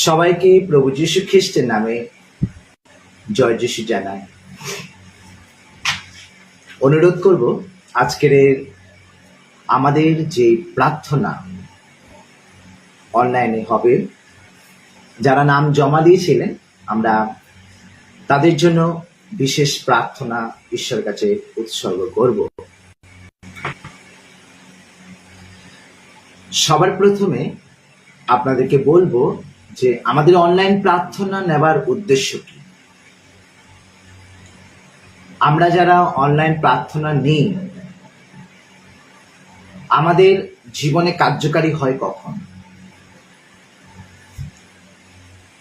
সবাইকে প্রভু যীশু খ্রিস্টের নামে জয় যিশু জানাই। অনুরোধ করব আজকের আমাদের যে প্রার্থনা অনলাইনে হবে, যারা নাম জমা দিয়েছিলেন আমরা তাদের জন্য বিশেষ প্রার্থনা ঈশ্বরের কাছে উৎসর্গ করব। সবার প্রথমে আপনাদেরকে বলবো যে আমাদের অনলাইন প্রার্থনা নেবার উদ্দেশ্য কি। আমরা যারা অনলাইন প্রার্থনা নিই আমাদের জীবনে কার্যকারী হয় কখন,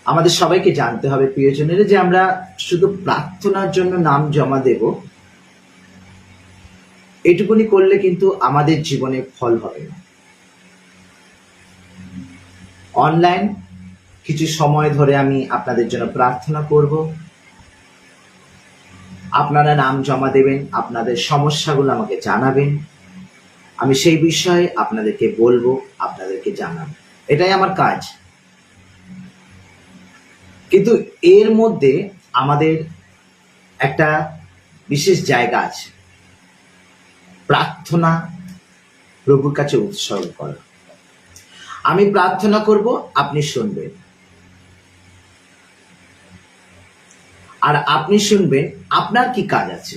আমাদের সবাইকে জানতে হবে প্রিয়জনেরা, যে আমরা শুধু প্রার্থনার জন্য নাম জমা দেব এটুকুনি করলে কিন্তু আমাদের জীবনে ফল হবে না। অনলাইন কিছু সময় ধরে আমি আপনাদের জন্য প্রার্থনা করব, আপনারা নাম জমা দেবেন, আপনাদের সমস্যাগুলো আমাকে জানাবেন, আমি সেই বিষয়ে আপনাদেরকে বলবো, আপনাদেরকে জানাবো, এটাই আমার কাজ। কিন্তু এর মধ্যে আমাদের একটা বিশেষ জায়গা আছে, প্রার্থনা প্রভুর কাছে উৎসর্গ করা। আমি প্রার্থনা করব, আপনি শুনবেন, আর আপনি শুনবেন আপনার কি কাজ আছে।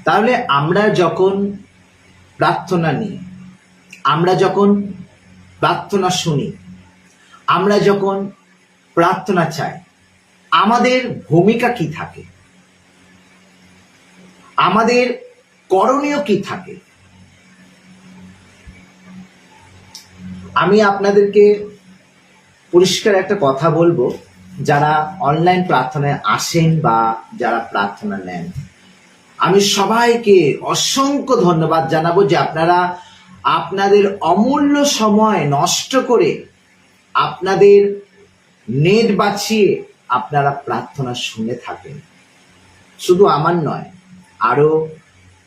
তাহলে আমরা যখন প্রার্থনা নিই, আমরা যখন প্রার্থনা শুনি, আমরা যখন প্রার্থনা চাই, আমাদের ভূমিকা কি থাকে, আমাদের করণীয় কি থাকে। আমি আপনাদেরকে পরিষ্কার একটা কথা বলবো, যারা অনলাইন প্রার্থনায় আসেন বা যারা প্রার্থনা নেন, আমি সবাইকে অসংখ্য ধন্যবাদ জানাবো যে আপনারা আপনাদের অমূল্য সময় নষ্ট করে, আপনাদের নেট বাঁচিয়ে আপনারা প্রার্থনা শুনে থাকেন। শুধু আমার নয়, আরো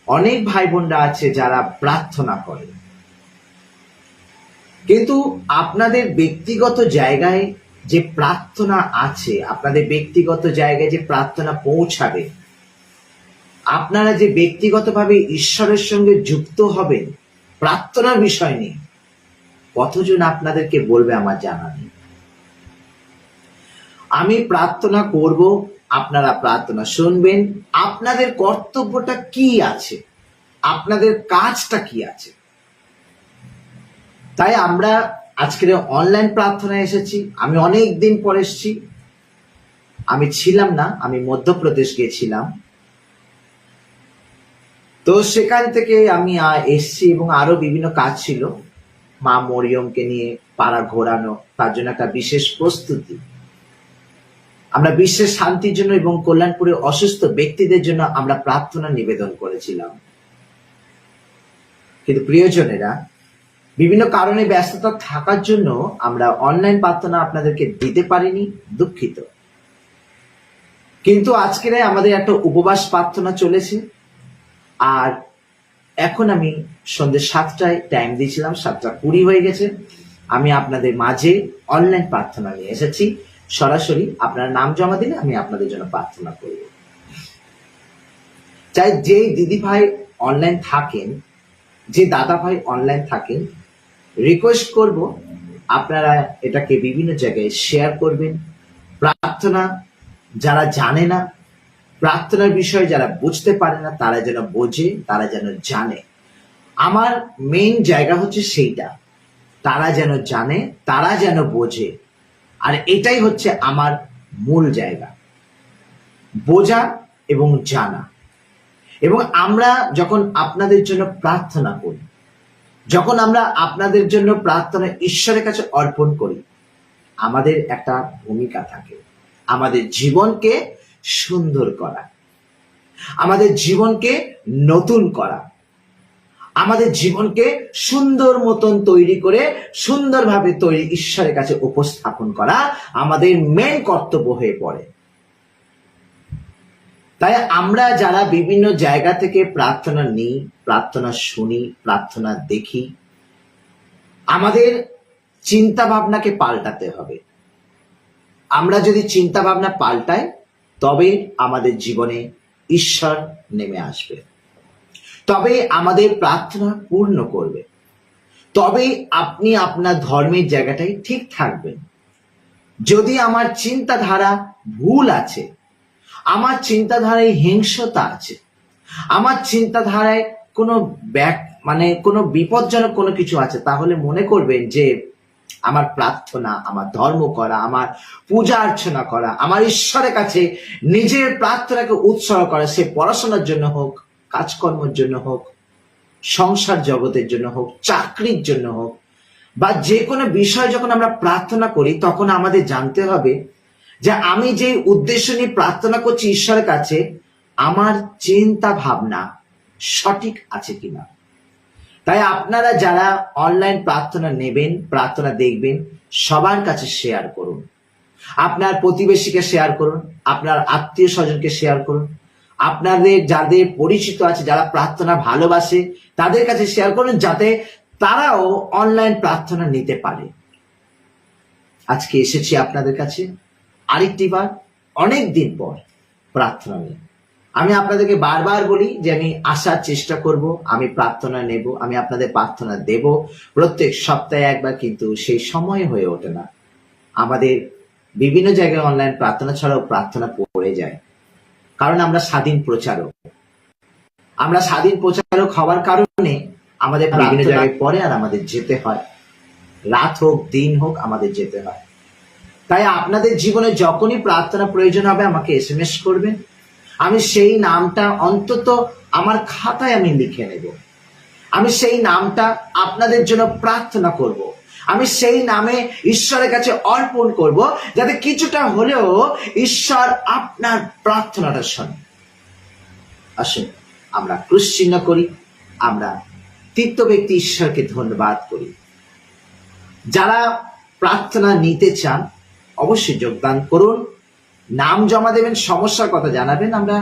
অনেক ভাই বোনরা আছে যারা প্রার্থনা করে, কিন্তু আপনাদের ব্যক্তিগত জায়গায় যে প্রার্থনা আছে, আপনাদের ব্যক্তিগত জায়গায় যে প্রার্থনা পৌঁছাবে, আপনারা যে ব্যক্তিগতভাবে ঈশ্বরের সঙ্গে যুক্ত হবেন প্রার্থনার বিষয় নিয়ে, কতজন আপনাদেরকে বলবে আমার জানা নেই। আমি প্রার্থনা করব, আপনারা প্রার্থনা শুনবেন, আপনাদের কর্তব্যটা কি আছে, আপনাদের কাজটা কি আছে। তাই আমরা আজকের অনলাইন প্রার্থনায় এসেছি। আমি অনেক দিন পর এসেছি, আমি ছিলাম না, আমি মধ্যপ্রদেশ গিয়েছিলাম, তো সেখান থেকে আমি এসছি এবং আরো বিভিন্ন কাজ ছিল, মা মরিয়মকে নিয়ে পাড়া ঘোরানো, তার জন্য একটা বিশেষ প্রস্তুতি। আমরা বিশ্বের শান্তির জন্য এবং কল্যাণপুরে অসুস্থ ব্যক্তিদের জন্য আমরা প্রার্থনা নিবেদন করেছিলাম। কিন্তু প্রিয়জনেরা, বিভিন্ন কারণে ব্যস্ততা থাকার জন্য আমরা অনলাইন প্রার্থনা আপনাদেরকে দিতে পারিনি, দুঃখিত। কিন্তু আজকের আমাদের একটা উপবাস প্রার্থনা চলেছে, আর এখন আমি সন্ধ্যে 7টায় টাইম দিয়েছিলাম, 7:20 হয়ে গেছে। আমি আপনাদের মাঝে অনলাইন প্রার্থনা নিয়ে এসেছি। সরাসরি আপনারা নাম জমা দিলে আমি আপনাদের জন্য প্রার্থনা করব। চাই যে দিদি ভাই অনলাইন থাকেন, যে দাদা ভাই অনলাইন থাকেন, রিকোয়েস্ট করব আপনারা এটাকে বিভিন্ন জায়গায় শেয়ার করবেন। প্রার্থনা যারা জানে না, প্রার্থনার বিষয়ে যারা বুঝতে পারে না, তারা যেন বোঝে, তারা যেন জানে। আমার মেইন জায়গা হচ্ছে সেইটা, তারা যেন জানে, তারা যেন বোঝে, আর এটাই হচ্ছে আমার মূল জায়গা, বোঝা এবং জানা। এবং আমরা যখন আপনাদের জন্য প্রার্থনা করি, যখন আমরা আপনাদের জন্য প্রার্থনা ঈশ্বরের কাছে অর্পণ করি, আমাদের একটা ভূমিকা থাকে, আমাদের জীবনকে সুন্দর করা, আমাদের জীবনকে নতুন করা, আমাদের জীবনকে সুন্দর মতন তৈরি করে সুন্দরভাবে তৈরি ঈশ্বরের কাছে উপস্থাপন করা আমাদের মেন কর্তব্য হয়ে পড়ে। তাই আমরা যারা বিভিন্ন জায়গা থেকে প্রার্থনা নিই, প্রার্থনা শুনি, প্রার্থনা দেখি, আমাদের চিন্তা ভাবনাকে পাল্টাতে হবে। আমরা যদি চিন্তা ভাবনা পাল্টাই তবে আমাদের জীবনে ঈশ্বর নেমে আসবে, তবে আমাদের প্রার্থনা পূর্ণ করবে, তবে আপনি আপনার ধর্মের জায়গাটাই ঠিক থাকবেন। যদি আমার চিন্তাধারা ভুল আছে, আমার চিন্তাধারায় হিংসতা আছে, আমার চিন্তাধারায় কোনো কোনো বিপজ্জনক কোনো কিছু আছে, তাহলে মনে করবেন যে আমার প্রার্থনা, আমার ধর্ম করা, আমার পূজা অর্চনা করা, আমার ঈশ্বরের কাছে নিজের প্রার্থনাকে উৎসর্গ করা, সে পড়াশোনার জন্য হোক, কাজকর্মের জন্য হোক, সংসার জগতের জন্য হোক, চাকরির জন্য হোক, বা যে কোনো বিষয় যখন আমরা প্রার্থনা করি তখন আমাদের জানতে হবে যে আমি যে উদ্দেশ্য নিয়ে প্রার্থনা করছি ঈশ্বরের কাছে, আমার চিন্তা ভাবনা সঠিক আছে কিনা। তাই আপনারা যারা অনলাইন প্রার্থনা নেবেন, প্রার্থনা দেখবেন, সবার কাছে শেয়ার করুন। আপনার প্রতিবেশীকে শেয়ার করুন, আপনার আত্মীয় স্বজনকে শেয়ার করুন, আপনাদের যাদের পরিচিত আছে, যারা প্রার্থনা ভালোবাসে, তাদের কাছে শেয়ার করুন, যাতে তারাও অনলাইন প্রার্থনা নিতে পারে। আজকে এসেছি আপনাদের কাছে আরেকটি বার, অনেক দিন পর প্রার্থনা নিয়ে। আমি আপনাদেরকে বারবার বলি যে আমি আসার চেষ্টা করব, আমি প্রার্থনা নেব, আমি আপনাদের প্রার্থনা দেব প্রত্যেক সপ্তাহে একবার, কিন্তু সেই সময় হয়ে ওঠে না। আমাদের বিভিন্ন জায়গায় অনলাইন প্রার্থনা ছাড়াও প্রার্থনা পড়ে যায়, কারণ আমরা স্বাধীন প্রচারক। আমরা স্বাধীন প্রচারক হওয়ার কারণে আমাদের বিভিন্ন জায়গায় পড়ে আর আমাদের যেতে হয়, রাত হোক দিন হোক আমাদের যেতে হয়। তাই আপনাদের জীবনে যখনই প্রার্থনা প্রয়োজন হবে আমাকে এসএমএস করবেন, আমি সেই নামটা অন্তত আমার খাতায় আমি লিখে নেব, আমি সেই নামটা আপনাদের জন্য প্রার্থনা করব, আমি সেই নামে ঈশ্বরের কাছে অর্পণ করব, যাতে কিছুটা হলেও ঈশ্বর আপনার প্রার্থনাটা শোনে। আসুন আমরা ক্রুশ চিহ্ন করি, আমরা তৃতীয় ব্যক্তি ঈশ্বরকে ধন্যবাদ করি। যারা প্রার্থনা নিতে চান অবশ্যই যোগদান করুন, নাম জমা দেবেন, সমস্যার কথা জানাবেন। আমরা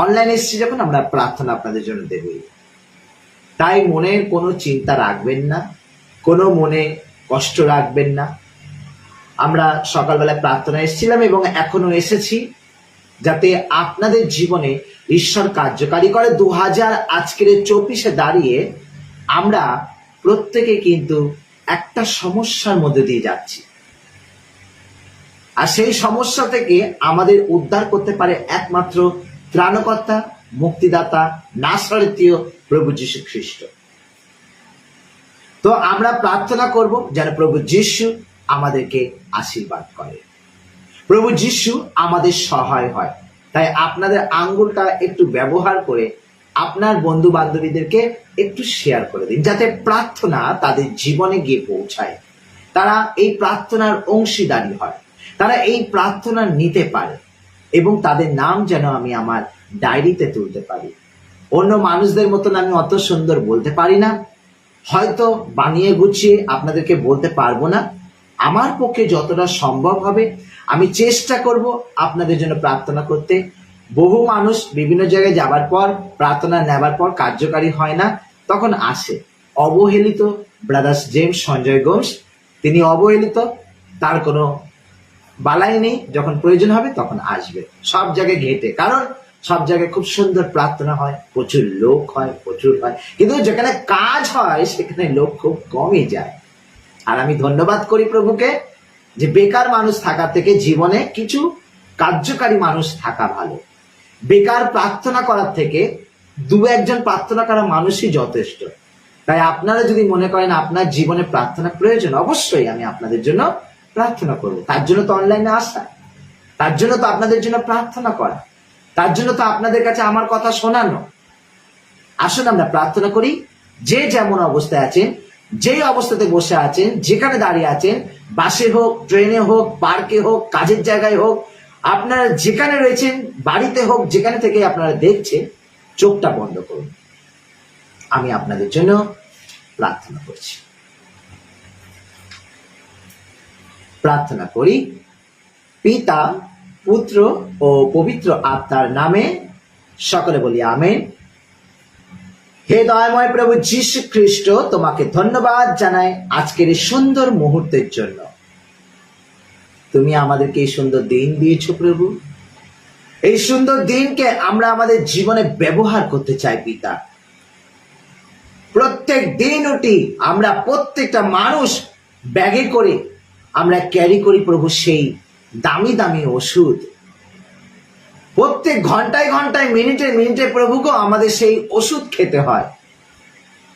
অনলাইনে এসেছি যখন, আমরা প্রার্থনা আপনাদের জন্য দেবই। তাই মনের কোনো চিন্তা রাখবেন না, কোনো মনে কষ্ট রাখবেন না। আমরা সকালবেলা প্রার্থনা এসেছিলাম এবং এখনো এসেছি, যাতে আপনাদের জীবনে ঈশ্বর কার্যকারী করে। 2024 দাঁড়িয়ে আমরা প্রত্যেকে কিন্তু একটা সমস্যার মধ্যে দিয়ে যাচ্ছি, আর সেই সমস্যা থেকে আমাদের উদ্ধার করতে পারে একমাত্র ত্রাণকর্তা, মুক্তিদাতা, নাসরতীয় প্রভু যীশু খ্রিস্ট। তো আমরা প্রার্থনা করব যেন প্রভু যীশু আমাদেরকে আশীর্বাদ করে, প্রভু যীশু আমাদের সহায় হয়। তাই আপনাদের আঙ্গুলটা একটু ব্যবহার করে আপনার বন্ধু বান্ধবীদেরকে একটু শেয়ার করে দিন, যাতে প্রার্থনা তাদের জীবনে গিয়ে পৌঁছায়, তারা এই প্রার্থনার অংশীদারি হয়, তারা এই প্রার্থনা নিতে পারে এবং তাদের নাম যেন আমি আমার ডায়েরিতে তুলতে পারি। অন্য মানুষদের মতন আমি অত সুন্দর বলতে পারি না, হয়তো বানিয়ে গুছিয়ে আপনাদেরকে বলতে পারবো না। আমার পক্ষে যতটা সম্ভব হবে আমি চেষ্টা করব আপনাদের জন্য প্রার্থনা করতে। বহু মানুষ বিভিন্ন জায়গায় যাবার পর, প্রার্থনা নেবার পর কার্যকারী হয় না, তখন আসে অবহেলিত ব্রাদার্স জেমস সঞ্জয় ঘোষ। তিনি অবহেলিত, তার কোনো বালাই নেই, যখন প্রয়োজন হবে তখন আসবে, সব জায়গায় ঘেটে। কারণ সব জায়গায় খুব সুন্দর প্রার্থনা হয়, প্রচুর লোক হয়, প্রচুর হয়, কিন্তু যেখানে কাজ হয় সেখানে লোক খুব কমই যায়। আর আমি ধন্যবাদ করি প্রভুকে যে বেকার মানুষ থাকার থেকে জীবনে কিছু কার্যকারী মানুষ থাকা ভালো। বেকার প্রার্থনা করার থেকে দু একজন প্রার্থনা করা মানুষই যথেষ্ট। তাই আপনারা যদি মনে করেন আপনার জীবনে প্রার্থনা প্রয়োজন, অবশ্যই আমি আপনাদের জন্য প্রার্থনা করব। তার জন্য তো অনলাইনে আসা, তার জন্য তো আপনাদের জন্য প্রার্থনা করা, তার জন্য তো আপনাদের কাছে আমার কথা শোনানো। আসুন আমরা প্রার্থনা করি। যে যেমন অবস্থায় আছেন, যেই অবস্থাতে বসে আছেন, যেখানে দাঁড়িয়ে আছেন, বাসে হোক, ট্রেনে হোক, পার্কে হোক, কাজের জায়গায় হোক, আপনারা যেখানে রয়েছেন, বাড়িতে হোক, যেখানে থেকে আপনারা দেখছেন, চোখটা বন্ধ করুন। আমি আপনাদের জন্য প্রার্থনা করছি। প্রার্থনা করি পিতা, পুত্র ও পবিত্র আত্মার নামে। সকলে বলি আমেন। হে দয়াময় প্রভু যীশু খ্রিস্ট, তোমাকে ধন্যবাদ জানাই আজকের এই সুন্দর মুহূর্তের জন্য। তুমি আমাদেরকে এই সুন্দর দিন দিয়েছো প্রভু। এই সুন্দর দিনকে আমরা আমাদের জীবনে ব্যবহার করতে চাই পিতা। প্রত্যেক দিন উঠি আমরা, প্রত্যেকটা মানুষ ব্যাগে করে আমরা ক্যারি করি প্রভু সেই দামি দামি ওষুধ। প্রত্যেক ঘন্টায় ঘন্টায়, মিনিটে মিনিটে প্রভু গো আমাদের সেই ওষুধ খেতে হয়।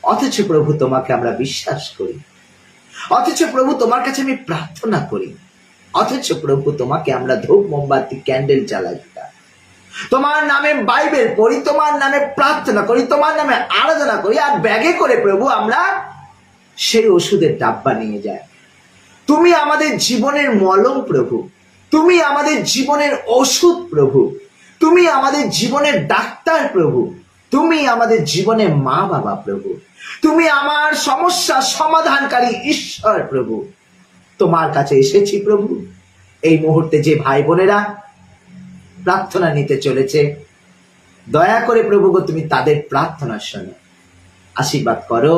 অথচ প্রভু তোমাকে আমরা বিশ্বাস করি, অথচ প্রভু তোমার কাছে আমি প্রার্থনা করি, অথচ প্রভু তোমাকে আমরা ধূপ মোমবাতি ক্যান্ডেল জ্বালাই, তোমার নামে বাইবেল পড়ি, তোমার নামে প্রার্থনা করি, তোমার নামে আরাধনা করি, আর ব্যাগে করে প্রভু আমরা সেই ওষুধের ডাব্বা নিয়ে যাই। তুমি আমাদের জীবনের মলম প্রভু, তুমি আমাদের জীবনের ওষুধ প্রভু, তুমি আমাদের জীবনের ডাক্তার প্রভু, তুমি আমাদের জীবনের মা বাবা প্রভু, তুমি আমার সমস্যা সমাধানকারী ঈশ্বর প্রভু। তোমার কাছে এসেছি প্রভু। এই মুহূর্তে যে ভাই বোনেরা প্রার্থনা নিতে চলেছে, দয়া করে প্রভু গো তুমি তাদের প্রার্থনা শোনো, আশীর্বাদ করো,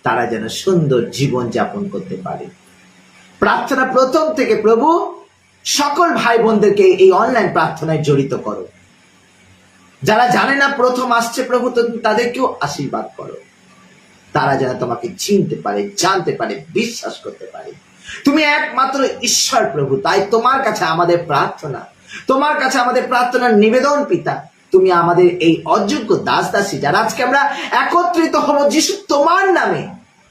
তারা যেন সুন্দর জীবন যাপন করতে পারে। প্রার্থনা প্রথম থেকে প্রভু সকল ভাই বোনদেরকে এই অনলাইন প্রার্থনায় জড়িত করো। যারা জানে না প্রথম আসছে প্রভু, তাদেরকেও আশীর্বাদ করো, তারা যেন তোমাকে চিনতে পারে, জানতে পারে, বিশ্বাস করতে পারে। তুমি একমাত্র ঈশ্বর প্রভু, তাই তোমার কাছে আমাদের প্রার্থনা, তোমার কাছে আমাদের প্রার্থনার নিবেদন পিতা। তুমি আমাদের এই অযোগ্য দাস দাসী যারা আজকে আমরা একত্রিত হব যিশু তোমার নামে,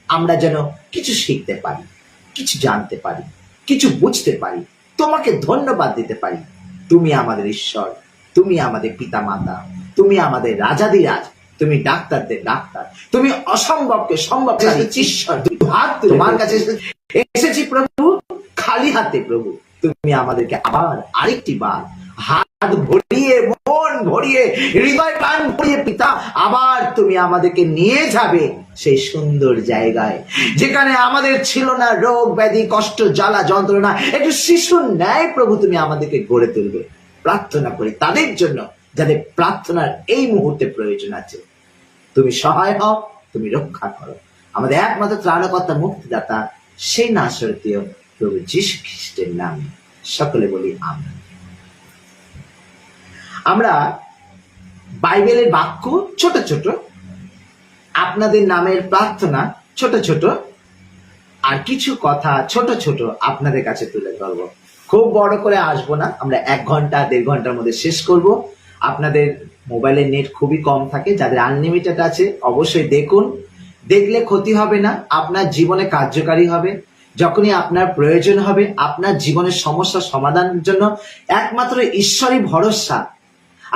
আমরা যেন কিছু শিখতে পারি, কিছু জানতে পারি, কিছু বুঝতে পারি, তোমাকে ধন্যবাদ দিতে পারি। তুমি আমাদের ঈশ্বর, তুমি আমাদের পিতা মাতা, তুমি আমাদের রাজাদিরাজ, তুমি ডাক্তারদের ডাক্তার, তুমি অসম্ভবকে সম্ভবকারী ঈশ্বর। তোমার কাছে এসেছি প্রভু খালি হাতে প্রভু। তুমি আমাদেরকে আবার আরেকটি বার হাত ভরিয়ে, মন ভরিয়ে, হৃদয় প্রাণ ভরিয়ে পিতা আবার তুমি আমাদেরকে নিয়ে যাবে সেই সুন্দর জায়গায় যেখানে আমাদের ছিল না রোগ ব্যাধি, কষ্ট, জ্বালা, যন্ত্রণা। একটু শিশুর ন্যায় প্রভু তুমি আমাদেরকে গড়ে তুলবে। প্রার্থনা করি তাদের জন্য যাদের প্রার্থনার এই মুহূর্তে প্রয়োজন আছে। তুমি সহায় হও, তুমি রক্ষা করো। আমাদের একমাত্র ত্রাণকর্তা মুক্তিদাতা সেই নাসরতীয় প্রভু যীশু খ্রিস্টের নামে সকলে বলি আমেন। আমরা বাইবেলের বাক্য ছোট ছোট, আপনাদের নামের প্রার্থনা ছোট ছোট, আর কিছু কথা ছোট ছোট আপনাদের কাছে তুলে ধরবো। খুব বড় করে আসবো না, আমরা 1 ঘন্টা 1.5 ঘন্টার মধ্যে শেষ করব। আপনাদের মোবাইলের নেট খুবই কম থাকে, যাদের আনলিমিটেড আছে অবশ্যই দেখুন, দেখলে ক্ষতি হবে না, আপনার জীবনে কার্যকারী হবে। যখনই আপনার প্রয়োজন হবে, আপনার জীবনের সমস্যা সমাধানের জন্য একমাত্র ঈশ্বরই ভরসা।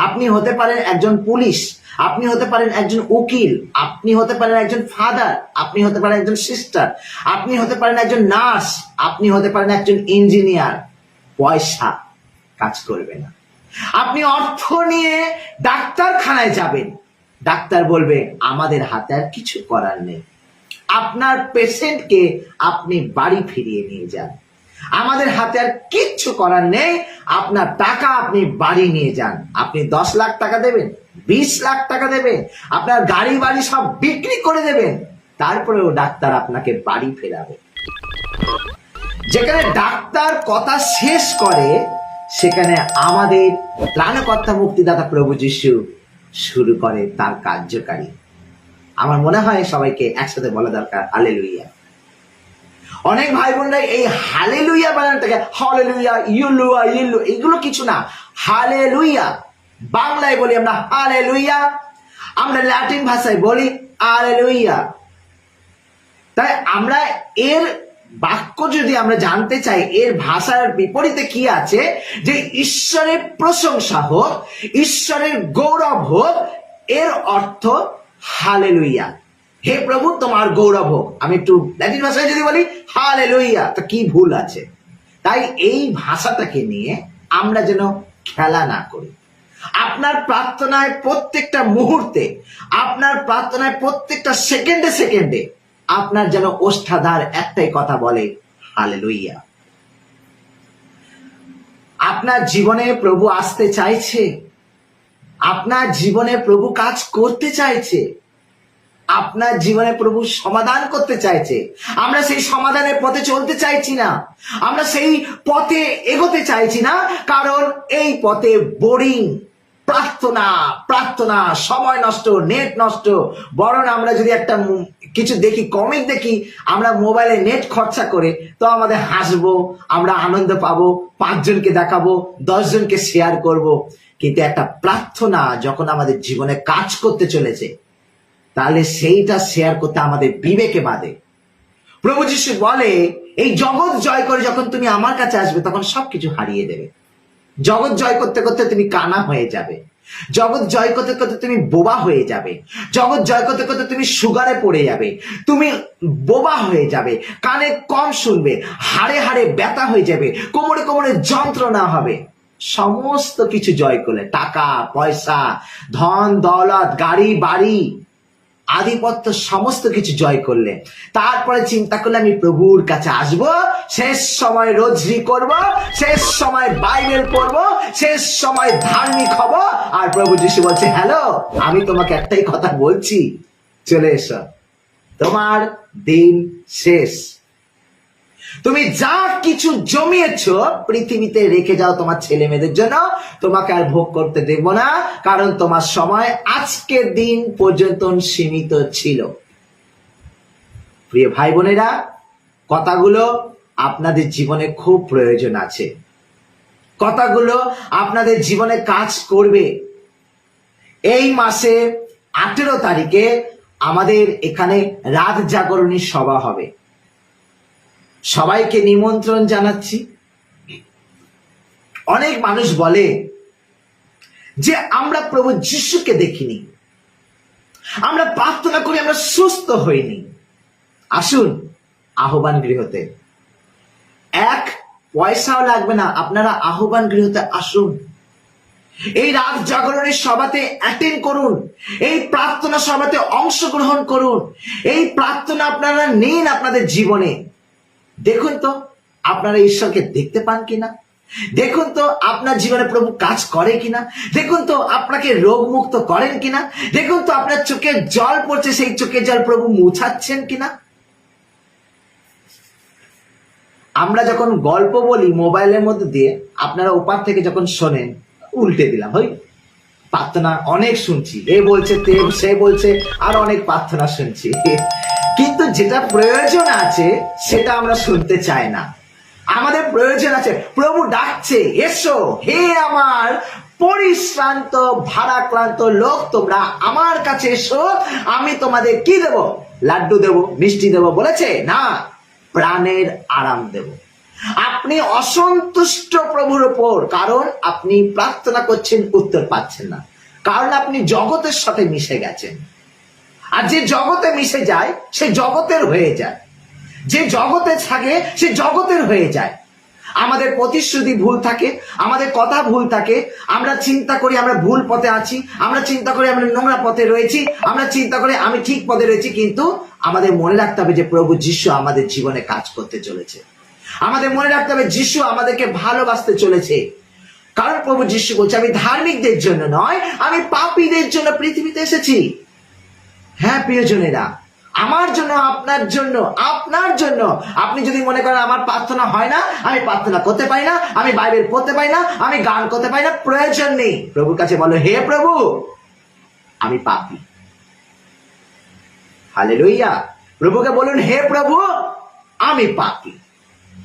আপনি হতে পারেন একজন পুলিশ, আপনি হতে পারেন একজন উকিল, আপনি হতে পারেন একজন ফাদার, আপনি হতে পারেন একজন সিস্টার, আপনি হতে পারেন একজন নার্স, আপনি হতে পারেন একজন ইঞ্জিনিয়ার। পয়সা কাজ করবে না। আপনি অর্থ নিয়ে ডাক্তারখানায় যাবেন, ডাক্তার বলবে আমাদের হাতে আর কিছু করার নেই, আপনার পেশেন্টকে আপনি বাড়ি ফিরিয়ে নিয়ে যান, আমাদের হাতে আর কিচ্ছু করার নেই, আপনার টাকা আপনি বাড়ি নিয়ে যান। আপনি 10 লাখ টাকা দেবেন, 20 লাখ টাকা দেবেন, আপনার গাড়ি বাড়ি সব বিক্রি করে দেবেন, তারপরেও ডাক্তার আপনাকে বাড়ি ফেরাবে। যেখানে ডাক্তার কথা শেষ করে, সেখানে আমাদের ত্রাণকর্তা মুক্তিদাতা প্রভু যীশু শুরু করে তার কার্যকারী। আমার মনে হয় সবাইকে একসাথে বলা দরকার হালেলুয়া। অনেক ভাই বোনরা এই হালেলুয়া বানানটাকে হালেলুয়া, ইউলুয়া, ইল্লু, এগুলো কিছু না। হালেলুয়া বাংলায় বলি আমরা হালেলুয়া, আমরা ল্যাটিন ভাষায় বলি হালেলুয়া। তাই আমরা এর বাক্য যদি আমরা জানতে চাই, এর ভাষার বিপরীতে কি আছে, যে ঈশ্বরের প্রশংসা হোক, ঈশ্বরের গৌরব হোক, এর অর্থ হালেলুয়া। হে প্রভু তোমার গৌরব হোক। আমি একটু ল্যাটিন ভাষায় যদি বলি হালেলুয়া, তা কি ভুল আছে? তাই এই ভাষাটাকে নিয়ে আমরা যেন খেলা না করি। আপনার প্রার্থনায় প্রত্যেকটা মুহূর্তে, আপনার প্রার্থনায় প্রত্যেকটা সেকেন্ডে সেকেন্ডে আপনার যেন ওষ্ঠাধার একটাই কথা বলে হালেলুয়া। আপনার জীবনে প্রভু আসতে চাইছে, আপনার জীবনে প্রভু কাজ করতে চাইছে। আপনার জীবনে প্রভু সমাধান করতে চাইছে। আমরা সেই সমাধানের পথে চলতে চাইছি না, আমরা সেই পথে এগোতে চাইছি না, কারণ এই পথে বোরিং, প্রার্থনা প্রার্থনা, সময় নষ্ট, নেট নষ্ট। বরং আমরা যদি একটা কিছু দেখি, কমিক দেখি, আমরা মোবাইলে নেট খরচা করে, তো আমাদের হাসবো, আমরা আনন্দ পাবো, 5 জনকে দেখাবো, 10 জনকে শেয়ার করব। কিন্তু একটা প্রার্থনা যখন আমাদের জীবনে কাজ করতে চলেছে, তাহলে সেইটা শেয়ার করতে আমাদের বিবেকে বাধে। প্রভু যিশু বলে, এই জগৎ জয় করে যখন তুমি আমার কাছে আসবে, তখন সবকিছু হারিয়ে দেবে। জগৎ জয় করতে করতে তুমি কানা হয়ে যাবে, জগৎ জয় করতে করতে তুমি বোবা হয়ে যাবে, জগৎ জয় করতে করতে তুমি সুগারে পড়ে যাবে, তুমি বোবা হয়ে যাবে, কানে কম শুনবে, হাড়ে হাড়ে ব্যথা হয়ে যাবে, কোমরে কোমরে যন্ত্রণা হবে। সমস্ত কিছু জয় করলে, টাকা পয়সা, ধন দৌলত, গাড়ি বাড়ি, আধিপত্য, সমস্ত কিছু জয় করলে, তারপরে চিন্তা করলে আমি প্রভুর কাছে আসব, শেষ সময় রোজরি করব, শেষ সময় বাইবেল পড়বো, শেষ সময় ধার্মিক হব। আর প্রভু যিশু বলছে, হ্যালো, আমি তোমাকে একটাই কথা বলছি, চলে এসো, তোমার দিন শেষ। তুমি যা কিছু জমিয়েছ পৃথিবীতে রেখে যাও তোমার ছেলে মেয়েদের জন্য, তোমাকে আর ভোগ করতে দেব না, কারণ তোমার সময় আজকের দিন পর্যন্ত সীমিত ছিল। প্রিয় ভাই বোনেরা, কথাগুলো আপনাদের জীবনে খুব প্রয়োজন আছে, কথাগুলো আপনাদের জীবনে কাজ করবে। এই মাসে 18 তারিখে আমাদের এখানে রাত জাগরণী সভা হবে, সবাইকে নিমন্ত্রণ জানাচ্ছি। অনেক মানুষ বলে যে আমরা প্রভু যিশুকে দেখিনি, আমরা প্রার্থনা করি, আমরা সুস্থ হইনি। আসুন আহ্বান গৃহতে, 1 পয়সাও লাগবে না, আপনারা আহ্বান গৃহতে আসুন, এই রাত জাগরণের সভাতে অ্যাটেন্ড করুন, এই প্রার্থনা সভাতে অংশগ্রহণ করুন, এই প্রার্থনা আপনারা নিন আপনাদের জীবনে। দেখুন তো আপনারা ঈশ্বরকে দেখতে পান কিনা, দেখুন তো আপনার জীবনে প্রভু কাজ করে কিনা, দেখুন তো আপনাকে রোগ মুক্ত করেন কিনা, দেখুন তো আপনার চোখে জল পড়ছে, সেই চোখের জল প্রভু মুছাচ্ছেন কিনা। আমরা যখন গল্প বলি মোবাইলের মধ্যে দিয়ে, আপনারা ওপার থেকে যখন শোনেন, উল্টে দিলাম, হই প্রার্থনা অনেক শুনছি, এ বলছে সে বলছে, আর অনেক প্রার্থনা শুনছি, কিন্তু যেটা প্রয়োজন আছে সেটা আমরা শুনতে চাই না। আমাদের প্রয়োজন আছে, প্রভু ডাকছে, এসো হে আমার পরিশ্রান্ত ভারাক্রান্ত লোক, তোমরা আমার কাছে এসো, আমি তোমাদের কি দেব? লাড্ডু দেব, মিষ্টি দেব বলেছে না, প্রাণের আরাম দেব। আপনি অসন্তুষ্ট প্রভুর উপর, কারণ আপনি প্রার্থনা করছেন, উত্তর পাচ্ছেন না, কারণ আপনি জগতের সাথে মিশে গেছেন। আর যে জগতে মিশে যায় সে জগতের হয়ে যায়, যে জগতে থাকে সে জগতের হয়ে যায়। আমাদের প্রতিশ্রুতি ভুল থাকে, আমাদের কথা ভুল থাকে, আমরা চিন্তা করি আমরা ভুল পথে আছি, আমরা চিন্তা করি আমরা নোংরা পথে রয়েছি, আমরা চিন্তা করি আমি ঠিক পথে রয়েছি। কিন্তু আমাদের মনে রাখতে হবে যে প্রভু যিশু আমাদের জীবনে কাজ করতে চলেছে, আমাদের মনে রাখতে হবে যিশু আমাদেরকে ভালোবাসতে চলেছে। কারণ প্রভু যিশু বলছে, আমি ধার্মিকদের জন্য নয়, আমি পাপীদের জন্য পৃথিবীতে এসেছি। হ্যাঁ প্রিয়জনেরা, আমার জন্য, আপনার জন্য, আপনার জন্য। আপনি যদি মনে করেন আমার প্রার্থনা হয় না, আমি প্রার্থনা করতে পারি না, আমি বাইবেল পড়তে পারি না, আমি গান করতে পারি না, প্রয়োজন নেই। প্রভুর কাছে বলো, হে প্রভু আমি পাপী। হালেলুয়া। প্রভুকে বলুন, হে প্রভু আমি পাপী,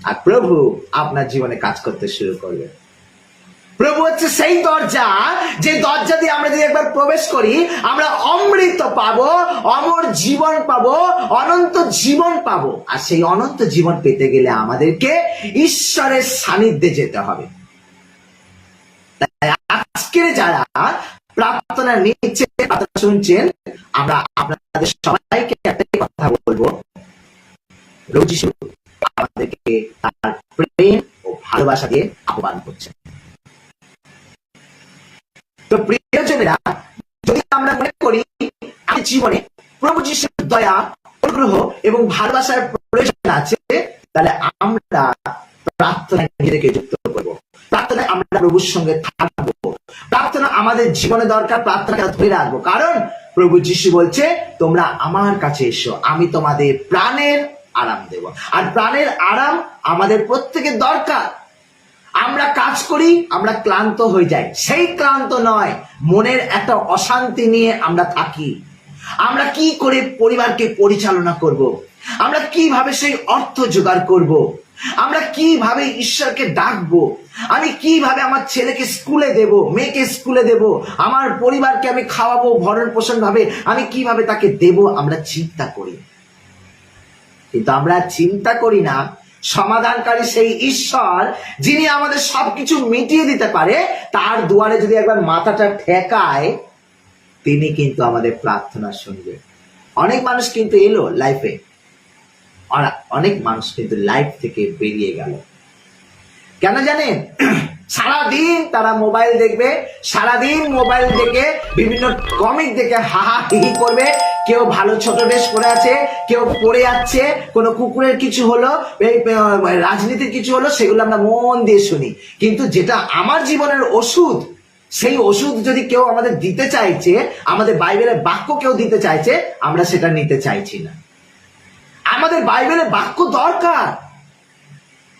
আর প্রভু আপনার জীবনে কাজ করতে শুরু করবে। প্রভু হচ্ছে সেই দরজা, যে দরজা দিয়ে আমরা যদি একবার প্রবেশ করি, আমরা অমৃত পাবো, অমর জীবন পাবো, অনন্ত জীবন পাবো। আর সেই অনন্ত জীবন পেতে গেলে আমাদেরকে ঈশ্বরের সান্নিধ্যে যেতে হবে। আজকের যারা প্রার্থনা নিচ্ছে, প্রার্থনা শুনছেন, আমরা আপনাদের সবাইকে একটাই কথা বলবো, প্রভু যিশু আমাদেরকে তার প্রেম ও ভালোবাসা দিয়ে আহ্বান করছেন। তো প্রিয়জনেরা, যদি আমরা মনে করি আমাদের জীবনে প্রভু যিশুর দয়া, অনুগ্রহ এবং ভালোবাসার প্রয়োজন আছে, তাহলে আমরা প্রার্থনায় নিজেকে যুক্ত করব, প্রার্থনায় আমরা প্রভুর সঙ্গে থাকবো, প্রার্থনা আমাদের জীবনে দরকার, প্রার্থনা ধরে রাখবো। কারণ প্রভু যিশু বলছে, তোমরা আমার কাছে এসো, আমি তোমাদের প্রাণের আরাম দেব। আর প্রাণের আরাম আমাদের প্রত্যেকের দরকার। আমরা কাজ করি, আমরা ক্লান্ত হয়ে যাই, সেই ক্লান্ত নয়, মনের একটা অশান্তি নিয়ে আমরা থাকি। আমরা কি করে পরিবারকে পরিচালনা করব, আমরা কিভাবে সেই অর্থ জোগাড় করব, আমরা কিভাবে ঈশ্বরকে ডাকবো, আমি কিভাবে আমার ছেলেকে স্কুলে দেব, মেয়েকে স্কুলে দেব, আমার পরিবারকে আমি খাওয়াবো ভরণ পোষণ ভাবে, আমি কিভাবে তাকে দেব, আমরা চিন্তা করি। কিন্তু আমরা চিন্তা করি না সমাধানকারী সেই ঈশ্বর, যিনি আমাদের সবকিছু মিটিয়ে দিতে পারে, তার দুয়ারে যদি একবার মাথাটা ঠেকায়, তিনি কিন্তু আমাদের প্রার্থনা শুনবে। অনেক মানুষ কিন্তু এলো লাইফে, অনেক মানুষ কিন্তু লাইফ থেকে বেরিয়ে গেল। কেন জানেন? সারাদিন তারা মোবাইল দেখবে, সারাদিন মোবাইল দেখে বিভিন্ন কমিক দেখে হাহা হিহি করবে। কেউ ভালো ছোট ড্রেস পরে আছে, কেউ পরে যাচ্ছে, কোনো কুকুরের কিছু হলো, রাজনীতির কিছু হলো, সেগুলো আমরা মন দিয়ে শুনি। কিন্তু যেটা আমার জীবনের ওষুধ, সেই ওষুধ যদি কেউ আমাদের দিতে চাইছে, আমাদের বাইবেলের বাক্য কেউ দিতে চাইছে, আমরা সেটা নিতে চাইছি না। আমাদের বাইবেলের বাক্য দরকার।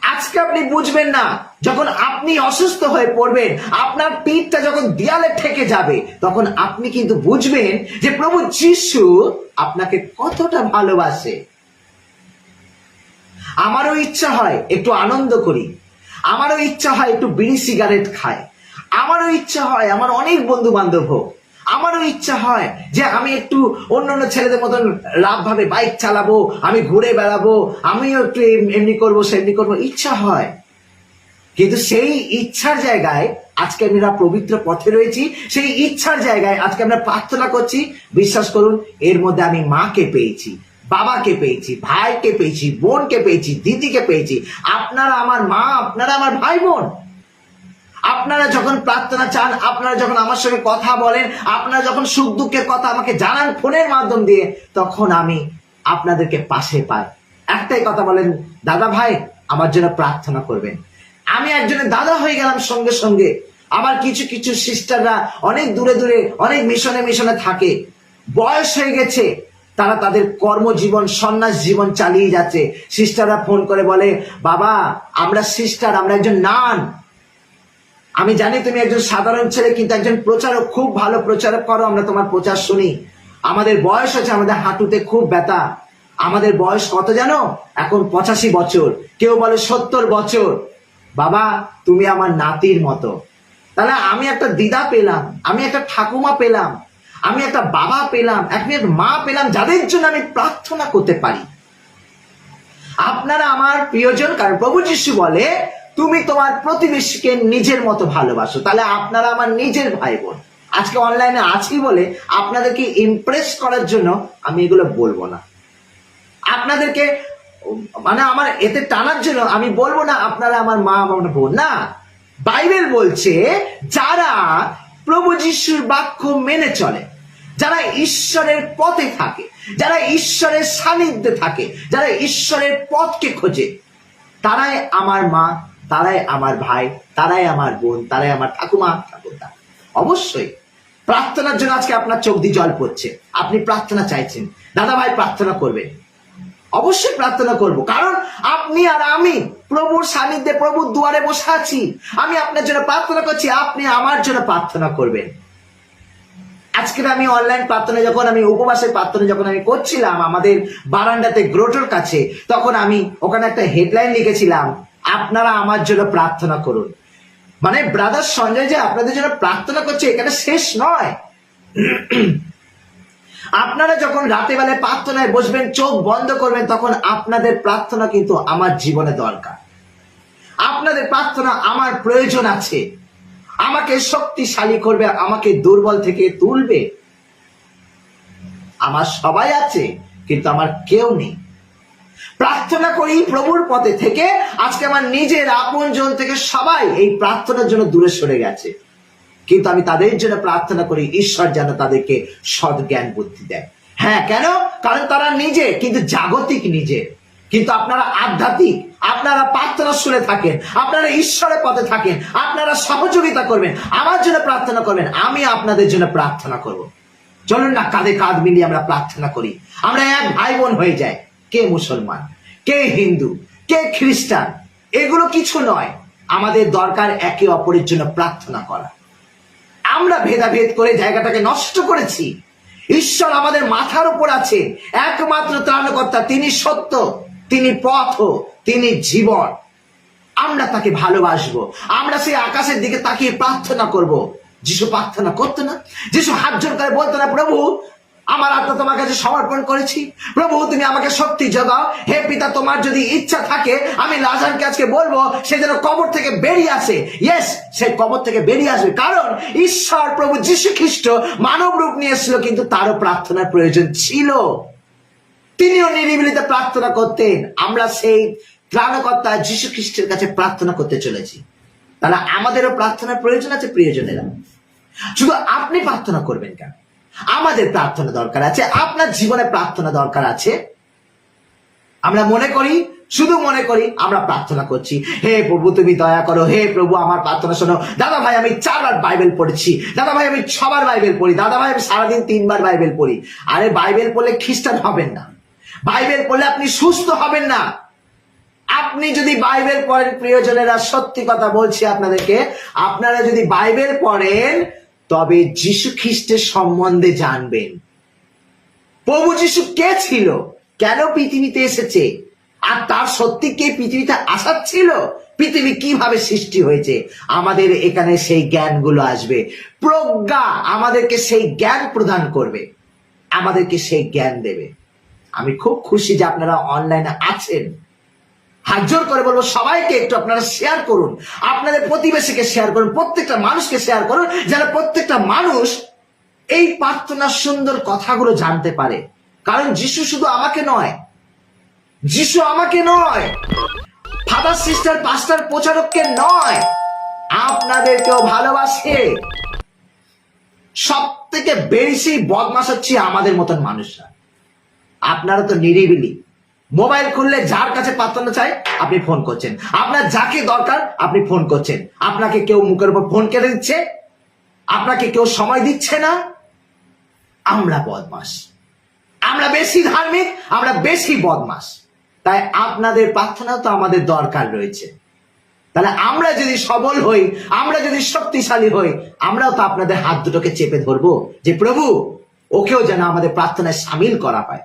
আজকে আপনি বুঝবেন না, যখন আপনি অসুস্থ হয়ে পড়বেন, আপনার পিঠটা যখন দেয়ালে ঠেকে যাবে, তখন আপনি কিন্তু বুঝবেন যে প্রভু যিশু আপনাকে কতটা ভালোবাসে। আমারও ইচ্ছা হয় একটু আনন্দ করি, আমারও ইচ্ছা হয় একটু বিড়ি সিগারেট খাই, আমারও ইচ্ছা হয় আমার অনেক বন্ধু বান্ধব হোক, আমারও ইচ্ছা হয় যে আমি একটু অন্যান্য ছেলেদের মতন লাভ ভাবে বাইক চালাবো, আমি ঘুরে বেড়াবো, আমিও একটু এমনি করবো সেমনি করবো, ইচ্ছা হয়। কিন্তু সেই ইচ্ছার জায়গায় আজকে আমরা পবিত্র পথে রয়েছি, সেই ইচ্ছার জায়গায় আজকে আমরা প্রার্থনা করছি। বিশ্বাস করুন, এর মধ্যে আমি মাকে পেয়েছি, বাবাকে পেয়েছি, ভাইকে পেয়েছি, বোনকে পেয়েছি, দিদিকে পেয়েছি। আপনারা আমার মা, আপনারা আমার ভাই বোন। আপনারা যখন প্রার্থনা চান, আপনারা যখন আমার সঙ্গে কথা বলেন, আপনারা যখন সুখ দুঃখের কথা আমাকে জানান ফোনের মাধ্যম দিয়ে, তখন আমি আপনাদেরকে পাশে পাই। একটাই কথা বলেন, দাদা ভাই আমার জন্য প্রার্থনা করবেন। আমি একজনের দাদা হয়ে গেলাম সঙ্গে সঙ্গে। আবার কিছু কিছু সিস্টাররা অনেক দূরে দূরে, অনেক মিশনে মিশনে থাকে, বয়স হয়ে গেছে, তারা তাদের কর্মজীবন, সন্ন্যাস জীবন চালিয়ে যাচ্ছে। সিস্টাররা ফোন করে বলে, বাবা আমরা সিস্টার, আমরা একজন নান, আমি জানি তুমি একজন সাধারণ ছেলে, কিন্তু একজন প্রচারক, খুব ভালো প্রচারক করো, আমরা তোমার প্রচার শুনি। আমাদের বয়স আছে, আমাদের হাঁটুতে খুব ব্যথা। আমাদের বয়স কত জানো? এখন 85 বছর, কেউ বলে 70 বছর। বাবা তুমি আমার নাতির মতো। তাহলে আমি একটা দিদা পেলাম, আমি একটা ঠাকুমা পেলাম, আমি একটা বাবা পেলাম, একটা মা পেলাম, যাদের জন্য আমি প্রার্থনা করতে পারি। আপনারা আমার প্রিয়জন, কারণ প্রভু যিশু বলে তুমি তোমার প্রতিবেশীকে নিজের মতো ভালোবাসো। তাহলে আপনারা আমার নিজের ভাই বোন। আজকে অনলাইনে আছি বলে আপনাদেরকে ইমপ্রেস করার জন্য আমি এগুলো বলবো না, আপনাদেরকে মানে আমার এতে টানার জন্য আমি বলবো না আপনারা আমার মা, আমার বোন না। বাইবেল বলছে যারা প্রভু যিশুর বাক্য মেনে চলে, যারা ঈশ্বরের পথে থাকে, যারা ঈশ্বরের সান্নিধ্যে থাকে, যারা ঈশ্বরের পথকে খোঁজে, তারাই আমার মা, তারাই আমার ভাই, তারাই আমার বোন, তারাই আমার ঠাকুমা, ঠাকুরদা। অবশ্যই প্রার্থনার জন্য আজকে আপনার চোখ দিয়ে জল পড়ছে, আপনি প্রার্থনা চাইছেন, দাদা ভাই প্রার্থনা করবেন। অবশ্যই প্রার্থনা করব, কারণ আপনি আর আমি প্রভুর সান্নিধ্যে, প্রভুর দুয়ারে বসে আছি। আমি আপনার জন্য প্রার্থনা করছি, আপনি আমার জন্য প্রার্থনা করবেন। আজকে আমি অনলাইন প্রার্থনা, যখন আমি উপবাসের প্রার্থনা যখন আমি করছিলাম আমাদের বারান্দাতে গ্রোটোর কাছে, তখন আমি ওখানে একটা হেডলাইন লিখেছিলাম, আপনারা আমার জন্য প্রার্থনা করুন। মানে ব্রাদার সঞ্জয় যে আপনাদের জন্য প্রার্থনা করছে, এখানে শেষ নয়। আপনারা যখন রাতে বেলায় প্রার্থনায় বসবেন, চোখ বন্ধ করবেন, তখন আপনাদের প্রার্থনা কিন্তু আমার জীবনে দরকার। আপনাদের প্রার্থনা আমার প্রয়োজন আছে, আমাকে শক্তিশালী করবে, আমাকে দুর্বল থেকে তুলবে। আমার সবাই আছে, কিন্তু আমার কেউ নেই। প্রার্থনা করি প্রভুর পথে থেকে। আজকে আমার নিজের আপন জন থেকে সবাই এই প্রার্থনার জন্য দূরে সরে গেছে, কিন্তু আমি তাদের জন্য প্রার্থনা করি, ঈশ্বর যেন তাদেরকে সৎ জ্ঞান বুদ্ধি দেয়। হ্যাঁ, কেন? কারণ তারা নিজে কিন্তু জাগতিক, নিজে কিন্তু আপনারা আধ্যাত্মিক। আপনারা প্রার্থনা শুনে থাকেন, আপনারা ঈশ্বরের পথে থাকেন, আপনারা সহযোগিতা করবেন, আমার জন্য প্রার্থনা করবেন, আমি আপনাদের জন্য প্রার্থনা করব। চলুন না কাঁধে কাঁধ মিলিয়ে আমরা প্রার্থনা করি। আমরা এক ভাই বোন হয়ে যাই। কে মুসলমান, কে হিন্দু, কে খ্রিস্টান, এগুলো কিছু নয়। আমাদের দরকার একে অপরের জন্য প্রার্থনা করা। আমরা ভেদাভেদ করে জায়গাটাকে নষ্ট করেছি। ঈশ্বর আমাদের মাথার উপর আছে, একমাত্র ত্রাণকর্তা, তিনি সত্য, তিনি পথ, তিনি জীবন। আমরা তাকে ভালোবাসবো, আমরা সেই আকাশের দিকে তাকিয়ে প্রার্থনা করব। যিশু প্রার্থনা করতো না? যিশু হাত জোর করে বলতো না, প্রভু আমার আত্মা তোমার কাছে সমর্পণ করেছি, প্রভু তুমি আমাকে শক্তি যোগাও, হে পিতা তোমার যদি ইচ্ছা থাকে আমি লাজারকে আজকে বলবো সে যেন কবর থেকে বেরিয়ে আসে। ইয়েস, সে কবর থেকে বেরিয়ে আসবে, কারণ ঈশ্বর প্রভু যিশু খ্রিস্ট মানব রূপ নিয়ে এসেছিল, কিন্তু তারও প্রার্থনার প্রয়োজন ছিল। তিনিও নিরিবিলিতে প্রার্থনা করতেন। আমরা সেই ত্রাণকর্তা যিশু খ্রিস্টের কাছে প্রার্থনা করতে চলেছি। তাহলে আমাদেরও প্রার্থনার প্রয়োজন আছে প্রিয়জনেরা। শুধু আপনি প্রার্থনা করবেন কেন? আমাদের প্রার্থনা দরকার আছে, আপনার জীবনে প্রার্থনা দরকার আছে। আমরা শুধু মনে করি আমরা প্রার্থনা করছি, হে প্রভু তুমি দয়া করো, হে প্রভু আমার প্রার্থনা শোনো। দাদা ভাই আমি 4 বার বাইবেল পড়েছি, দাদা ভাই আমি 6 বার বাইবেল পড়ি, দাদা ভাই আমি সারাদিন 3 বার বাইবেল পড়ি। আরে বাইবেল পড়লে খ্রিস্টান হবেন না, বাইবেল পড়লে আপনি সুস্থ হবেন না। আপনি যদি বাইবেল পড়েন প্রিয়জনেরা, সত্যি কথা বলছি আপনাদেরকে, আপনারা যদি বাইবেল পড়েন তবে যিশু খ্রিস্টের সম্বন্ধে জানবেন। প্রভু যিশু কে ছিল, কেন পৃথিবীতে এসেছে, আর তার সত্যি কে পৃথিবীতে আসার ছিল, পৃথিবী কিভাবে সৃষ্টি হয়েছে, আমাদের এখানে সেই জ্ঞানগুলো আসবে। প্রজ্ঞা আমাদেরকে সেই জ্ঞান প্রদান করবে, আমাদেরকে সেই জ্ঞান দেবে। আমি খুব খুশি যে আপনারা অনলাইনে আছেন। হাত জোর করে বলবো সবাইকে একটু আপনারা শেয়ার করুন, আপনাদের প্রতিবেশীকে শেয়ার করুন, প্রত্যেকটা মানুষকে শেয়ার করুন, যেন প্রত্যেকটা মানুষ এই প্রার্থনার সুন্দর কথাগুলো জানতে পারে। কারণ যিশু শুধু আমাকে নয়, যিশু আমাকে নয়, ফাদার সিস্টার পাস্টার প্রচারককে নয়, আপনাদেরকেও ভালোবাসে। সব থেকে বেশি বদমাশ হচ্ছে আমাদের মতন মানুষরা। আপনারা তো নিরিবিলি, মোবাইল খুললে যার কাছে প্রার্থনা চাই আপনি ফোন করছেন, আপনার যাকে দরকার আপনি ফোন করছেন, আপনাকে কেউ মুখের উপর ফোন কেটে দিচ্ছে, আপনাকে কেউ সময় দিচ্ছে না। আমরা বদমাস, আমরা বেশি ধার্মিক, আমরা বেশি বদমাস। তাই আপনাদের প্রার্থনাও তো আমাদের দরকার রয়েছে। তাহলে আমরা যদি সবল হই, আমরা যদি শক্তিশালী হই, আমরাও তো আপনাদের হাত দুটোকে চেপে ধরবো যে প্রভু ওকেও যেন আমাদের প্রার্থনায় সামিল করা হয়।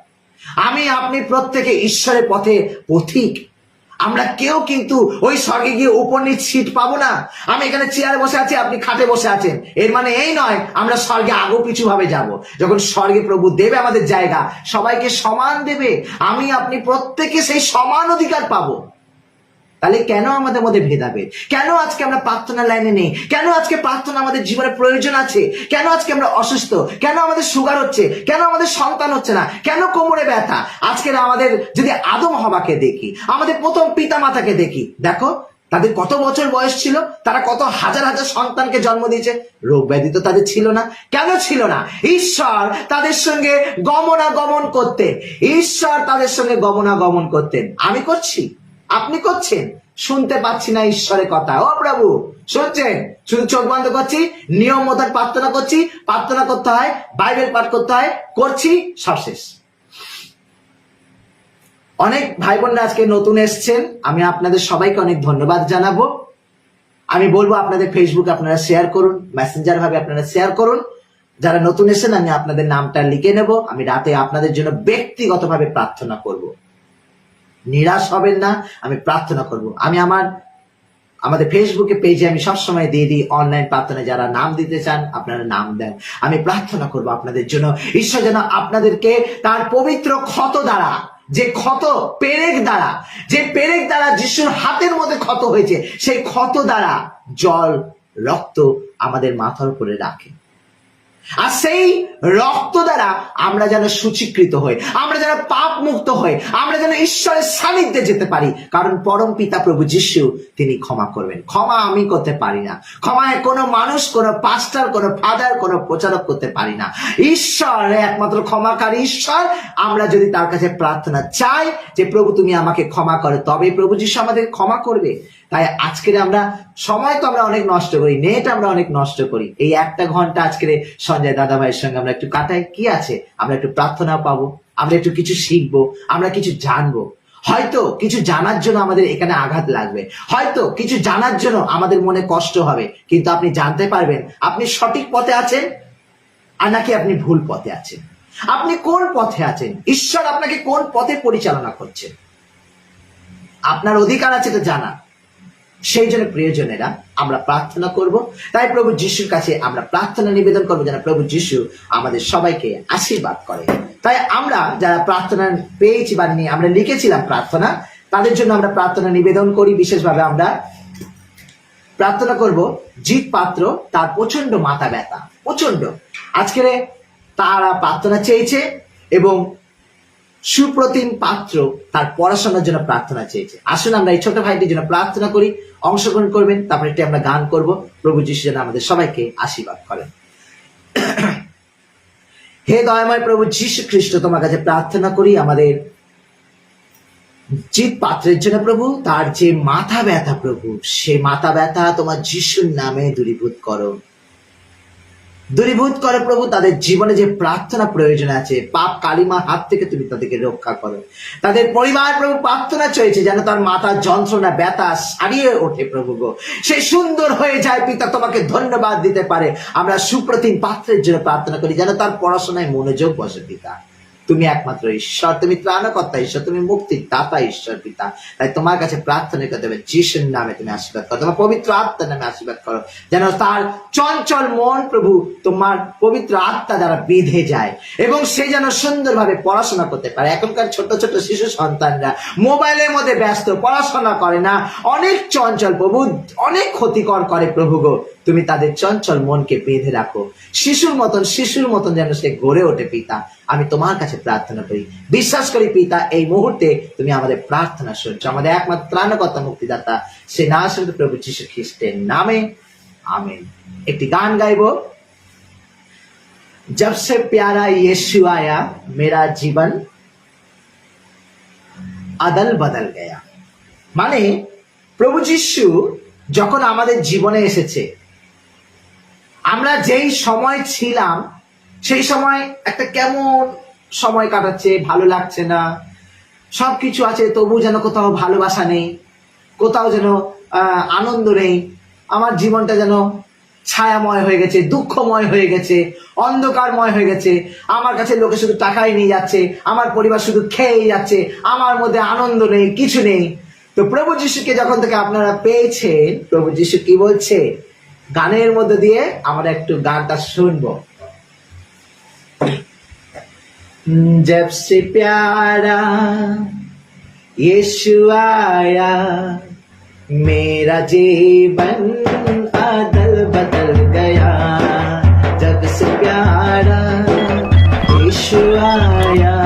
আমি আপনি প্রত্যেকে ঈশ্বরের পথে পথিক। আমরা কেউ কিন্তু ওই স্বর্গে গিয়ে উপর নিচ সিট পাবো না। আমি এখানে চেয়ারে বসে আছি, আপনি খাটে বসে আছেন, এর মানে এই নয় আমরা স্বর্গে আগু পিছু ভাবে যাব। যখন স্বর্গে প্রভু দেবে আমাদের জায়গা, সবাইকে সমান দেবে, আমি আপনি প্রত্যেকে সেই সমান অধিকার পাবো। তাহলে কেন আমাদের মধ্যে ভেদাভেদ? কেন আজকে আমরা প্রার্থনা লাইনে নেই? কেন আজকে প্রার্থনা আমাদের জীবনে প্রয়োজন আছে? কেন আজকে আমরা অসুস্থ? কেন আমাদের সুগার হচ্ছে? কেন আমাদের সন্তান হচ্ছে না? কেন কোমরে ব্যথা? আজকে আমাদের যদি আদম হওয়াকে দেখি, আমাদের প্রথম পিতা মাতাকে দেখি, দেখো তাদের কত বছর বয়স ছিল, তারা কত হাজার হাজার সন্তানকে জন্ম দিয়েছে, রোগ ব্যাধি তো তাদের ছিল না। কেন ছিল না? ঈশ্বর তাদের সঙ্গে গমনাগমন করতেন, ঈশ্বর তাদের সঙ্গে গমনাগমন করতেন। আমি করছি, আপনি করছেন, শুনতে পাচ্ছি না ঈশ্বরের কথা। ও প্রভু শুনছেন? শুধু চোখ বন্ধ করছি, নিয়ম মতো প্রার্থনা করছি, প্রার্থনা করতে হয়, বাইবেল পাঠ করতে হয়, করছি, সব শেষ। অনেক ভাই বোনরা আজকে নতুন এসছেন, আমি আপনাদের সবাইকে অনেক ধন্যবাদ জানাবো। আমি বলবো আপনাদের ফেসবুকে আপনারা শেয়ার করুন, মেসেঞ্জার ভাবে আপনারা শেয়ার করুন। যারা নতুন এসেছেন আমি আপনাদের নামটা লিখে নেব, আমি রাতে আপনাদের জন্য ব্যক্তিগতভাবে প্রার্থনা করব। নিরাশ হবেন না, আমি প্রার্থনা করব। আমি আমাদের ফেসবুকে পেজে আমি সবসময় দিয়ে দিই অনলাইন প্রার্থনা, যারা নাম দিতে চান আপনারা নাম দেন, আমি প্রার্থনা করব আপনাদের জন্য। ঈশ্বর যেন আপনাদেরকে তার পবিত্র ক্ষত দ্বারা, যে ক্ষত যে পেরেক দ্বারা যিশুর হাতের মধ্যে ক্ষত হয়েছে, সেই ক্ষত দ্বারা জল রক্ত আমাদের মাথার উপরে রাখে, আর সেই রক্ত দ্বারা আমরা যেন সূচীকৃত হই, আমরা যেন পাপ মুক্ত হই, আমরা যেন ঈশ্বরের সান্নিধ্যে যেতে পারি। কারণ পরম পিতা প্রভু যিশু তিনি ক্ষমা করবেন। ক্ষমা আমি করতে পারি না, ক্ষমায় কোনো মানুষ, কোনো পাস্টার, কোনো ফাদার, কোনো প্রচারক করতে পারি না। ঈশ্বর একমাত্র ক্ষমাকারী ঈশ্বর। আমরা যদি তার কাছে প্রার্থনা চাই যে প্রভু তুমি আমাকে ক্ষমা করো, তবে প্রভু যিশু আমাদের ক্ষমা করবে। তাই আজকের আমরা সময় তো আমরা অনেক নষ্ট করি, নেট আমরা অনেক নষ্ট করি, এই 1 ঘন্টা আজকের সঞ্জয় দাদা ভাইয়ের সঙ্গে আমরা একটু কাটাই, কি আছে, আমরা একটু প্রার্থনা পাবো, আমরা একটু কিছু শিখবো, আমরা কিছু জানবো। হয়তো কিছু জানার জন্য আমাদের এখানে আঘাত লাগবে, হয়তো কিছু জানার জন্য আমাদের মনে কষ্ট হবে, কিন্তু আপনি জানতে পারবেন আপনি সঠিক পথে আছেন আর নাকি আপনি ভুল পথে আছেন। আপনি কোন পথে আছেন, ঈশ্বর আপনাকে কোন পথে পরিচালনা করছে, আপনার অধিকার আছে তো জানা। সেই জন্য প্রিয়জনেরা আমরা প্রার্থনা করব। তাই প্রভু যিশুর কাছে আমরা প্রার্থনা নিবেদন করবো যেন প্রভু যিশু আমাদের সবাইকে আশীর্বাদ করে। তাই আমরা যারা প্রার্থনা পেয়েছি বা আমরা লিখেছিলাম প্রার্থনা, তাদের জন্য আমরা প্রার্থনা নিবেদন করি। বিশেষভাবে আমরা প্রার্থনা করব জিৎ পাত্র, তার প্রচন্ড মাথা ব্যথা, প্রচন্ড। আজকে তারা প্রার্থনা চেয়েছে এবং সুপ্রতিম পাত্র তার পড়াশোনার জন্য প্রার্থনা চেয়েছে। আসুন আমরা এই ছোট ভাইটির জন্য প্রার্থনা করি, অংশগ্রহণ করবেন, তারপরে একটি আমরা গান করব। প্রভু যিশু যেন আমাদের সবাইকে আশীর্বাদ করেন। হে দয়াময় প্রভু যীশু খ্রিস্ট, তোমার কাছে প্রার্থনা করি আমাদের জিৎ পাত্রের জন্য প্রভু, তার যে মাথা ব্যথা প্রভু, সে মাথা ব্যথা তোমার যিশুর নামে দূরীভূত করো, দূরীভূত করে প্রভু। তাদের জীবনে যে প্রার্থনা প্রয়োজন আছে, পাপ কালিমা হাত থেকে তুমি তাদেরকে রক্ষা করো। তাদের পরিবার প্রভু প্রার্থনা চাইছে যেন তার মাথার যন্ত্রণা ব্যথা সারিয়ে ওঠে প্রভু গো, সে সুন্দর হয়ে যায় পিতা, তোমাকে ধন্যবাদ দিতে পারে। আমরা সুপ্রতিম পাত্রের জন্য প্রার্থনা করি যেন তার পড়াশোনায় মনোযোগ বসে পিতা। তুমি একমাত্র ঈশ্বর, তুমি ত্রাণকর্তা ঈশ্বর, তুমি মুক্তির দাতা ঈশ্বর পিতা। তাই তোমার কাছে প্রার্থনা করতে হবে, যিশুর নামে তুমি আশীর্বাদ করো, তোমার পবিত্র আত্মার নামে আশীর্বাদ করো, যেন তার চঞ্চল মন প্রভু তোমার পবিত্র আত্মা দ্বারা বেঁধে যায় এবং সে যেন সুন্দরভাবে পড়াশোনা করতে পারে। এখনকার ছোট ছোট শিশু সন্তানরা মোবাইলের মধ্যে ব্যস্ত, পড়াশোনা করে না, অনেক চঞ্চল প্রভু, অনেক ক্ষতিকর করে প্রভু গো। তুমি তাদের চঞ্চল মনকে বেঁধে রাখো, শিশুর মতন যেন সে গড়ে ওঠে পিতা। আমি তোমার কাছে প্রার্থনা করি, বিশ্বাস করি পিতা এই মুহূর্তে তুমি আমাদের প্রার্থনা শুনছো, আমাদের একমাত্র ত্রাণকর্তা মুক্তিদাতা সে নাসরত প্রভু যীশু খ্রিস্টের নামে আমিন। একটি গান গাইব, जब से प्यारा यीशु आया मेरा जीवन अदल बदल गया। মানে প্রভু যিশু যখন আমাদের জীবনে এসেছে, আমরা যেই সময় ছিলাম সেই সময় একটা কেমন সময় কাটাচ্ছে, ভালো লাগছে না, সবকিছু আছে তবু যেন কোথাও ভালোবাসা নেই, কোথাও যেন আনন্দ নেই। আমার জীবনটা যেন ছায়াময় হয়ে গেছে, দুঃখময় হয়ে গেছে, অন্ধকারময় হয়ে গেছে। আমার কাছে লোকে শুধু টাকাই নিয়ে যাচ্ছে, আমার পরিবার শুধু খেয়েই যাচ্ছে, আমার মধ্যে আনন্দ নেই, কিছু নেই। তো প্রভু যিশুকে যখন থেকে আপনারা পেয়েছেন, প্রভু যিশু কি বলছে গানের মধ্যে দিয়ে আমরা একটু গানটা শুনবো। जब से प्यारा यीशु आया मेरा जीवन अदल बदल गया। जब से प्यारा यीशु आया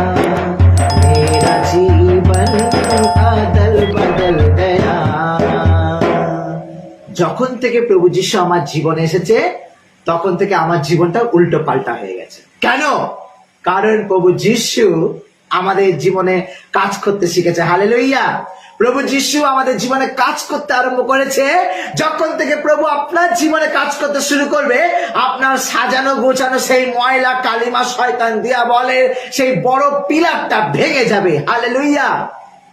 मेरा जीवन अदल बदल गया। যখন থেকে প্রভু যিশু আমার জীবনে এসেছে তখন থেকে আমার জীবনটা উল্টো পাল্টা হয়ে গেছে। কেন? কারণ প্রভু যিশু আমাদের জীবনে কাজ করতে শিখেছে। হালেলুইয়া। প্রভু যিশু আমাদের জীবনে কাজ করতে আরম্ভ করেছে। যখন থেকে প্রভু আপনার জীবনে কাজ করতে শুরু করবে, আপনার সাজানো গোছানো সেই ময়লা কালিমা শয়তান দিয়া বলে সেই বড় পিলারটা ভেঙে যাবে। হালেলুইয়া।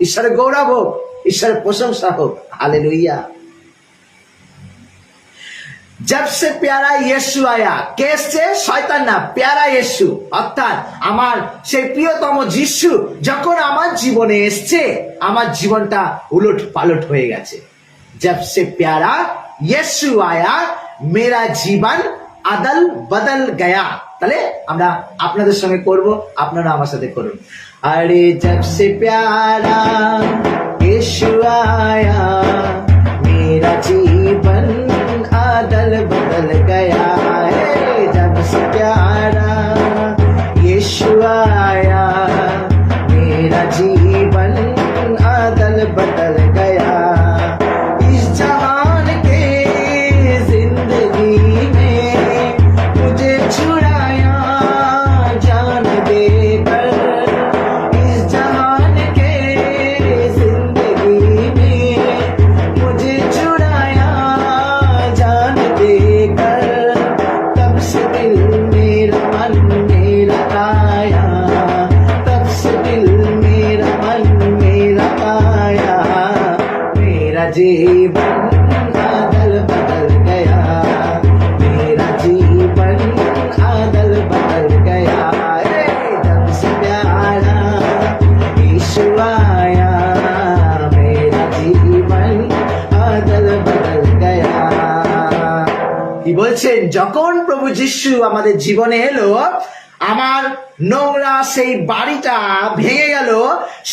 ঈশ্বরের গৌরব হোক, ঈশ্বরের প্রশংসা হোক। হালেলুইয়া। जब से प्यारा यीशु आया, কে এসছে? শয়তান না, প্যারা यीशु, অর্থাৎ আমার সেই প্রিয়তম যিশু যখন আমার জীবনে এসছে, আমার জীবনটা উলট পালট হয়ে গেছে। जब से प्यारा यीशु आया मेरा जीवन अदल बदल गया। তাহলে আমরা আপনাদের সঙ্গে করব, আপনারা আমার সাথে করুন। अरे जब से प्यारा यीशु आया मेरा जीवन अदल बदल गया है। जब से प्यारा यीशु आया मेरा जीवन अदल बदल गया। इस जहान के जिंदगी में मुझे छुड़ाया जान देकर। इस जहान के जिंदगी में मुझे छुड़ाया जान देकर। तब से दिल में जीवन अदल बदल गया, मेरा जीवन अदल बदल गया, जब से प्यारा यीशु आया, मेरा जीवन अदल बदल गया। কি বলছেন, যখন প্রভু যিশু আমাদের জীবনে এলো, আমার নোংরা সেই বাড়িটা ভেঙে গেল,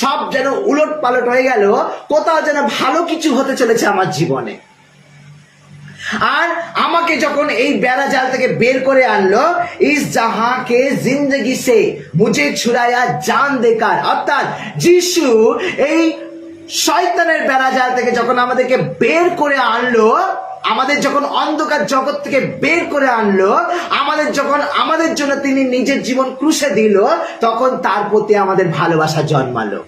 সব যেন উলট পালট হয়ে গেল, কোথাও যেন ভালো কিছু হতে চলেছে আমার জীবনে। আর আমাকে যখন এই বেড়া জাল থেকে বের করে আনলো, ইস জাহাকে জিন্দগি সে মুঝে ছুড়ায়া জান দেকার, অর্থাৎ যিশু এই শয়তানের বেড়া জাল থেকে যখন আমাদেরকে বের করে আনলো, আমাদের যখন অন্ধকার জগৎ থেকে বের করে আনলো, আমাদের জন্য তিনি নিজের জীবন ক্রুশে দিল, তখন তার প্রতি আমাদের ভালোবাসা জন্মালো।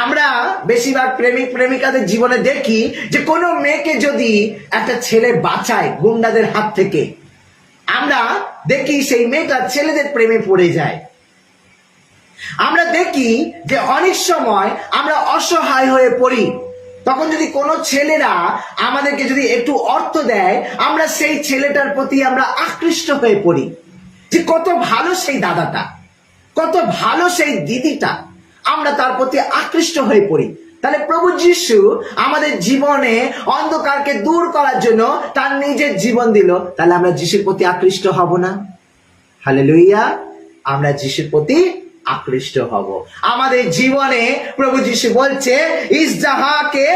আমরা বেশিরভাগ প্রেমিক প্রেমিকাদের জীবনে দেখি যে কোনো মেয়েকে যদি একটা ছেলে বাঁচায় গুন্ডাদের হাত থেকে, আমরা দেখি সেই মেয়েটা ছেলেদের প্রেমে পড়ে যায়। আমরা দেখি যে অনেক সময় আমরা অসহায় হয়ে পড়ি, তখন যদি কোনো ছেলেরা আমাদেরকে যদি একটু অর্থ দেয়, আমরা সেই ছেলেটার প্রতি আমরা আকৃষ্ট হয়ে পড়ি, যে কত ভালো সেই দাদাটা, কত ভালো সেই দিদিটা, আমরা তার প্রতি আকৃষ্ট হয়ে পড়ি। তাহলে প্রভু যিশু আমাদের জীবনে অন্ধকারকে দূর করার জন্য তার নিজের জীবন দিল, তাহলে আমরা যিশুর প্রতি আকৃষ্ট হব না? হালেলুয়া, আমরা যিশুর প্রতি আকৃষ্ট হব। আমাদের জীবনে প্রভু যিশু বলছে, ইস জাহাকে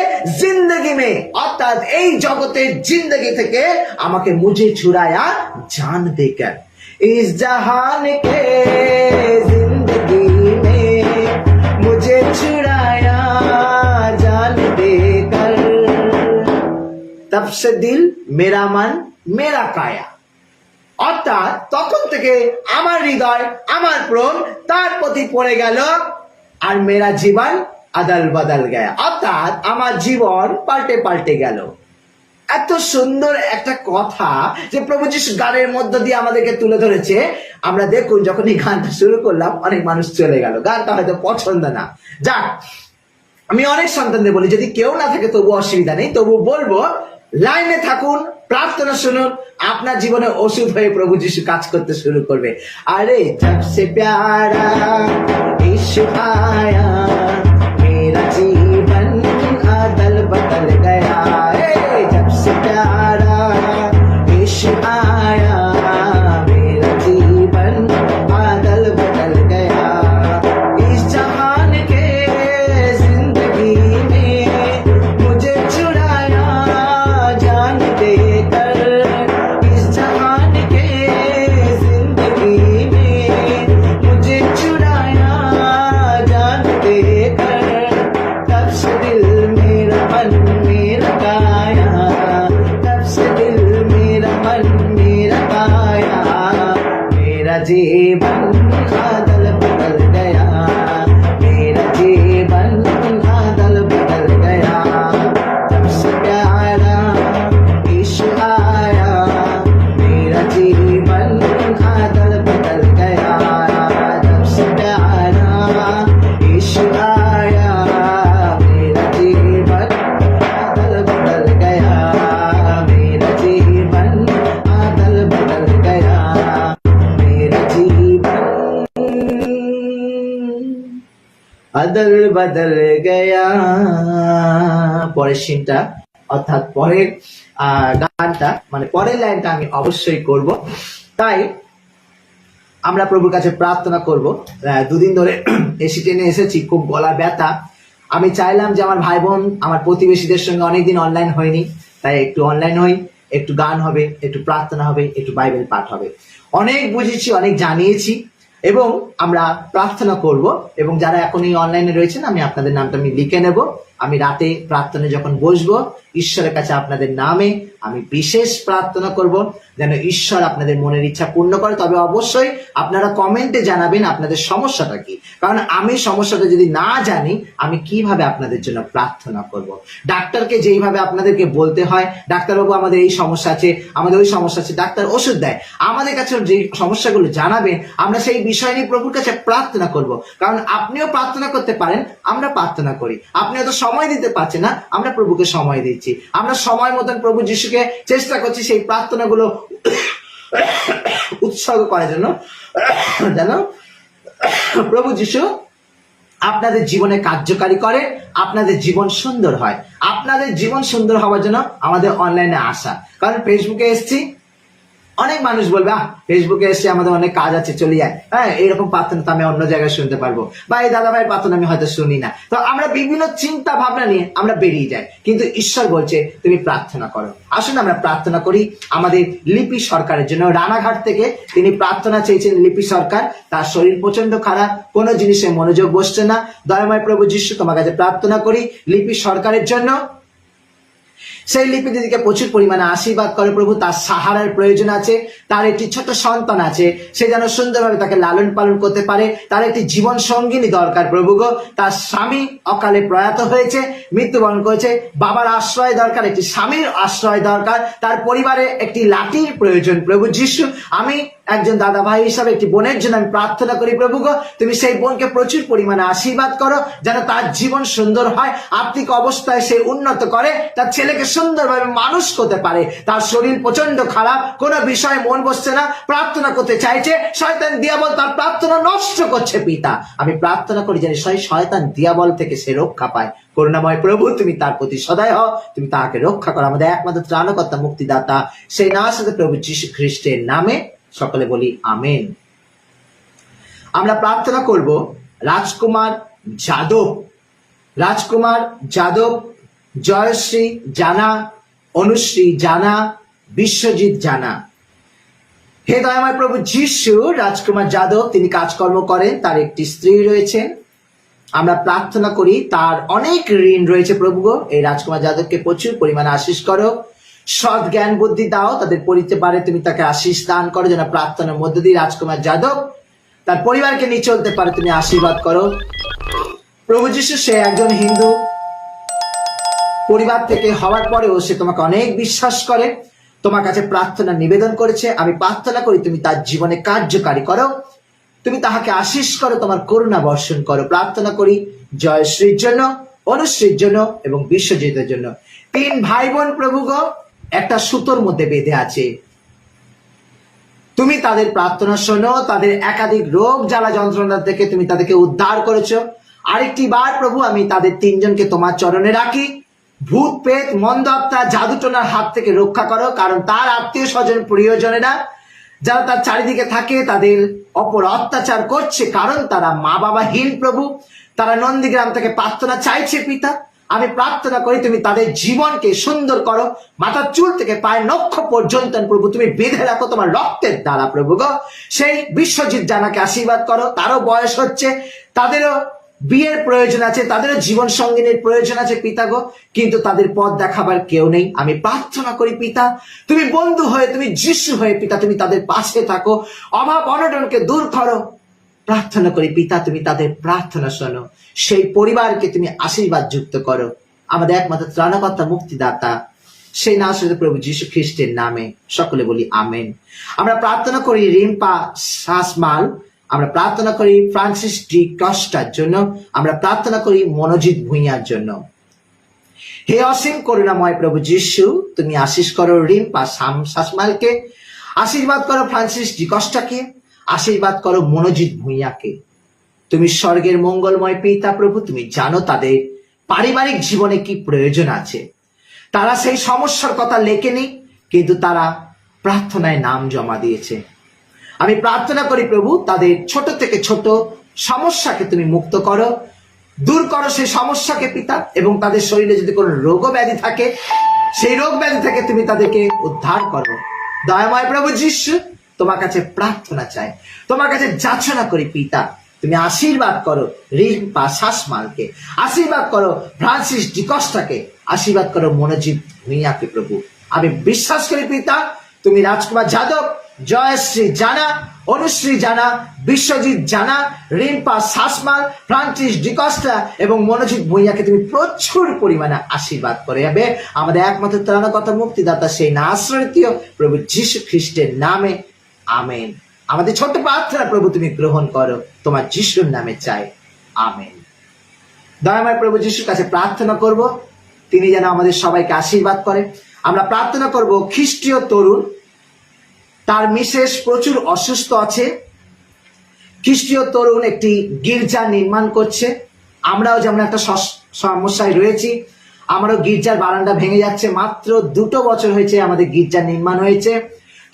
জিন্দগি মে, অর্থাৎ এই জগতের জিন্দগি থেকে আমাকে মুঝে ছুড়ায়া জান দেकर, इस जहान के जिंदगी में मुझे छुड़ाया जान देकर, तब से दिल मेरा मन मेरा काया, অর্থাৎ তখন থেকে আমার হৃদয় আমার প্রাণ তার প্রতি পড়ে গেল, আর মেরা জীবন আদল বদল গয়া, অর্থাৎ আমার জীবন পাল্টে পাল্টে গেল। এত সুন্দর একটা কথা যে প্রভু যিশু গানের মধ্য দিয়ে আমাদেরকে তুলে ধরেছে। আমরা দেখুন, যখন এই গানটা শুরু করলাম, অনেক মানুষ চলে গেল, গানটা হয়তো পছন্দ না। যাক, আমি অনেক সন্তানদের বলি, যদি কেউ না থাকে তবু অসুবিধা নেই, তবু বলবো লাইনে থাকুন, প্রার্থনা শুনুন, আপনার জীবনে ওষুধ হয়ে প্রভু যিশু কাজ করতে শুরু করবে। আরে জব সে প্যারা यीशु आया, मेरा जीवन अदल बदल गया, जब से प्यारा यीशु आया, मेरा जीवन अदल बदल गया, इस जहान के जिंदगी में मुझे छुड़ाया जान देकर, इस जहान के जिंदगी में मुझे छुड़ाया जान देकर, तब से दिल मेरा मन मेरा काया, तब से दिल मेरा मन मेरा काया, मेरा जीवन अदल बदल गया, मेरा जीवन अदल बदल गया, तब से प्यारा यीशु आया, मेरा जीवन अदल बदल गया, तब से प्यारा यीशु आया, मेरा जीवन अदल बदल गया, मेरा जीवन अदल बदल गया, मेरा जीवन अदल बदल गया। পরের সিনটা, অর্থাৎ পরের গানটা, মানে পরের লাইনটা আমি অবশ্যই করব। তাই আমরা প্রভুর কাছে প্রার্থনা করব। দুদিন ধরে এসি টেনে এসেছি, খুব গলা ব্যথা। আমি চাইলাম যে আমার ভাই বোন, আমার প্রতিবেশীদের সঙ্গে অনেকদিন অনলাইন হয়নি, তাই একটু অনলাইন হই, একটু গান হবে, একটু প্রার্থনা হবে, একটু বাইবেল পাঠ হবে। অনেক বুঝেছি, অনেক জানিয়েছি, এবং আমরা প্রার্থনা করব। এবং যারা এখন এই অনলাইনে রয়েছেন, আমি আপনাদের নামটা আমি লিখে নেব। আমি রাতে প্রার্থনা যখন বসবো, ঈশ্বরের কাছে আপনাদের নামে আমি বিশেষ প্রার্থনা করব যেন ঈশ্বর আপনাদের মনের ইচ্ছা পূর্ণ করে। তবে অবশ্যই আপনারা কমেন্টে জানাবেন আপনাদের সমস্যাটা কি, কারণ আমি সমস্যাটা যদি না জানি, আমি কিভাবে আপনাদের জন্য প্রার্থনা করব। ডাক্তারকে যেইভাবে আপনাদেরকে বলতে হয়, ডাক্তারবাবু আমাদের এই সমস্যা আছে, আমাদের ওই সমস্যা আছে, ডাক্তার ওষুধ দেয়, আমাদের কাছে যে সমস্যাগুলো জানাবেন, আমরা সেই বিষয় নিয়ে প্রভুর কাছে প্রার্থনা করব। কারণ আপনিও প্রার্থনা করতে পারেন, আমরা প্রার্থনা করি। আপনি হয়তো সময় দিতে পারছে না, আমরা প্রভুকে সময় দিচ্ছি। আমরা সময় মতন প্রভু যিশুকে চেষ্টা করছি সেই প্রার্থনাগুলো উৎসর্গ করার জন্য, যেন প্রভু যিশু আপনাদের জীবনে কার্যকারী করে, আপনাদের জীবন সুন্দর হয়। আপনাদের জীবন সুন্দর হওয়ার জন্য আমাদের অনলাইনে আসা। কারণ ফেসবুকে এসছি, অনেক মানুষ বলবে ফেসবুকে এসে আমাদের অনেক কাজ আছে, চলে যায়, হ্যাঁ এইরকম প্রার্থনা তো আমি অন্য জায়গায় শুনতে পারবো, বা এই দাদা ভাইয়ের প্রার্থনা আমি হয়তো শুনি না। তো আমরা বিভিন্ন চিন্তা ভাবনা নিয়ে আমরা বেরিয়ে যাই, কিন্তু ঈশ্বর বলছে তুমি প্রার্থনা করো। আসুন আমরা প্রার্থনা করি আমাদের লিপি সরকারের জন্য। রানাঘাট থেকে তিনি প্রার্থনা চেয়েছেন। লিপি সরকার, তার শরীর প্রচন্ড খারাপ, কোনো জিনিসে মনোযোগ বসছে না। দয়াময় প্রভু যিশু তোমার কাছে প্রার্থনা করি লিপি সরকারের জন্য। সেই লিপি দিদিকে প্রচুর পরিমাণে আশীর্বাদ করে প্রভু। তার সাহারার প্রয়োজন আছে, তার একটি ছোট সন্তান আছে, সে যেন সুন্দরভাবে তাকে লালন পালন করতে পারে। তার একটি জীবন সঙ্গিনী দরকার প্রভু গো। তার স্বামী অকালে প্রয়াত হয়েছে, মৃত্যুবরণ করেছে, বাবার আশ্রয় দরকার, একটি স্বামীর আশ্রয় দরকার, তার পরিবারে একটি লাঠির প্রয়োজন প্রভু যিশু। আমি একজন দাদা ভাই হিসাবে একটি বোনের জন্য আমি প্রার্থনা করি প্রভু গো, তুমি সেই বোনকে প্রচুর পরিমাণে আশীর্বাদ করো, যেন তার জীবন সুন্দর হয়, আর্থিক অবস্থায় সে উন্নত করে, তার ছেলেকে সুন্দরভাবে মানুষ করতে পারে। তার শরীর প্রচন্ড খারাপ, কোনো বিষয়ে মন বসছে না, প্রার্থনা করতে চাইছে, শয়তান দিয়াবল তার প্রার্থনা নষ্ট করছে পিতা। আমি প্রার্থনা করি যেন শয়তান দিয়াবল থেকে সে রক্ষা পায়। করুণাময় প্রভু, তুমি তার প্রতি সদয় হও, তুমি তাকে রক্ষা করো। আমাদের একমাত্র ত্রাণকর্তা মুক্তিদাতা সেই নামে প্রভু যীশু খ্রিস্টের নামে সকলে বলি আমেন। আমরা প্রার্থনা করব রাজকুমার যাদব, রাজকুমার যাদব, জয়শ্রী জানা, অনুশ্রী জানা, বিশ্বজিৎ জানা। হে দয়াময় প্রভু যিশু, রাজকুমার যাদব তিনি কাজকর্ম করেন, তার একটি স্ত্রী রয়েছেন। আমরা প্রার্থনা করি তার অনেক ঋণ রয়েছে প্রভু গো। এই রাজকুমার যাদবকে প্রচুর পরিমাণে আশীষ করো, সৎ জ্ঞান বুদ্ধি দাও, তাদের পরিবারে তুমি তাকে আশীষ দান করো, যেন প্রার্থনার মধ্য দিয়ে রাজকুমার যাদব তার পরিবারকে নিয়ে চলতে পারে, তুমি আশীর্বাদ করো প্রভু যিশু। সে একজন হিন্দু পরিবার থেকে হওয়ার পরেও সে তোমাকে অনেক বিশ্বাস করে, তোমার কাছে প্রার্থনা নিবেদন করেছে। আমি প্রার্থনা করি তুমি তার জীবনে কার্যকারী করো, তুমি তাহাকে আশীষ করো, তোমার করুণা বর্ষণ করো। প্রার্থনা করি জয়শ্রীর জন্য, অনুশ্রীর জন্য এবং বিশ্বজিতের জন্য। তিন ভাই বোন প্রভু গো একটা সুতোর মধ্যে বেঁধে আছে, তুমি তাদের প্রার্থনা শোনো, তাদের একাধিক রোগ জ্বালা যন্ত্রণা থেকে তুমি তাদেরকে উদ্ধার করেছো। আরেকটি বার প্রভু আমি তাদের তিনজনকে তোমার চরণে রাখি। ভূত প্রেত মন্দ আত্মা জাদুটোনার হাত থেকে রক্ষা করো, কারণ তার আত্মীয় স্বজন প্রিয়জনেরা যারা তার চারিদিকে থাকে তাদের অপর অত্যাচার করছে, কারণ তারা মা বাবাহীন প্রভু। তারা নন্দীগ্রাম থেকে প্রার্থনা চাইছে পিতা। আমি প্রার্থনা করি তুমি তাদের জীবনকে সুন্দর করো, মাথার চুল থেকে পায়ের নখ পর্যন্ত প্রভু তুমি বেঁধে রাখো তোমার রক্তের দ্বারা প্রভু গো। সেই বিশ্বজিৎ জানাকে আশীর্বাদ করো, তারও বয়স হচ্ছে, তাদেরও বিয়ের প্রয়োজন আছে, তাদেরও জীবন সঙ্গিনীর প্রয়োজন আছে পিতা গো, কিন্তু তাদের পথ দেখাবার কেউ নেই। আমি প্রার্থনা করি পিতা তুমি বন্ধু হয়ে, তুমি যিশু হয়ে পিতা তুমি তাদের পাশে থাকো, অভাব অনটনকে দূর করো। প্রার্থনা করি পিতা তুমি তাদের প্রার্থনা শোনো, সেই পরিবারকে তুমি আশীর্বাদ যুক্ত করো। আমাদের একমাত্র ত্রাণকর্তা মুক্তিদাতা সেই নাসরতের প্রভু যীশু খ্রিস্টের নামে সকলে বলি আমেন। আমরা প্রার্থনা করি রিম্পা শাসমাল, আমরা প্রার্থনা করি ফ্রান্সিস ডি কস্টার জন্য, আমরা প্রার্থনা করি মনোজিৎ ভুঁইয়ার জন্য। হে অসীম করুণাময় প্রভু যিশু, তুমি আশীষ করো রিম্পা শাসমালকে, আশীর্বাদ করো ফ্রান্সিস ডি কস্টাকে, আশীর্বাদ করো মনোজিৎ ভুঁইয়াকে। তুমি স্বর্গের মঙ্গলময় পিতা প্রভু, তুমি জানো তাদের পারিবারিক জীবনে কি প্রয়োজন আছে। তারা সেই সমস্যার কথা লেখেনি, কিন্তু তারা প্রার্থনায় নাম জমা দিয়েছে। আমি প্রার্থনা করি প্রভু তাদের ছোট থেকে ছোট সমস্যাকে তুমি মুক্ত করো, দূর করো সেই সমস্যাকে পিতা, এবং তাদের শরীরে যদি কোনো রোগ ব্যাধি থাকে সেই রোগ ব্যাধি থেকে তুমি তাদেরকে উদ্ধার করো। দয়াময় প্রভু যিশু, তোমার কাছে প্রার্থনা চাই, তোমার কাছে যাচনা করি পিতা, তুমি আশীর্বাদ করো রিম্পা শাসমালকে, আশীর্বাদ করো ফ্রান্সিস ডিকস্টাকে, আশীর্বাদ করো মনোজিৎ ভুঁইয়াকে প্রভু। আমি বিশ্বাস করি পিতা তুমি রাজকুমার যাদব, জয়শ্রী জানা, অনুশ্রী জানা, বিশ্বজিৎ জানা, রিম্পা শাসমাল, ফ্রান্সিস ডিকস্টা এবং মনোজিৎ ভুঁইয়াকে তুমি প্রচুর পরিমাণে আশীর্বাদ করে যাবে। আমাদের একমাত্র ত্রাণকর্তা মুক্তিদাতা সেই নাসরতীয় প্রভু যীশু খ্রিস্টের নামে আমেন। আমাদের ছোট্ট প্রার্থনা প্রভু তুমি গ্রহণ করো, তোমার যিশুর নামে চাই, আমেন। দয়াময় প্রভু যিশুর কাছে প্রার্থনা করব, তিনি যেন আমাদের সবাইকে আশীর্বাদ করে। আমরা প্রার্থনা করব খ্রিস্টীয় তরুণ, তার মিসেস প্রচুর অসুস্থ আছে। খ্রিস্টীয় তরুণ একটি গির্জা নির্মাণ করছে। আমরাও যেমন একটা সমস্যায় রয়েছি, আমারও গির্জার বারান্দা ভেঙে যাচ্ছে। মাত্র 2 বছর হয়েছে আমাদের গির্জা নির্মাণ হয়েছে,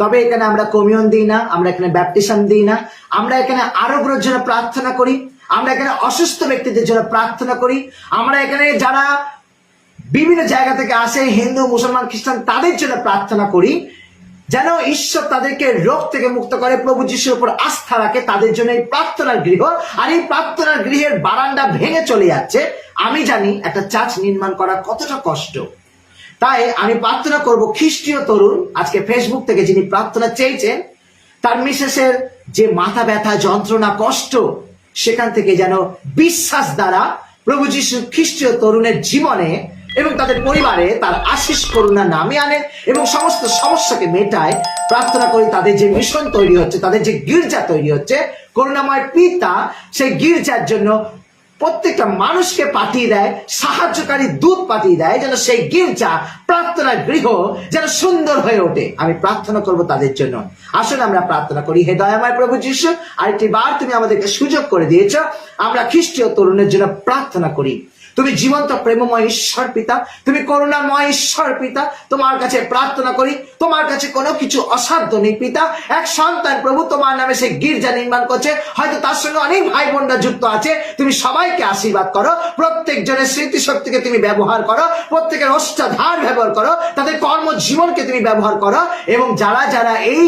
তবে এখানে আমরা কমিউন দিই না, আমরা এখানে ব্যাপটিশন দিই না। আমরা এখানে আরোগ্যের জন্য প্রার্থনা করি, আমরা এখানে অসুস্থ ব্যক্তিদের জন্য প্রার্থনা করি, আমরা এখানে যারা বিভিন্ন জায়গা থেকে আসে, হিন্দু, মুসলমান, খ্রিস্টান, তাদের জন্য প্রার্থনা করি যেন ঈশ্বর তাদেরকে রোগ থেকে মুক্ত করে। প্রভু যিশুর উপর আস্থা রাখে, তাদের জন্য এই প্রার্থনার গৃহ। আর এই প্রার্থনার গৃহের বারান্দা ভেঙে চলে যাচ্ছে। আমি জানি একটা চার্চ নির্মাণ করা কতটা কষ্ট, তাই আমি প্রার্থনা করব খ্রিস্টীয় তরুণ আজকে ফেসবুক থেকে যিনি প্রার্থনা চেয়েছেন, তার মিসেসের যে মাথা ব্যথা, যন্ত্রণা, কষ্ট, সেখান থেকে যেন বিশ্বাস দ্বারা প্রভু যিশু খ্রিস্টীয় তরুণের জীবনে এবং তাদের পরিবারে তার আশিস করুণা নামে আনেন এবং সমস্ত সমস্যাকে মেটায়। প্রার্থনা করি তাদের যে মিশন তৈরি হচ্ছে, তাদের যে গির্জা তৈরি হচ্ছে, করুণাময় পিতা সেই গির্জার জন্য প্রত্যেকটা মানুষকে পাঠিয়ে দেয়, সাহায্যকারী দূত পাঠিয়ে দেয়, যেন সেই গির্জা, প্রার্থনার গৃহ যেন সুন্দর হয়ে ওঠে। আমি প্রার্থনা করব তাদের জন্য। আসুন আমরা প্রার্থনা করি। হে দয়াময় প্রভু যিশু, আরেকটি বার তুমি আমাদেরকে সুযোগ করে দিয়েছ, আমরা খ্রিস্টীয় তরুণের জন্য প্রার্থনা করি। তুমি জীবন্ত প্রেমময় ঈশ্বর পিতা, তুমি করুণাময় ঈশ্বর পিতা, তোমার কাছে প্রার্থনা করি। তোমার কাছে কোনো কিছু অসাধ্য নেই পিতা। এক সন্তান প্রভু তোমার নামে সেই গির্জা নির্মাণ করছে, হয়তো তার সঙ্গে অনেক ভাই বোনরা যুক্ত আছে। তুমি সবাইকে আশীর্বাদ করো, প্রত্যেক জনের স্মৃতিশক্তিকে তুমি ব্যবহার করো, প্রত্যেকের অষ্টাধার ব্যবহার করো, তাদের কর্মজীবনকে তুমি ব্যবহার করো। এবং যারা যারা এই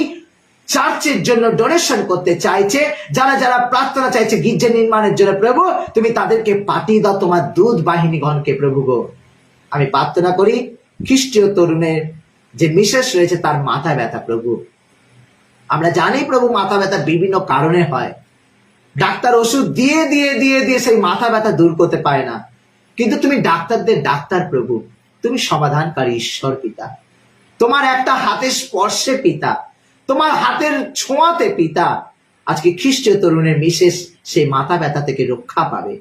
চার্চের জন্য ডোনেশন করতে চাইছে, যারা যারা প্রার্থনা চাইছে গির্জা নির্মাণের জন্য, প্রভু তুমি তাদেরকে পাঠিয়ে দাও তোমার দূত বাহিনীগণকে। প্রভু গো, আমি প্রার্থনা করি খ্রিস্টীয় তরুণের যে মিসেস রয়েছে তার মাথা ব্যথা। প্রভু আমরা জানি প্রভু মাথা ব্যথা বিভিন্ন কারণে হয়, ডাক্তার ওষুধ দিয়ে দিয়ে দিয়ে দিয়ে সেই মাথা ব্যথা দূর করতে পারে না, কিন্তু তুমি ডাক্তারদের ডাক্তার প্রভু, তুমি সমাধানকারী ঈশ্বর পিতা। তোমার একটা হাতের স্পর্শে পিতা, তোমার হাতের ছোঁয়াতে পিতা, আজকে খ্রিস্টীয় তরুণের মিসেস সেই মাথা ব্যথা থেকে রক্ষা পাবে।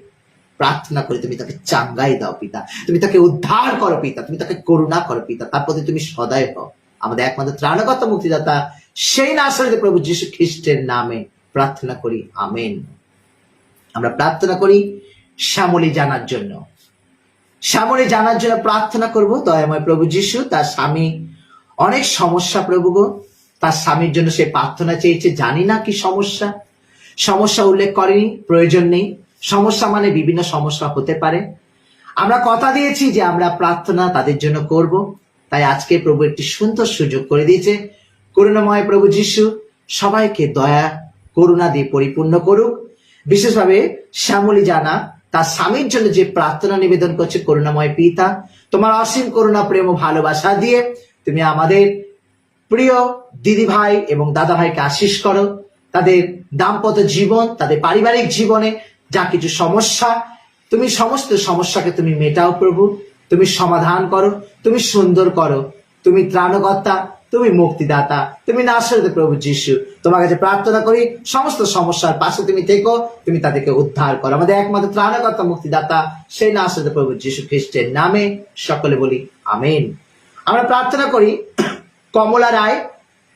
প্রার্থনা করে তুমি তাকে চাঙ্গাই দাও পিতা, তুমি তাকে উদ্ধার করো পিতা, তুমি তাকে করুণা করো পিতা, তার প্রতি তুমি সদয় হও। আমাদের একমাত্র ত্রাণকর্তা মুক্তিদাতা সেই নাসরিত প্রভু যীশু খ্রিস্টের নামে প্রার্থনা করি, আমেন। আমরা প্রার্থনা করি শ্যামলী জানার জন্য। শ্যামলী জানার জন্য প্রার্থনা করব। দয়াময় প্রভু যীশু, তার স্বামী অনেক সমস্যা প্রভু গো, তার স্বামীর জন্য সে প্রার্থনা চেয়েছে। জানি না কি সমস্যা, সমস্যা উল্লেখ করেনি, প্রয়োজন নেই। সমস্যা মানে বিভিন্ন সমস্যা হতে পারে। আমরা কথা দিয়েছি যে আমরা প্রার্থনা তাদের জন্য করব, তাই আজকে প্রভু একটি সুন্দর সুযোগ করে দিয়েছে। করুণাময় প্রভু যিশু সবাইকে দয়া করুণা দিয়ে পরিপূর্ণ করুক। বিশেষভাবে শ্যামলী জানা তার স্বামীর জন্য যে প্রার্থনা নিবেদন করছে, করুণাময় পিতা তোমার অসীম করুণা, প্রেম ও ভালোবাসা দিয়ে তুমি আমাদের প্রিয় দিদি ভাই এবং দাদা ভাইকে আশীষ করো। তাদের দাম্পত্য জীবন, তাদের পারিবারিক জীবনে যা কিছু সমস্যা, তুমি সমস্ত সমস্যাকে তুমি মেটাও প্রভু, তুমি সমাধান করো, তুমি সুন্দর করো। তুমি ত্রাণকর্তা, তুমি মুক্তিদাতা, তুমি নাসরিত প্রভু যিশু। তোমার কাছে প্রার্থনা করি সমস্ত সমস্যার পাশে তুমি থেকো, তুমি তাদেরকে উদ্ধার করো। আমাদের একমাত্র ত্রাণকর্তা মুক্তিদাতা সেই নাসরিত প্রভু যিশু খ্রিস্টের নামে সকলে বলি আমেন। আমরা প্রার্থনা করি কমলা রায়,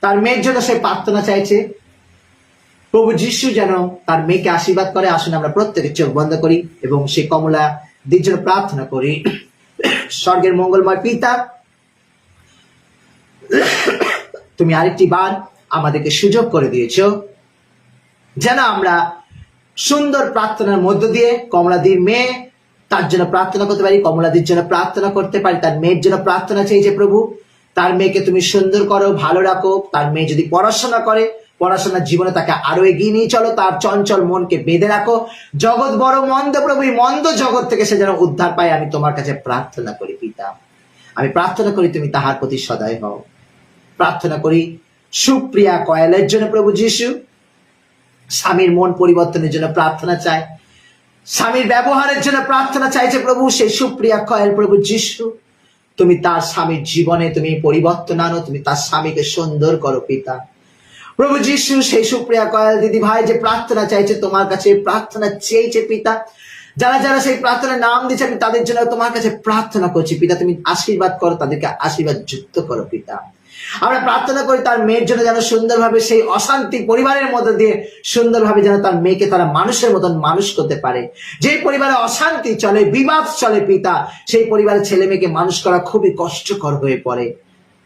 তার মেয়ের জন্য সে প্রার্থনা চাইছে। প্রভু যিশু যেন তার মেয়েকে আশীর্বাদ করে। আসুন আমরা প্রত্যেকে চোখ বন্ধ করি এবং সেই কমলা দির জন্য প্রার্থনা করি। স্বর্গের মঙ্গলময় পিতা, তুমি আরেকটি বার আমাদেরকে সুযোগ করে দিয়েছ যেন আমরা সুন্দর প্রার্থনার মধ্য দিয়ে কমলাদির মেয়ে, তার জন্য প্রার্থনা করতে পারি, কমলাদির জন্য প্রার্থনা করতে পারি। তার মেয়ের জন্য প্রার্থনা চাইছে প্রভু, তার মেয়েকে তুমি সুন্দর করো, ভালো রাখো। তার মেয়ে যদি পড়াশোনা করে, পড়াশোনার জীবনে তাকে আরো এগিয়ে নিয়ে চলো। তার চঞ্চল মনকে বেঁধে রাখো। জগৎ বড় মন্দ প্রভু, এই মন্দ জগৎ থেকে সে যেন উদ্ধার পায়, আমি তোমার কাছে প্রার্থনা করি পিতা। আমি প্রার্থনা করি তুমি তাহার প্রতি সদয় হও। প্রার্থনা করি সুপ্রিয়া কয়েলের জন্য প্রভু যিশু, স্বামীর মন পরিবর্তনের জন্য প্রার্থনা চায়, স্বামীর ব্যবহারের জন্য প্রার্থনা চাইছে প্রভু। সেই সুপ্রিয়া কয়েল প্রভু যিশু, তুমি তার স্বামীর জীবনে তুমি পরিবর্তন আনো, তুমি তার স্বামীকে সুন্দর করো পিতা। প্রভু যিশু সেই সুপ্রিয়া কয়েল দিদি ভাই যে প্রার্থনা চাইছে, তোমার কাছে প্রার্থনা চেয়েছে পিতা, যারা যারা সেই প্রার্থনার নাম দিচ্ছে আমি তাদের জন্য তোমার কাছে প্রার্থনা করছি পিতা, তুমি আশীর্বাদ করো, তাদেরকে আশীর্বাদ যুক্ত করো পিতা। আমরা প্রার্থনা করি তার মেয়ের জন্য যেন সুন্দরভাবে সেই অশান্তি পরিবারের মধ্যে দিয়ে সুন্দরভাবে যেন তার মেয়েকে তারা মানুষের মতন মানুষ করতে পারে। যে পরিবারে অশান্তি চলে, বিবাদ চলে পিতা, সেই পরিবারের ছেলে মেয়েকে মানুষ করা খুবই কষ্টকর হয়ে পড়ে।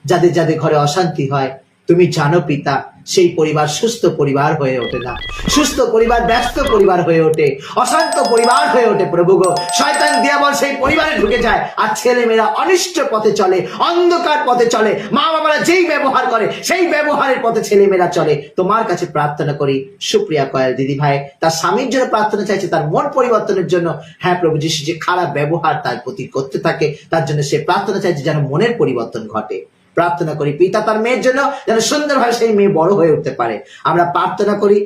যাদের যাদের ঘরে অশান্তি হয় তুমি জানো পিতা, সেই পরিবার সুস্থ পরিবার হয়ে ওঠে না, সুস্থ পরিবার ব্যস্ত পরিবার হয়ে ওঠে, অশান্ত পরিবার হয়ে ওঠে প্রভু গো। শয়তান দিয়াবল সেই পরিবারে ঢুকে যায় আর ছেলে মেয়েরা অনিষ্ট পথে চলে, অন্ধকার পথে চলে। মা বাবারা যেই ব্যবহার করে সেই ব্যবহারের পথে ছেলে মেয়েরা চলে। তোমার কাছে প্রার্থনা করি সুপ্রিয়া কয়াল দিদি ভাই তার স্বামীর জন্য প্রার্থনা চাইছে, তার মন পরিবর্তনের জন্য। হ্যাঁ প্রভু যিশু, যে খারাপ ব্যবহার তার প্রতি করতে থাকে তার জন্য সে প্রার্থনা চাইছে যেন মনের পরিবর্তন ঘটে। প্রার্থনা করি পিতা তার মেয়ের জন্য যেন সুন্দরভাবে সেই মেয়ে বড় হয়ে উঠতে পারে। আমরা প্রার্থনা করি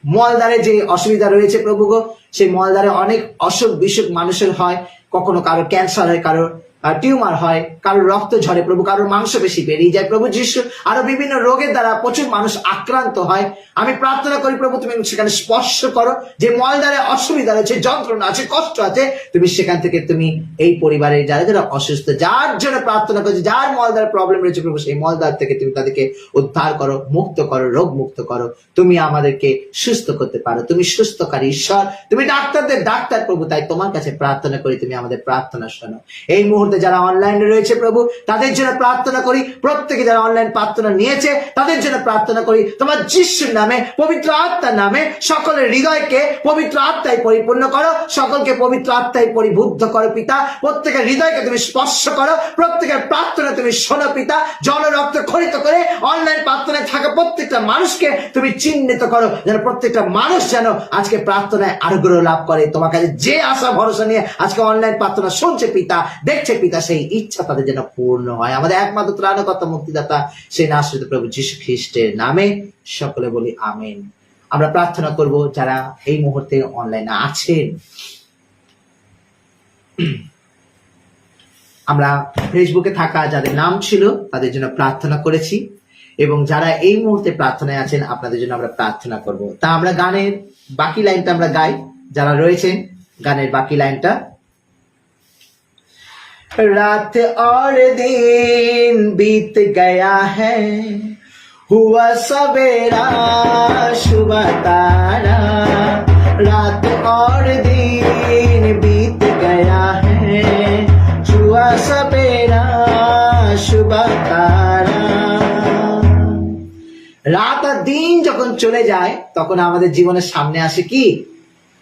মলদ্বারে যে অসুবিধা রয়েছে প্রভু গো, সেই মলদ্বারে অনেক অসুখ বিসুখ মানুষের হয়, কখনো কারো ক্যান্সার হয়, কারো টিউমার হয়, কারোর রক্ত ঝরে প্রভু, কারোর মাংসপেশি বেরিয়ে যায় প্রভু যিশু, আরো বিভিন্ন রোগের দ্বারা প্রচুর মানুষ আক্রান্ত হয়। আমি প্রার্থনা করি প্রভু তুমি সেখানে স্পর্শ করো, যে মলদ্বারে অসুবিধা রয়েছে, যন্ত্রণা আছে, কষ্ট আছে, তুমি সেখান থেকে তুমি এই পরিবারের যারা যারা অসুস্থ, যার জন্য প্রার্থনা করছে, যার মলদ্বার প্রবলেম রয়েছে প্রভু, সেই মলদ্বার থেকে তুমি তাদেরকে উদ্ধার করো, মুক্ত করো, রোগ মুক্ত করো। তুমি আমাদেরকে সুস্থ করতে পারো, তুমি সুস্থকারী ঈশ্বর, তুমি ডাক্তারদের ডাক্তার প্রভু। তাই তোমার কাছে প্রার্থনা করি তুমি আমাদের প্রার্থনা শোনো। এই মুহূর্তে যারা অনলাইনে রয়েছে প্রভু তাদের জন্য প্রার্থনা করি, প্রত্যেকে যারা অনলাইন প্রার্থনা নিয়েছে তাদের জন্য প্রার্থনা করি তোমার যিশুর নামে, পবিত্র আত্মার নামে। সকলের হৃদয়কে পবিত্র আত্মায় পরিপূর্ণ করো, সকলকে পবিত্র আত্মায় পরিবুদ্ধ করো পিতা। প্রত্যেকের হৃদয়কে তুমি স্পর্শ করো, প্রত্যেকের প্রার্থনা তুমি শোনো পিতা। জল রক্ত খরিত করে অনলাইন প্রার্থনায় থাকা প্রত্যেকটা মানুষকে তুমি চিহ্নিত করো, যেন প্রত্যেকটা মানুষ যেন আজকে প্রার্থনায় আগ্রহ লাভ করে। তোমার কাছে যে আশা ভরসা নিয়ে আজকে অনলাইন প্রার্থনা শুনছে পিতা, দেখছে পিতা, সেই ইচ্ছা তাদের যেন পূর্ণ হয়। আমাদের একমাত্র ত্রাণকর্তা মুক্তিদাতা সেই নাসরিত প্রভু যীশু খ্রিস্টের নামে সকলে বলি আমেন। আমরা প্রার্থনা করব যারা এই মুহূর্তে অনলাইনে আছেন। আমরা ফেসবুকে থাকা যাদের নাম ছিল তাদের জন্য প্রার্থনা করেছি, এবং যারা এই মুহূর্তে প্রার্থনায় আছেন আপনাদের জন্য আমরা প্রার্থনা করব। তা আমরা গানের বাকি লাইনটা আমরা গাই, যারা রয়েছেন গানের বাকি লাইনটা। रात और दिन बीत गया है, हुआ सवेरा सुबह तारा। रात और दिन बीत गया है, हुआ सवेरा सुबह तारा। রাত আর দিন যখন চলে যায় তখন আমাদের জীবনের সামনে আসে কি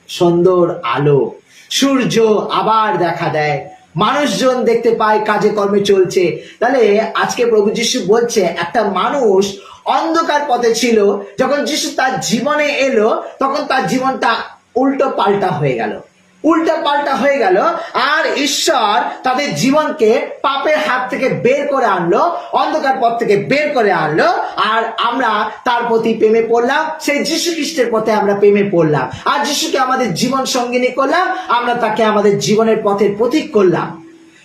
সুন্দর আলো, সূর্য আবার দেখা দেয়, মানুষজন দেখতে পায় কাজে কর্মে চলছে। তাহলে আজকে প্রভু যিশু বলছে একটা মানুষ অন্ধকার পথে ছিল, যখন যিশু তার জীবনে এলো তখন তার জীবনটা উল্টো পাল্টা হয়ে গেল, আর ঈশ্বর তাদের জীবনকে পাপের হাত থেকে বের করে আনলো, অন্ধকার পথ থেকে বের করে আনলো, আর আমরা তার প্রতি প্রেমে পড়লাম, সেই যীশু খ্রিস্টের পথে আমরা প্রেমে পড়লাম, আর যিশুকে আমাদের জীবন সঙ্গিনী করলাম, আমরা তাকে আমাদের জীবনের পথের প্রতীক করলাম।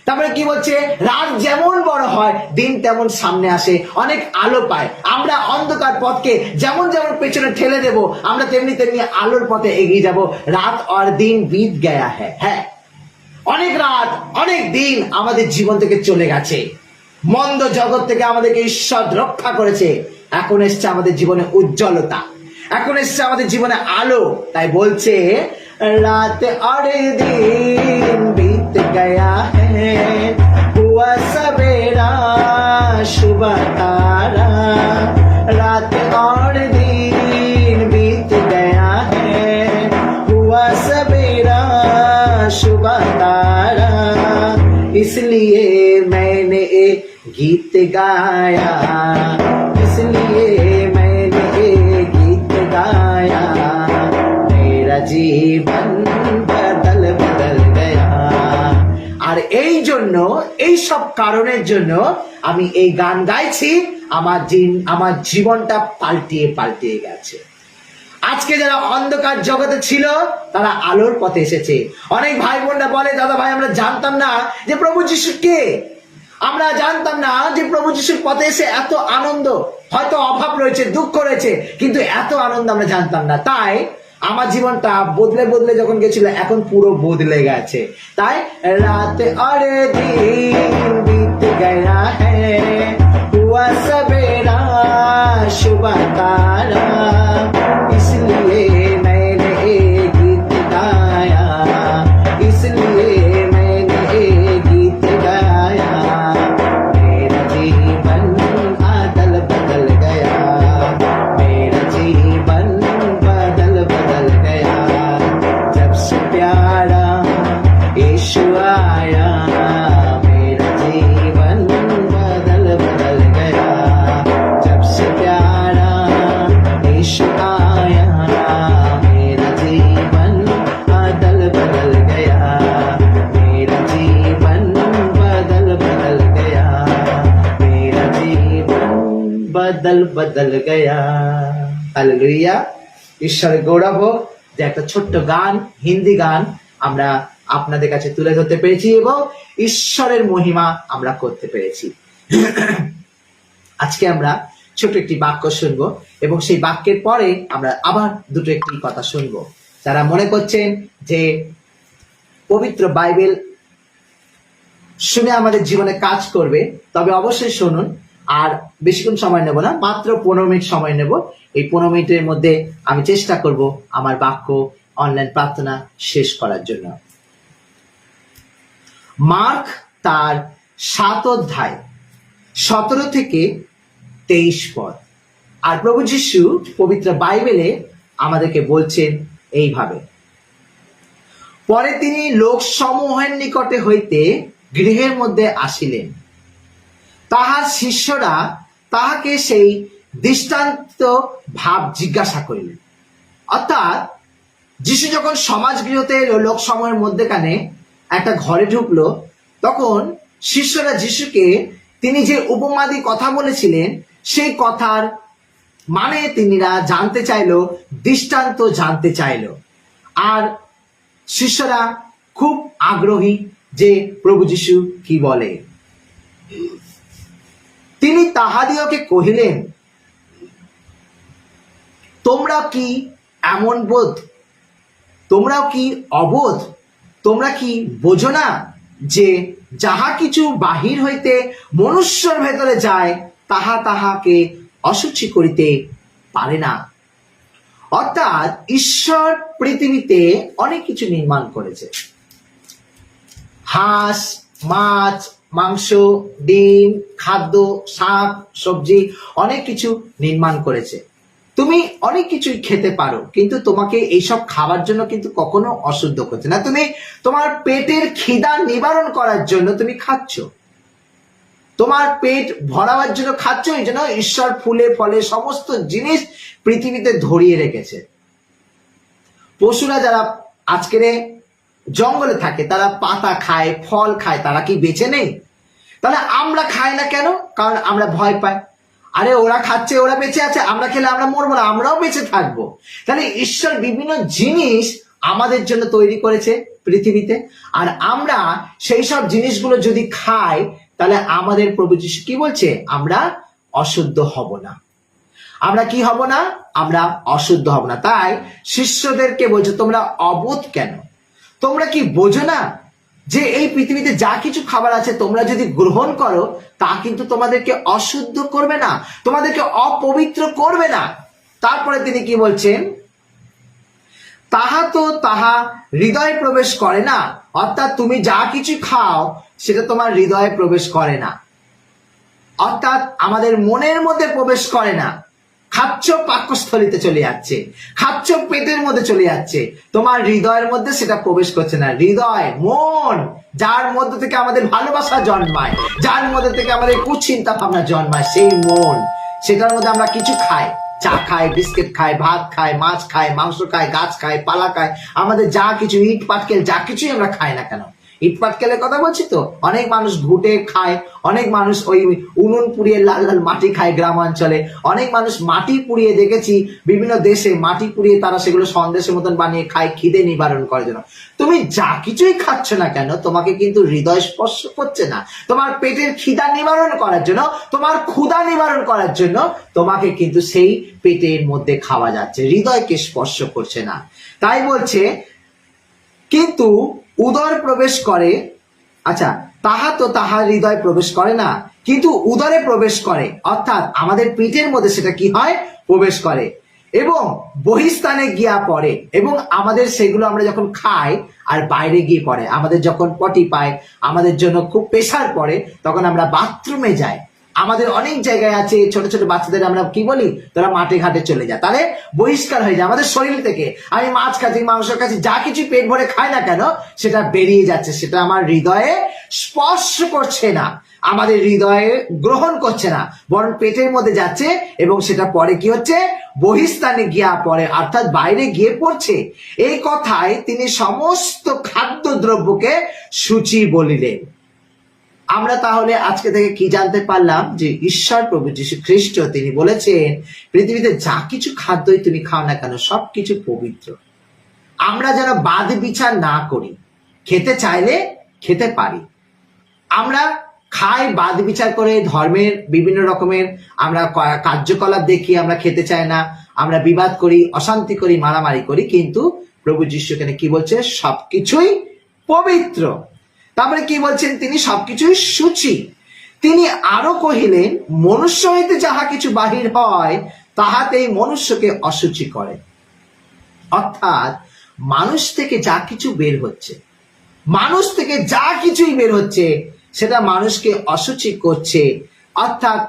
তারপরে কি বলছে, রাত যেমন বড় হয় দিন তেমন সামনে আসে, অনেক আলো পায়। আমরা অন্ধকার পথকে যেমন যেমন পেছনে ঠেলে দেব, আমরা তেমনি তেমনি আলোর পথে এগিয়ে যাব। রাত আর দিন बीत गया है। হ্যাঁ, অনেক রাত অনেক দিন আমাদের জীবন থেকে চলে গেছে, মন্দ জগৎ থেকে আমাদেরকে ঈশ্বর রক্ষা করেছে। এখন এসছে আমাদের জীবনে উজ্জ্বলতা, এখন এসছে আমাদের জীবনে আলো। তাই বলছে রাত আর দিন बीत गया है, हुआ सवेरा सुबह तारा। रात और दिन बीत गया है, हुआ सवेरा सुबह तारा। इसलिए मैंने एक गीत गाया, इसलिए मैंने एक गीत गाया, मेरा जीवन बदल बदल गया। আর এই জন্য, এই সব কারণের জন্য আমি এই গান গাইছি। আমার জীবনটা পাল্টিয়ে গেছে। আজকে যারা অন্ধকার জগতে ছিল তারা আলোর পথে এসেছে। অনেক ভাই বোনরা বলে, দাদা ভাই আমরা জানতাম না যে প্রভু যিশু কে, আমরা জানতাম না যে প্রভু যিশুর পথে এসে এত আনন্দ, হয়তো অভাব রয়েছে, দুঃখ রয়েছে, কিন্তু এত আনন্দ আমরা জানতাম না। তাই আমার জীবনটা বদলে বদলে যখন গেছিল, এখন পুরো বদলে গেছে। তাই রাত অরে দিন बीत गया है, हुआ सवेरा सुबह तारा, इसलिए मैंने एक गीत गाया, इसलिए मैंने एक गीत गाया। मेरा जीवन बादल बदल गया, मेरा जीवन बादल बदल गया, जब से प्यारा यीशु आया, मेरा जीवन बादल बदल गया, जब से प्यारा यीशु आया, मेरा जीवन बादल बदल गया, मेरा जीवन बादल बदल गया, मेरा जीवन বাদল বদল গয়া। হালেলুয়া, ঈশ্বরের গৌরব হোক যে একটা ছোট্ট গান, হিন্দি গান আমরা আপনাদের কাছে তুলে ধরতে পেরেছি এবং ঈশ্বরের মহিমা আমরা করতে পেরেছি। আজকে আমরা ছোট একটি বাক্য শুনবো এবং সেই বাক্যের পরে আমরা আবার দুটো একটি কথা শুনবো। যারা মনে করছেন যে পবিত্র বাইবেল শুনে আমাদের জীবনে কাজ করবে, তবে অবশ্যই শুনুন। আর বেশিক্ষণ সময় নেব না, মাত্র 15 মিনিট সময় নেব। এই 15 মিনিটের মধ্যে আমি চেষ্টা করব আমার বাক্য অনলাইন প্রার্থনা শেষ করার জন্য। মার্ক তার 7 অধ্যায় 17 থেকে 23 পদ। আর প্রভু যীশু পবিত্র বাইবেলে আমাদেরকে বলছেন এইভাবে, পরে তিনি লোক সমূহের নিকটে হইতে গৃহের মধ্যে আসিলেন। তাহার শিষ্যরা তাহাকে সেই দৃষ্টান্ত ভাব জিজ্ঞাসা করিলেন। অর্থাৎ যিশু যখন সমাজ গৃহতে লোক সমূহের মধ্যেখানে একটা ঘরে ঢুকলো, তখন শিষ্যরা যিশুকে তিনি যে উপমাদি কথা বলেছিলেন সেই কথার মানে তিনিরা জানতে চাইলো, দৃষ্টান্ত জানতে চাইলো। আর শিষ্যরা খুব আগ্রহী যে প্রভু যীশু কি বলে। তিনি তাহাদিওকে কহিলেন, তোমরা কি এমন বোধ, তোমরাও কি অবোধ, তোমরা কি বোঝো না যে যাহা কিছু বাহির হইতে মনুষ্যর ভেতরে যায় তাহা তাহাকে অশুচি করিতে পারে না। অর্থাৎ ঈশ্বর পৃথিবীতে অনেক কিছু নির্মাণ করেছে। হাঁস, মাছ, মাংস, ডিম, খাদ্য, শাক, সবজি, অনেক কিছু নির্মাণ করেছে। তুমি অনেক কিছুই খেতে পারো, কিন্তু তোমাকে এইসব খাবার জন্য কিন্তু কখনো অশুদ্ধ করছে না। তুমি তোমার পেটের খিদা নিবারণ করার জন্য তুমি খাচ্ছ, তোমার পেট ভরাবার জন্য খাচ্ছ। এই জন্য ঈশ্বর ফুলে ফলে সমস্ত জিনিস পৃথিবীতে ধরিয়ে রেখেছে। পশুরা যারা আজকের জঙ্গলে থাকে তারা পাতা খায়, ফল খায়, তারা কি বেঁচে নেই? তাহলে আমরা খাই না কেন? কারণ আমরা ভয় পাই। আরে ওরা খাচ্ছে, ওরা বেঁচে আছে, আমরা খেলে আমরা মরবো না, আমরাও বেঁচে থাকবো। তাহলে ঈশ্বর বিভিন্ন জিনিস আমাদের জন্য তৈরি করেছে পৃথিবীতে, আর আমরা সেই সব জিনিসগুলো যদি খাই তাহলে আমাদের প্রভু যীশু কি বলছে? আমরা অশুদ্ধ হব না। আমরা কি হব না? আমরা অশুদ্ধ হব না। তাই শিষ্যদেরকে বলছে, তোমরা অবোধ কেন? তোমরা কি বোঝো না যে এই পৃথিবীতে যা কিছু খাবার আছে তোমরা যদি গ্রহণ করো তা কিন্তু তোমাদেরকে অশুদ্ধ করবে না, তোমাদেরকে অপবিত্র করবে না। তারপরে তিনি কি বলছেন? তাহা তো তাহা হৃদয়ে প্রবেশ করে না। অর্থাৎ তুমি যা কিছু খাও সেটা তোমার হৃদয়ে প্রবেশ করে না, অর্থাৎ আমাদের মনের মধ্যে প্রবেশ করে না। খাচ্ছ, পাকস্থলিতে চলে যাচ্ছে, খাচ্ছ, পেটের মধ্যে চলে যাচ্ছে, তোমার হৃদয়ের মধ্যে সেটা প্রবেশ করছে না। হৃদয়, মন, যার মধ্যে থেকে আমাদের ভালোবাসা জন্মায়, যার মধ্যে থেকে আমাদের কুচিন্তা ভাবনা জন্মায়, সেই মন, সেটার মধ্যে আমরা কিছু খাই, চা খাই, বিস্কিট খাই, ভাত খাই, মাছ খাই, মাংস খাই, গাছ খাই, পালা খাই, আমাদের যা কিছু ইট পাটকেল যা কিছুই আমরা খাই না কেন, ইট পাটকেলের কথা বলছি তো, অনেক মানুষ ঘুটে খায়, অনেক মানুষ ওই উনুন পুড়িয়ে লাল লাল মাটি খায় গ্রামাঞ্চলে, অনেক মানুষ মাটি পুড়িয়ে দেখেছি বিভিন্ন দেশে মাটি পুড়িয়ে তারা সেগুলো সন্দেশের মতন বানিয়ে খায় খিদে নিবারণ করার জন্য। তুমি যা কিছুই খাচ্ছ না কেন তোমাকে কিন্তু হৃদয় স্পর্শ করছে না। তোমার পেটের খিদা নিবারণ করার জন্য, তোমার ক্ষুধা নিবারণ করার জন্য তোমাকে কিন্তু সেই পেটের মধ্যে খাওয়া যাচ্ছে, হৃদয়কে স্পর্শ করছে না। তাই বলছে কিন্তু উদর প্রবেশ করে, আচ্ছা তাহা তো তাহার হৃদয় প্রবেশ করে না, কিন্তু উদরে প্রবেশ করে, অর্থাৎ আমাদের পেটের মধ্যে সেটা কি হয়, প্রবেশ করে এবং বহিস্থানে গিয়া পড়ে। এবং আমাদের সেগুলো আমরা যখন খাই আর বাইরে গিয়ে পড়ে, আমাদের যখন পটি পায়, আমাদের জন্য খুব প্রেসার পড়ে, তখন আমরা বাথরুমে যাই। আমাদের অনেক জায়গায় আছে ছোট ছোট বাচ্চাদের আমরা কি বলি, তোরা মাঠে ঘাটে চলে যা, তাহলে বহিষ্কার হয়ে যায় আমাদের শরীর থেকে। আমি মাছ খাচ্ছি, মাংসের কাছে যা কিছু পেট ভরে খাই না কেন সেটা বেরিয়ে যাচ্ছে, সেটা আমার হৃদয়ে স্পর্শ করছে না, আমাদের হৃদয়ে গ্রহণ করছে না, বরং পেটের মধ্যে যাচ্ছে এবং সেটা পরে কি হচ্ছে, বহিস্থানে গিয়া পড়ে, অর্থাৎ বাইরে গিয়ে পড়ছে। এই কথায় তিনি সমস্ত খাদ্য দ্রব্যকে সূচি বলিলেন। আমরা তাহলে আজকে থেকে কি জানতে পারলাম, যে ঈশ্বর প্রভু যীশু খ্রিস্ট তিনি বলেছেন পৃথিবীতে যা কিছু খাদ্যই তুমি খাও না কেন সবকিছু পবিত্র। আমরা যেন বাদ বিচার না করি, খেতে চাইলে খেতে পারি, আমরা খাই বাদ বিচার করে, ধর্মের বিভিন্ন রকমের আমরা কার্যকলাপ দেখি, আমরা খেতে চাই না, আমরা বিবাদ করি, অশান্তি করি, মারামারি করি, কিন্তু প্রভু যীশু এখানে কি বলছে, সবকিছুই পবিত্র। তারপরে কি বলছেন তিনি, সবকিছুই সূচি। তিনি আরো কহিলেন, মনুষ্য হইতে যাহা কিছু বাহির হয় তাহাতেই মনুষ্যকে অসুচি করে। অর্থাৎ মানুষ থেকে যা কিছু বের হচ্ছে, মানুষ থেকে যা কিছুই বের হচ্ছে সেটা মানুষকে অসুচি করছে, অর্থাৎ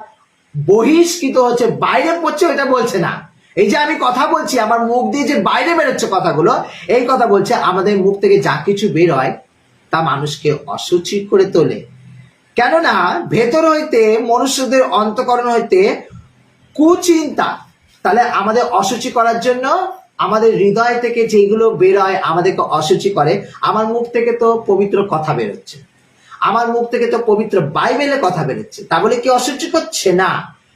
বহিষ্কৃত হচ্ছে, বাইরে পড়ছে, ওইটা বলছে না। এই যে আমি কথা বলছি আমার মুখ দিয়ে যে বাইরে বেরোচ্ছে কথাগুলো, এই কথা বলছে আমাদের মুখ থেকে যা কিছু বের হয় তা মানুষকে অসুচি করে তোলে। কেননা ভেতর হইতে, মনুষ্যদের অন্তঃকরণ হইতে কুচিন্তা, তাহলে আমাদের অসুচি করার জন্য আমাদের হৃদয় থেকে যেগুলো বের হয় আমাদেরকে অসুচি করে। আমার মুখ থেকে তো পবিত্র কথা বেরোচ্ছে, আমার মুখ থেকে তো পবিত্র বাইবেলে কথা বেরোচ্ছে, তা বলে কি অসুচি করছে না?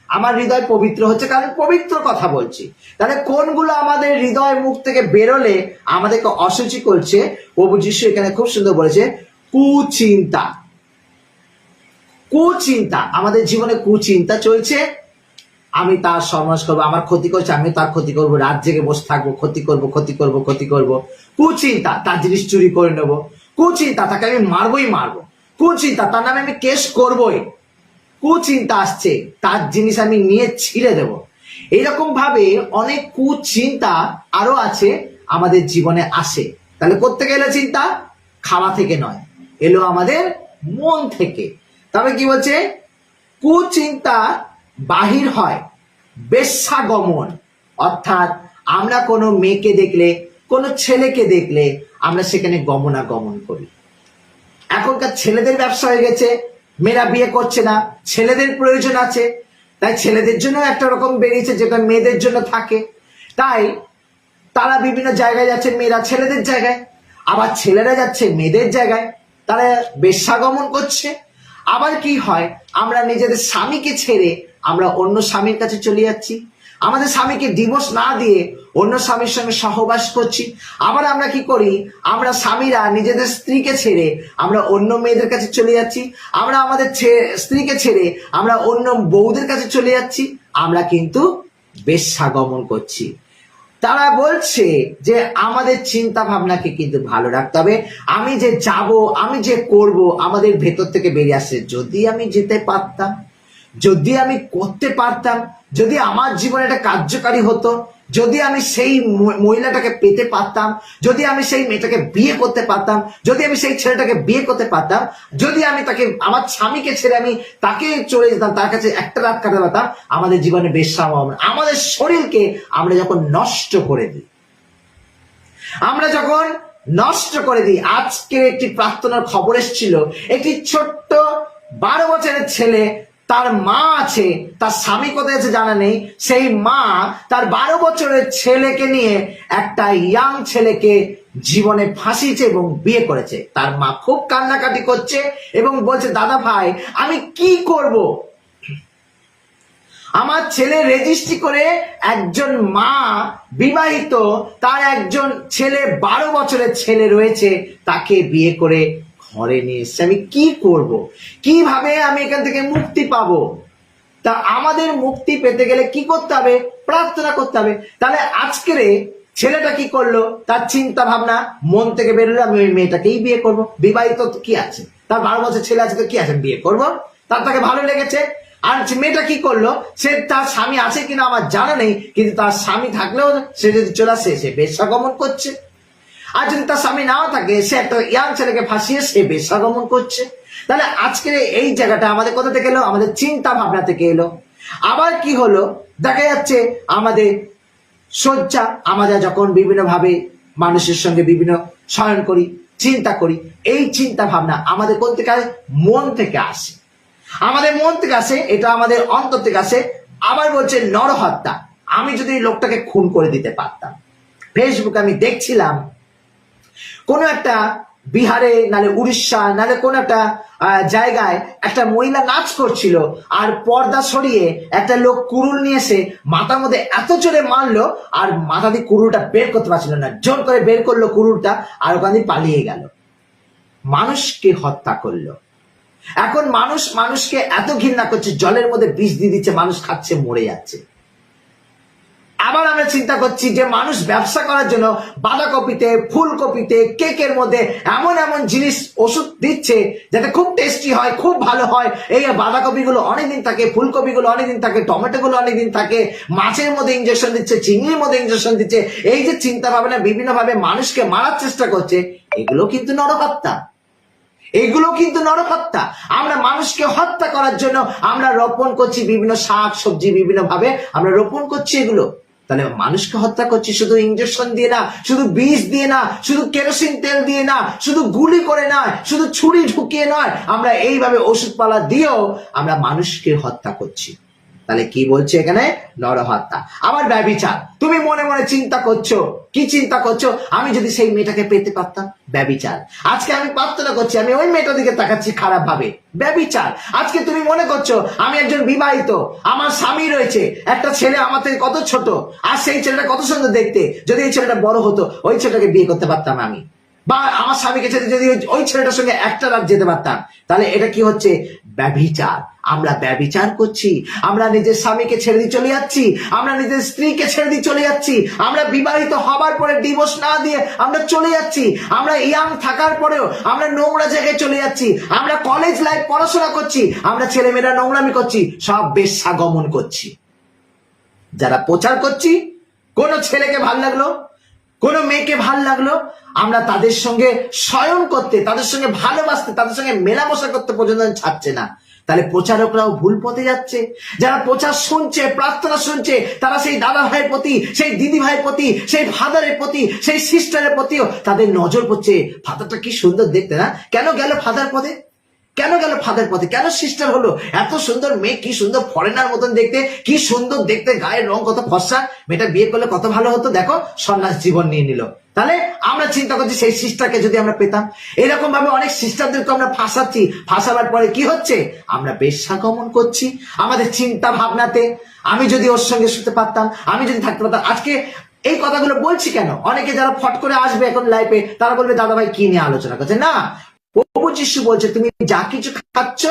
আমার হৃদয় পবিত্র হচ্ছে কারণ পবিত্র কথা বলছি। তাহলে কোনগুলো আমাদের হৃদয় মুখ থেকে বেরোলে আমাদেরকে অসুচি করছে? প্রভু যীশু এখানে খুব সুন্দর বলেছে, কুচিন্তা। কুচিন্তা, আমাদের জীবনে কুচিন্তা চলছে, আমি তার সর্বনাশ করবো, আমার ক্ষতি করছে আমি তার ক্ষতি করবো, রাত জেগে বসে থাকবো, ক্ষতি করবো ক্ষতি করবো ক্ষতি করবো। কুচিন্তা, তার জিনিস চুরি করে নেবো। কুচিন্তা, তাকে আমি মারবোই মারবো। কুচিন্তা, তার নামে আমি কেস করবোই। কুচিন্তা আসছে, তার জিনিস আমি নিয়ে ছিঁড়ে দেব। এইরকম ভাবে অনেক কুচিন্তা আরো আছে আমাদের জীবনে আসে। তাহলে কোত্থেকে এলো চিন্তা? খাওয়া থেকে নয়, এলো আমাদের মন থেকে। তবে কি বলছে, কুচিন্তা বাহির হয় বেশ্যাগমন, অর্থাৎ আমরা কোনো মেয়েকে দেখলে, কোনো ছেলেকে দেখলে আমরা সেখানে গমনাগমন করি। এখনকার ছেলেদের ব্যবসা হয়ে গেছে, মেয়েরা বিয়ে করছে না, ছেলেদের প্রয়োজন আছে, তাই ছেলেদের জন্য একটা রকম বেরিয়েছে যেটা মেয়েদের জন্য থাকে, তাই তারা বিভিন্ন জায়গায় যাচ্ছে, মেয়েরা ছেলেদের জায়গায়, আবার ছেলেরা যাচ্ছে মেয়েদের জায়গায়, তারা বেশ্যাগমন করছে। আবার কি হয়, আমরা নিজেদের স্বামীকে ছেড়ে আমরা অন্য স্বামীর কাছে চলে যাচ্ছি, আমাদের স্বামীকে ডিভোর্স না দিয়ে অন্য স্বামীর সঙ্গে সহবাস করছি। আবার আমরা কি করি, আমরা স্বামীরা নিজেদের স্ত্রীকে ছেড়ে আমরা অন্য মেয়েদের কাছে চলে যাচ্ছি, আমরা আমাদের স্ত্রীকে ছেড়ে আমরা অন্য বউদের কাছে চলে যাচ্ছি, আমরা কিন্তু বেশ্যাগমন করছি। তারা বলছে যে আমাদের চিন্তা ভাবনাকে কিন্তু ভালো রাখতে হবে, আমি যে যাব, আমি যে করব, আমাদের ভেতর থেকে বেরিয়ে আসে। যদি আমি যেতে পারতাম, যদি আমি করতে পারতাম, যদি আমার জীবনে এটা কার্যকারী হতো, যদি আমি সেই মহিলাটাকে পেতে পারতাম, যদি আমি সেই মেয়েটাকে বিয়ে করতে পারতাম, যদি আমি সেই ছেলেটাকে বিয়ে করতে পারতাম, যদি আমি তাকে, আমার স্বামীকে ছেড়ে আমি তাকে চলে যেতাম, তার কাছে একটা রাত কাটাতে পারতাম, আমাদের জীবনে বেশ্যাগমন। আমাদের শরীরকে আমরা যখন নষ্ট করে দিই, আমরা যখন নষ্ট করে দিই। আজকে একটি প্রার্থনার খবর এসেছিল, একটি ছোট্ট 12 বছরের ছেলে তার মা আছে, তার স্বামী কোথায় আছে জানা নেই, সেই মা তার 12 বছরের ছেলেকে নিয়ে একটা ইয়াং ছেলেকে জীবনে ফাঁসিয়েছে এবং বিয়ে করেছে। তার মা খুব কান্নাকাটি করছে এবং বলছে, দাদা ভাই আমি কি করব, আমার ছেলে রেজিস্ট্রি করে একজন মা বিবাহিত, তার একজন ছেলে 12 বছরের ছেলে রয়েছে, তাকে বিয়ে করে ঘরে নিয়ে এসছে, আমি কি করব, কিভাবে আমি এখান থেকে মুক্তি পাবো? তা আমাদের মুক্তি পেতে গেলে কি করতে হবে? প্রার্থনা করতে হবে। তাহলে আজকের ছেলেটা কি করলো? তার চিন্তা ভাবনা মন থেকে বেরোলো, আমি ওই মেয়েটাকেই বিয়ে করব। বিবাহিত তো কি আছে, তার 12 বছর ছেলে আছে, তো কি আছে, বিয়ে করব। তাকে ভালো লেগেছে। আর মেয়েটা কি করলো? সে তার স্বামী আছে কিনা আমার জানা নেই, কিন্তু তার স্বামী থাকলেও সে যদি চলে আসে, সে বেশ্যাগমন করছে। আর যদি তার স্বামী নাও থাকে, সে একটা ইয়াং ছেলেকে ফাঁসিয়ে সে বেশ্যাগমন করছে। তাহলে আজকের এই জায়গাটা আমাদের কোথা থেকে এলো? আমাদের চিন্তা ভাবনা থেকে এলো। আবার কি হলো? দেখা যাচ্ছে আমাদের শয্যা, আমরা যখন বিভিন্ন ভাবে মানুষের সঙ্গে বিভিন্ন শয়ন করি, চিন্তা করি, এই চিন্তা ভাবনা আমাদের কোন থেকে আসে? মন থেকে আসে। আমাদের মন থেকে আসে, এটা আমাদের অন্তর থেকে আসে। আবার বলছে নরহত্যা। আমি যদি লোকটাকে খুন করে দিতে পারতাম। ফেসবুকে আমি দেখছিলাম কোন একটা বিহারে, নালে উড়িষ্যা, নালে কোন একটা জায়গায় একটা মহিলা নাচ করছিল, আর পর্দা সরিয়ে একটা লোক কুড়ুল নিয়ে এসে মাথার মধ্যে এত জোরে মারলো, আর মাথা দিয়ে কুড়ুলটা বের করতে পারছিল না, জোর করে বের করলো কুড়ুলটা, আর ওখান দিয়ে পালিয়ে গেল। মানুষকে হত্যা করলো। এখন মানুষ মানুষকে এত ঘৃণা করছে, জলের মধ্যে বিষ দিয়ে দিচ্ছে, মানুষ খাচ্ছে, মরে যাচ্ছে। আবার আমরা চিন্তা করছি যে মানুষ ব্যবসা করার জন্য বাঁধাকপিতে, ফুলকপিতে, কেকের মধ্যে এমন এমন জিনিস, ওষুধ দিচ্ছে যাতে খুব টেস্টি হয়, খুব ভালো হয়। এই বাঁধাকপি গুলো অনেকদিন থাকে, ফুলকপি গুলো অনেকদিন থাকে, টমেটো গুলো অনেকদিন থাকে, মাছের মধ্যে ইঞ্জেকশন দিচ্ছে, চিংড়ির মধ্যে ইঞ্জেকশন দিচ্ছে। এই যে চিন্তা ভাবনা বিভিন্ন ভাবে মানুষকে মারার চেষ্টা করছে, এগুলো কিন্তু নরহত্যা। এগুলো কিন্তু নরহত্যা। আমরা মানুষকে হত্যা করার জন্য আমরা রোপণ করছি বিভিন্ন শাক সবজি, বিভিন্ন ভাবে আমরা রোপণ করছি এগুলো। তাহলে মানুষকে হত্যা করছি শুধু ইঞ্জেকশন দিয়ে না, শুধু বিষ দিয়ে না, শুধু কেরোসিন তেল দিয়ে না, শুধু গুলি করে নয়, শুধু ছুরি ঢুকিয়ে নয়, আমরা এইভাবে ওষুধপালা দিয়েও আমরা মানুষকে হত্যা করছি। তাহলে কি বলছে এখানে? নরহত্যা। আবার ব্যভিচার। তুমি মনে মনে চিন্তা করছো, কি চিন্তা করছো? আমি যদি সেই মেয়েটাকে পেতে পারতাম। ব্যভিচার। আজকে আমি প্রার্থনা করছি, আমি ওই মেয়েটার দিকে তাকাচ্ছি খারাপ ভাবে। ব্যভিচার। আজকে তুমি মনে করছো আমি একজন বিবাহিত, আমার স্বামী রয়েছে, একটা ছেলে আমার থেকে কত ছোট, আর সেই ছেলেটা কত সুন্দর দেখতে, যদি এই ছেলেটা বড় হতো, ওই ছেলেটাকে বিয়ে করতে পারতাম আমি, বা আমার স্বামীকে ছেড়ে যদি ওই ছেলেটার সঙ্গে একটা রাত যেতে পারতাম। তাহলে এটা কি হচ্ছে? ব্যভিচার। আমরা ব্যভিচার করছি। আমরা নিজের স্বামীকে ছেড়ে দিয়ে চলে যাচ্ছি, আমরা নিজের স্ত্রীকে ছেড়ে দিয়ে চলে যাচ্ছি, আমরা বিবাহিত হবার পরে ডিভোর্স না দিয়ে আমরা চলে যাচ্ছি, আমরা ইয়াং থাকার পরেও আমরা নোংরা জায়গায় চলে যাচ্ছি, আমরা কলেজ লাইফ পড়াশোনা করছি, আমরা ছেলেমেয়েরা নোংরামি করছি, সব বেশ্যাগমন করছি। যারা প্রচার করছি, কোন ছেলেকে ভাল লাগলো, কোন মেয়েকে ভাল লাগলো, আমরা তাদের সঙ্গে শয়ন করতে, তাদের সঙ্গে ভালোবাসতে, তাদের সঙ্গে মেলামেশা করতে পর্যন্ত ছাড়ছে না। তাহলে প্রচারকরাও ভুল পথে যাচ্ছে। যারা প্রচার শুনছে, প্রার্থনা শুনছে, তারা সেই দাদা ভাইয়ের প্রতি, সেই দিদি ভাইয়ের প্রতি, সেই ফাদারের প্রতি, সেই সিস্টারের প্রতিও তাদের নজর পড়ছে। ফাদারটা কি সুন্দর দেখতে না, কেন গেল ফাদার পথে? কেন গেল ফাদার পথে? কেন সিস্টার হলো? এত সুন্দর মেয়ে, কি সুন্দর ফরেনার মতন দেখতে, কি সুন্দর দেখতে, গায়ের রং কত ফর্সা, মেয়েটা বিয়ে করলে কত ভালো হতো, দেখো সন্ন্যাস জীবন নিয়ে নিল। তাহলে আমরা চিন্তা করছি সেই সিস্টারকে যদি আমরা পেতাম। এরকম ভাবে অনেক সিস্টারদেরকে আমরা ফাঁসাচ্ছি। ফাঁসাবার পরে কি হচ্ছে? আমরা বেশ্যাগমন করছি আমাদের চিন্তা ভাবনাতে। আমি যদি ওর সঙ্গে শুতে পারতাম, আমি যদি থাকতে পারতাম। আজকে এই কথাগুলো বলছি কেন? অনেকে যারা ফট করে আসবে এখন লাইফে, তারা বলবে দাদা ভাই কি নিয়ে আলোচনা করছে। না, প্রভু যিশু বলছে তুমি যা কিছু খাচ্ছ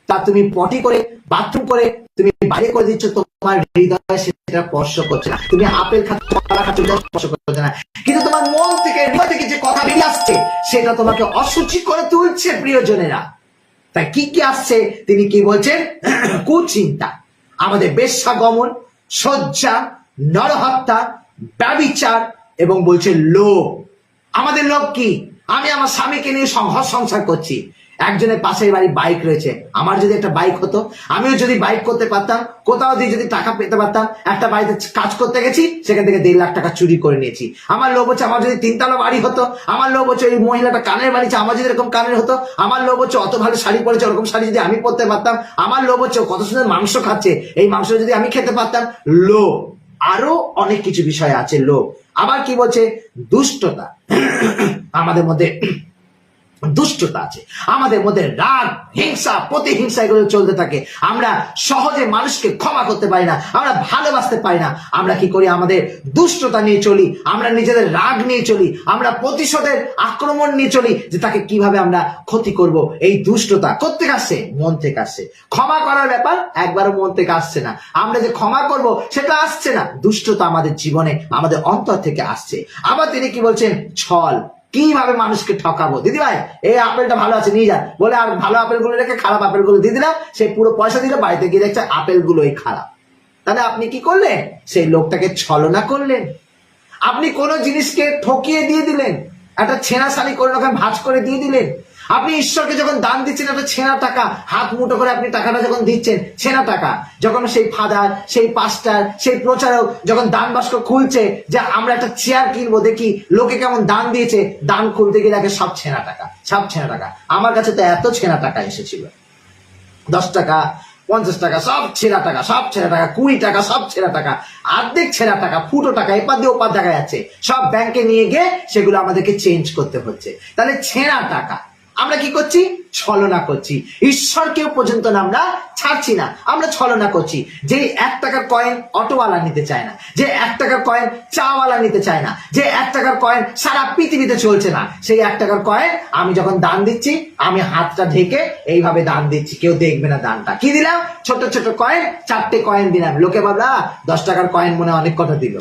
তা তুমি পটি করে, বাথরুম করে তুমি বাইরে করে দিচ্ছ, তোমার হৃদয় সেটা স্পর্শ করছে না। তুমি আপেল খাচ্ছ, কলা খাচ্ছ, স্পর্শ করছে না, কিন্তু তোমার মন থেকে, হৃদয় থেকে যে কথা বেরিয়ে আসছে সেটা তোমাকে অসুচি করে তুলছে। প্রিয়জনেরা, তাই কি কি আসছে? তিনি কি বলছেন? কুচিন্তা, আমাদের বেশ্যাগমন, শয্যা, নরহত্যা, ব্যভিচার, এবং বলছে লোভ। আমাদের লোভ কি? আমি আমার স্বামীকে নিয়ে সংসার করছি, একজনের পাশের বাড়ি বাইক রয়েছে, আমার যদি একটা বাইক হতো, আমিও যদি বাইক করতে পারতাম, কোথাও দিয়ে যদি টাকা পেতে পারতাম, একটা বাড়িতে কাজ করতে গেছি, সেখান থেকে 1.5 লাখ টাকা চুরি করে নিয়েছি। আমার লোভ হচ্ছে আমার যদি 3 তলা বাড়ি হতো, আমার লোভ হচ্ছে ওই মহিলাটা কানের বাড়িছে, আমার যদি এরকম কানের হতো, আমার লোভ হচ্ছে অত ভালো শাড়ি পরেছে, ওরকম শাড়ি যদি আমি পরতে পারতাম, আমার লোভ হচ্ছে কত সুন্দর মাংস খাচ্ছে, এই মাংস যদি আমি খেতে পারতাম। লোভ, আরো অনেক কিছু বিষয় আছে লোভ। আবার কি বলছে? দুষ্টতা। আমাদের মধ্যে দুষ্টতা আছে, আমাদের মধ্যে রাগ, হিংসা, প্রতিহিংসা এগুলো চলতে থাকে। আমরা সহজে মানুষকে ক্ষমা করতে পারি না, আমরা ভালোবাসতে পারি না। আমরা কি করি? আমাদের দুষ্টতা নিয়ে চলি, আমরা নিজেদের রাগ নিয়ে চলি, আমরা প্রতিশোধের আক্রমণ নিয়ে চলি, যে তাকে কিভাবে আমরা ক্ষতি করব। এই দুষ্টতা কোত্থেকে আসছে? মন থেকে আসছে। ক্ষমা করার ব্যাপার একবারও মন থেকে আসছে না, আমরা যে ক্ষমা করব সেটা আসছে না। দুষ্টতা আমাদের জীবনে, আমাদের অন্তর থেকে আসছে। আবার তিনি কি বলছেন? ছল। কিভাবে মানুষকে ঠকাবো? দিদি ভাই এই আপেলটা ভালো আছে, নিয়ে যান বলে, আর ভালো আপেলগুলো রেখে খারাপ আপেলগুলো দিয়ে দিলাম, সে পুরো পয়সা দিল, বাড়িতে গিয়ে দেখছে আপেলগুলোই খারাপ। তাহলে আপনি কি করলেন? সেই লোকটাকে ছলনা করলেন। আপনি কোনো জিনিসকে ঠকিয়ে দিয়ে দিলেন, একটা ছেঁড়া শাড়ি করে ওখানে ভাঁজ করে দিয়ে দিলেন। আপনি ঈশ্বরকে যখন দান দিচ্ছেন, একটা ছেঁড়া টাকা হাত মুঠো করে আপনি টাকাটা যখন দিচ্ছেন, ছেঁড়া টাকা, যখন সেই ফাদার, সেই পাস্টার, সেই প্রচারক যখন দান বাস্ক খুলছে যে আমরা একটা চেয়ার কিনবো, দেখি লোকে কেমন দান দিয়েছে, দান খুলতে গিয়ে দেখে সব ছেঁড়া টাকা, সব ছেঁড়া টাকা। আমার কাছে তো এত ছেঁড়া টাকা এসেছিল, 10 টাকা, 50 টাকা, সব ছেঁড়া টাকা, সব ছেঁড়া টাকা, 20 টাকা, সব ছেঁড়া টাকা, অর্ধেক ছেঁড়া টাকা, ফুটো টাকা, এপার দিয়ে ওপার দেখা যাচ্ছে, সব ব্যাংকে নিয়ে গিয়ে সেগুলো আমাদেরকে চেঞ্জ করতে হচ্ছে। তাহলে ছেঁড়া টাকা আমরা কি করছি? ছলনা করছি। ঈশ্বরকেও পর্যন্ত আমরা ছাড়ছি না, আমরা ছলনা করছি। যে 1 টাকার কয়েন অটোওয়ালা নিতে চায় না, যে 1 টাকার কয়েন চাওয়ালা নিতে চায় না, যে 1 টাকার কয়েন সারা পৃথিবীতে চলছে না, সেই 1 টাকার কয়েন আমি যখন দান দিচ্ছি, আমি হাতটা ঢেকে এইভাবে দান দিচ্ছি, কেউ দেখবে না দানটা। কি দিলাম? ছোট ছোট কয়েন, 4টে কয়েন দিলাম। লোকে ভাবলা 10 টাকার কয়েন মনে অনেক কথা দিল,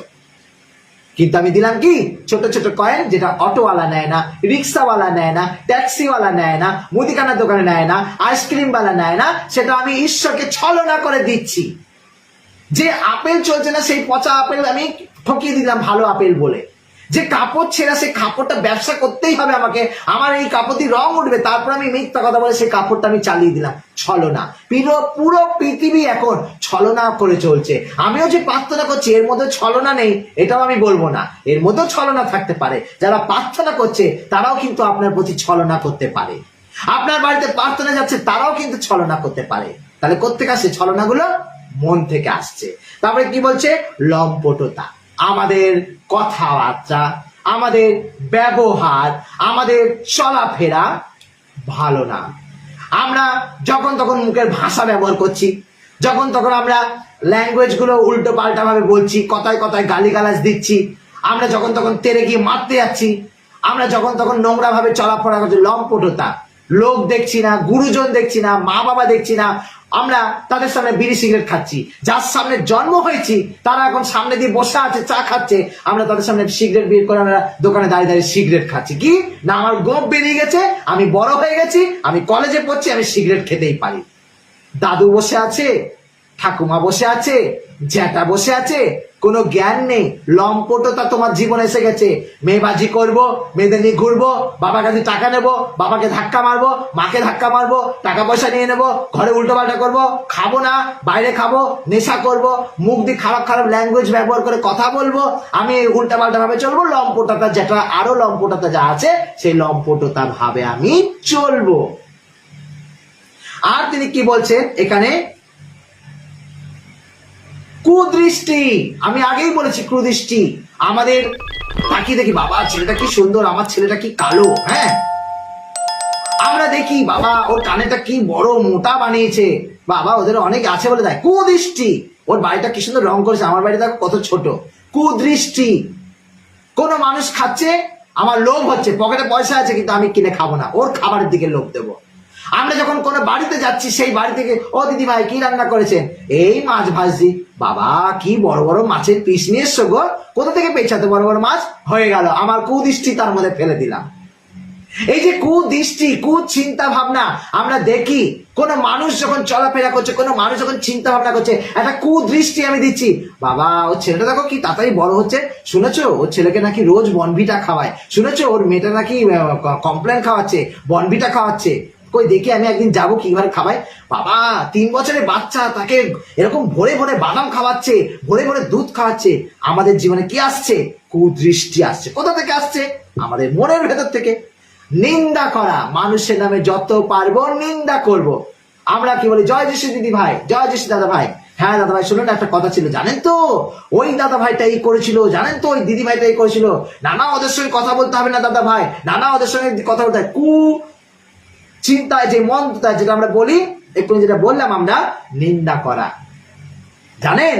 কিন্তু আমি দিলাম কি? ছোট ছোট কয়েন, যেটা অটোওয়ালা নেয় না, রিক্সাওয়ালা নেয় না, ট্যাক্সিওয়ালা নেয় না, মুদিখানার দোকানে নেয় না, আইসক্রিমওয়ালা নেয় না, সেটা আমি ঈশ্বরকে ছলনা করে দিচ্ছি। যে আপেল চলছে না, সেই পচা আপেল আমি ঠকিয়ে দিলাম ভালো আপেল বলে। যে কাপড় ছেঁড়া, সেই কাপড়টা ব্যবসা করতেই হবে আমাকে, আমার এই কাপড়টি রং উঠবে, তারপর আমি মিথ্যা কথা বলে সেই কাপড়টা আমি চালিয়ে দিলাম। ছলনা। পুরো পৃথিবী এখন ছলনা করে চলছে। আমিও যে প্রার্থনা করছি এর মধ্যে ছলনা নেই এটাও আমি বলবো না, এর মধ্যেও ছলনা থাকতে পারে। যারা প্রার্থনা করছে তারাও কিন্তু আপনার প্রতি ছলনা করতে পারে। আপনার বাড়িতে প্রার্থনা যাচ্ছে, তারাও কিন্তু ছলনা করতে পারে। তাহলে কোত্থেকে আসছে ছলনাগুলো? মন থেকে আসছে। তারপরে কি বলছে? লম্পটতা। আমাদের কথাবার্তা, আমাদের ব্যবহার, আমাদের চলাফেরা ভালো না। আমরা যখন তখন মুখের ভাষা ব্যবহার করছি, যখন তখন আমরা ল্যাঙ্গুয়েজ গুলো উল্টো পাল্টা ভাবে বলছি, কথায় কথায় গালিগালাজ দিচ্ছি, আমরা যখন তখন তেরে গিয়ে মারতে যাচ্ছি, আমরা যখন তখন নোংরা ভাবে চলাফেরা করছি। লম্পটতা। লোক দেখছি না, গুরুজন দেখছি না, মা বাবা দেখছি না, আমরা তাদের সামনে বিড়ি সিগারেট খাচ্ছি। যার সামনে জন্ম হয়েছি তারা এখন সামনে দিয়ে বসে আছে, চা খাচ্ছে, আমরা তাদের সামনে সিগারেট বের করে আমরা দোকানে দাঁড়িয়ে দাঁড়িয়ে সিগারেট খাচ্ছি। কি না, আমার গোপ বেরিয়ে গেছে, আমি বড় হয়ে গেছি, আমি কলেজে পড়ছি, আমি সিগারেট খেতেই পারি। দাদু বসে আছে, ঠাকুমা বসে আছে, জ্যাঠা বসে আছে, কোনো জ্ঞান নেই। লম্পটতা তোমার জীবনে এসে গেছে। মেয়েবাজি করবো, মেয়েদের নিয়ে ঘুরবো, বাবার কাছে টাকা নেবো, বাবাকে ধাক্কা মারবো, মাকে ধাক্কা মারবো, টাকা পয়সা নিয়ে নেবো, ঘরে উল্টো পাল্টা করবো, খাবো না, বাইরে খাবো, নেশা করবো, মুখ দিয়ে খারাপ খারাপ ল্যাঙ্গুয়েজ ব্যবহার করে কথা বলবো, আমি উল্টা পাল্টা ভাবে চলবো। লম্পটতা, যেটা আরো লম্পটতা যা আছে, সেই লম্পটতা ভাবে আমি চলবো। আর তিনি কি বলছেন এখানে? কুদৃষ্টি। আমি আগেই বলেছি কুদৃষ্টি। আমাদের তাকিয়ে দেখি, বাবা ছেলেটা কি সুন্দর, আমার ছেলেটা কি কালো, হ্যাঁ আমরা দেখি, বাবা ওর কানেটা কি বড় মোটা বানিয়েছে, বাবা ওদের অনেক আছে বলে দেয়। কুদৃষ্টি। ওর বাড়িটা কি সুন্দর রং করেছে, আমার বাড়িটা কত ছোট। কুদৃষ্টি। কোন মানুষ খাচ্ছে, আমার লোভ হচ্ছে, পকেটে পয়সা আছে কিন্তু আমি কিনে খাবো না, ওর খাবারের দিকে লোভ দেবো। আমরা যখন কোনো বাড়িতে যাচ্ছি, সেই বাড়ি থেকে, ও দিদি ভাই কি রান্না করেছেন? এই মাছ ভাজছি। বাবা কি বড় বড় মাছের পিস নিয়ে এসছো গো, কোথা থেকে পেছাতে বড় বড় মাছ? হয়ে গেল, আমার কুদৃষ্টি তার মধ্যে ফেলে দিলাম। এই যে কুদৃষ্টি, কুচিন্তা ভাবনা আমরা দেখি। কোন মানুষ যখন চলাফেরা করছে, কোন মানুষ যখন চিন্তা ভাবনা করছে, একটা কুদৃষ্টি আমি দিচ্ছি। বাবা ওর ছেলেটা দেখো কি তাড়াতাড়ি বড় হচ্ছে, শুনেছো ওর ছেলেকে নাকি রোজ বনভিটা খাওয়ায়, শুনেছো ওর মেয়েটা নাকি কমপ্লেন খাওয়াচ্ছে, বনভিটা খাওয়াচ্ছে। কই দেখি আমি একদিন যাবো কিভাবে খাওয়াই। বাবা 3 বছরের বাচ্চা, তাকে এরকম ভোরে ভোরে বাদাম খাওয়াচ্ছে, ভোরে ভোরে দুধ খাওয়াচ্ছে। আমাদের জীবনে কি আসছে? কুদৃষ্টি আসছে। কোথা থেকে আসছে? আমাদের মনের ভেতর থেকে। নিন্দা করা, মানুষের নামে যত পারবো নিন্দা করব। আমরা কি বলি? জয় যিশু দিদি ভাই, জয় যিশু দাদা ভাই। হ্যাঁ দাদা ভাই, শুনুন একটা কথা ছিল, জানেন তো ওই দাদা ভাইটা এই করেছিল, জানেন তো ওই দিদি ভাইটা এই করেছিল। নানা ওদের সঙ্গে কথা বলতে হবে না দাদা ভাই, নানা ওদের সঙ্গে কথা বলতে হবে। চিন্তায় যে মন্দতা, যেটা আমরা বলি, একটু যেটা বললাম আমরা, নিন্দা করা। জানেন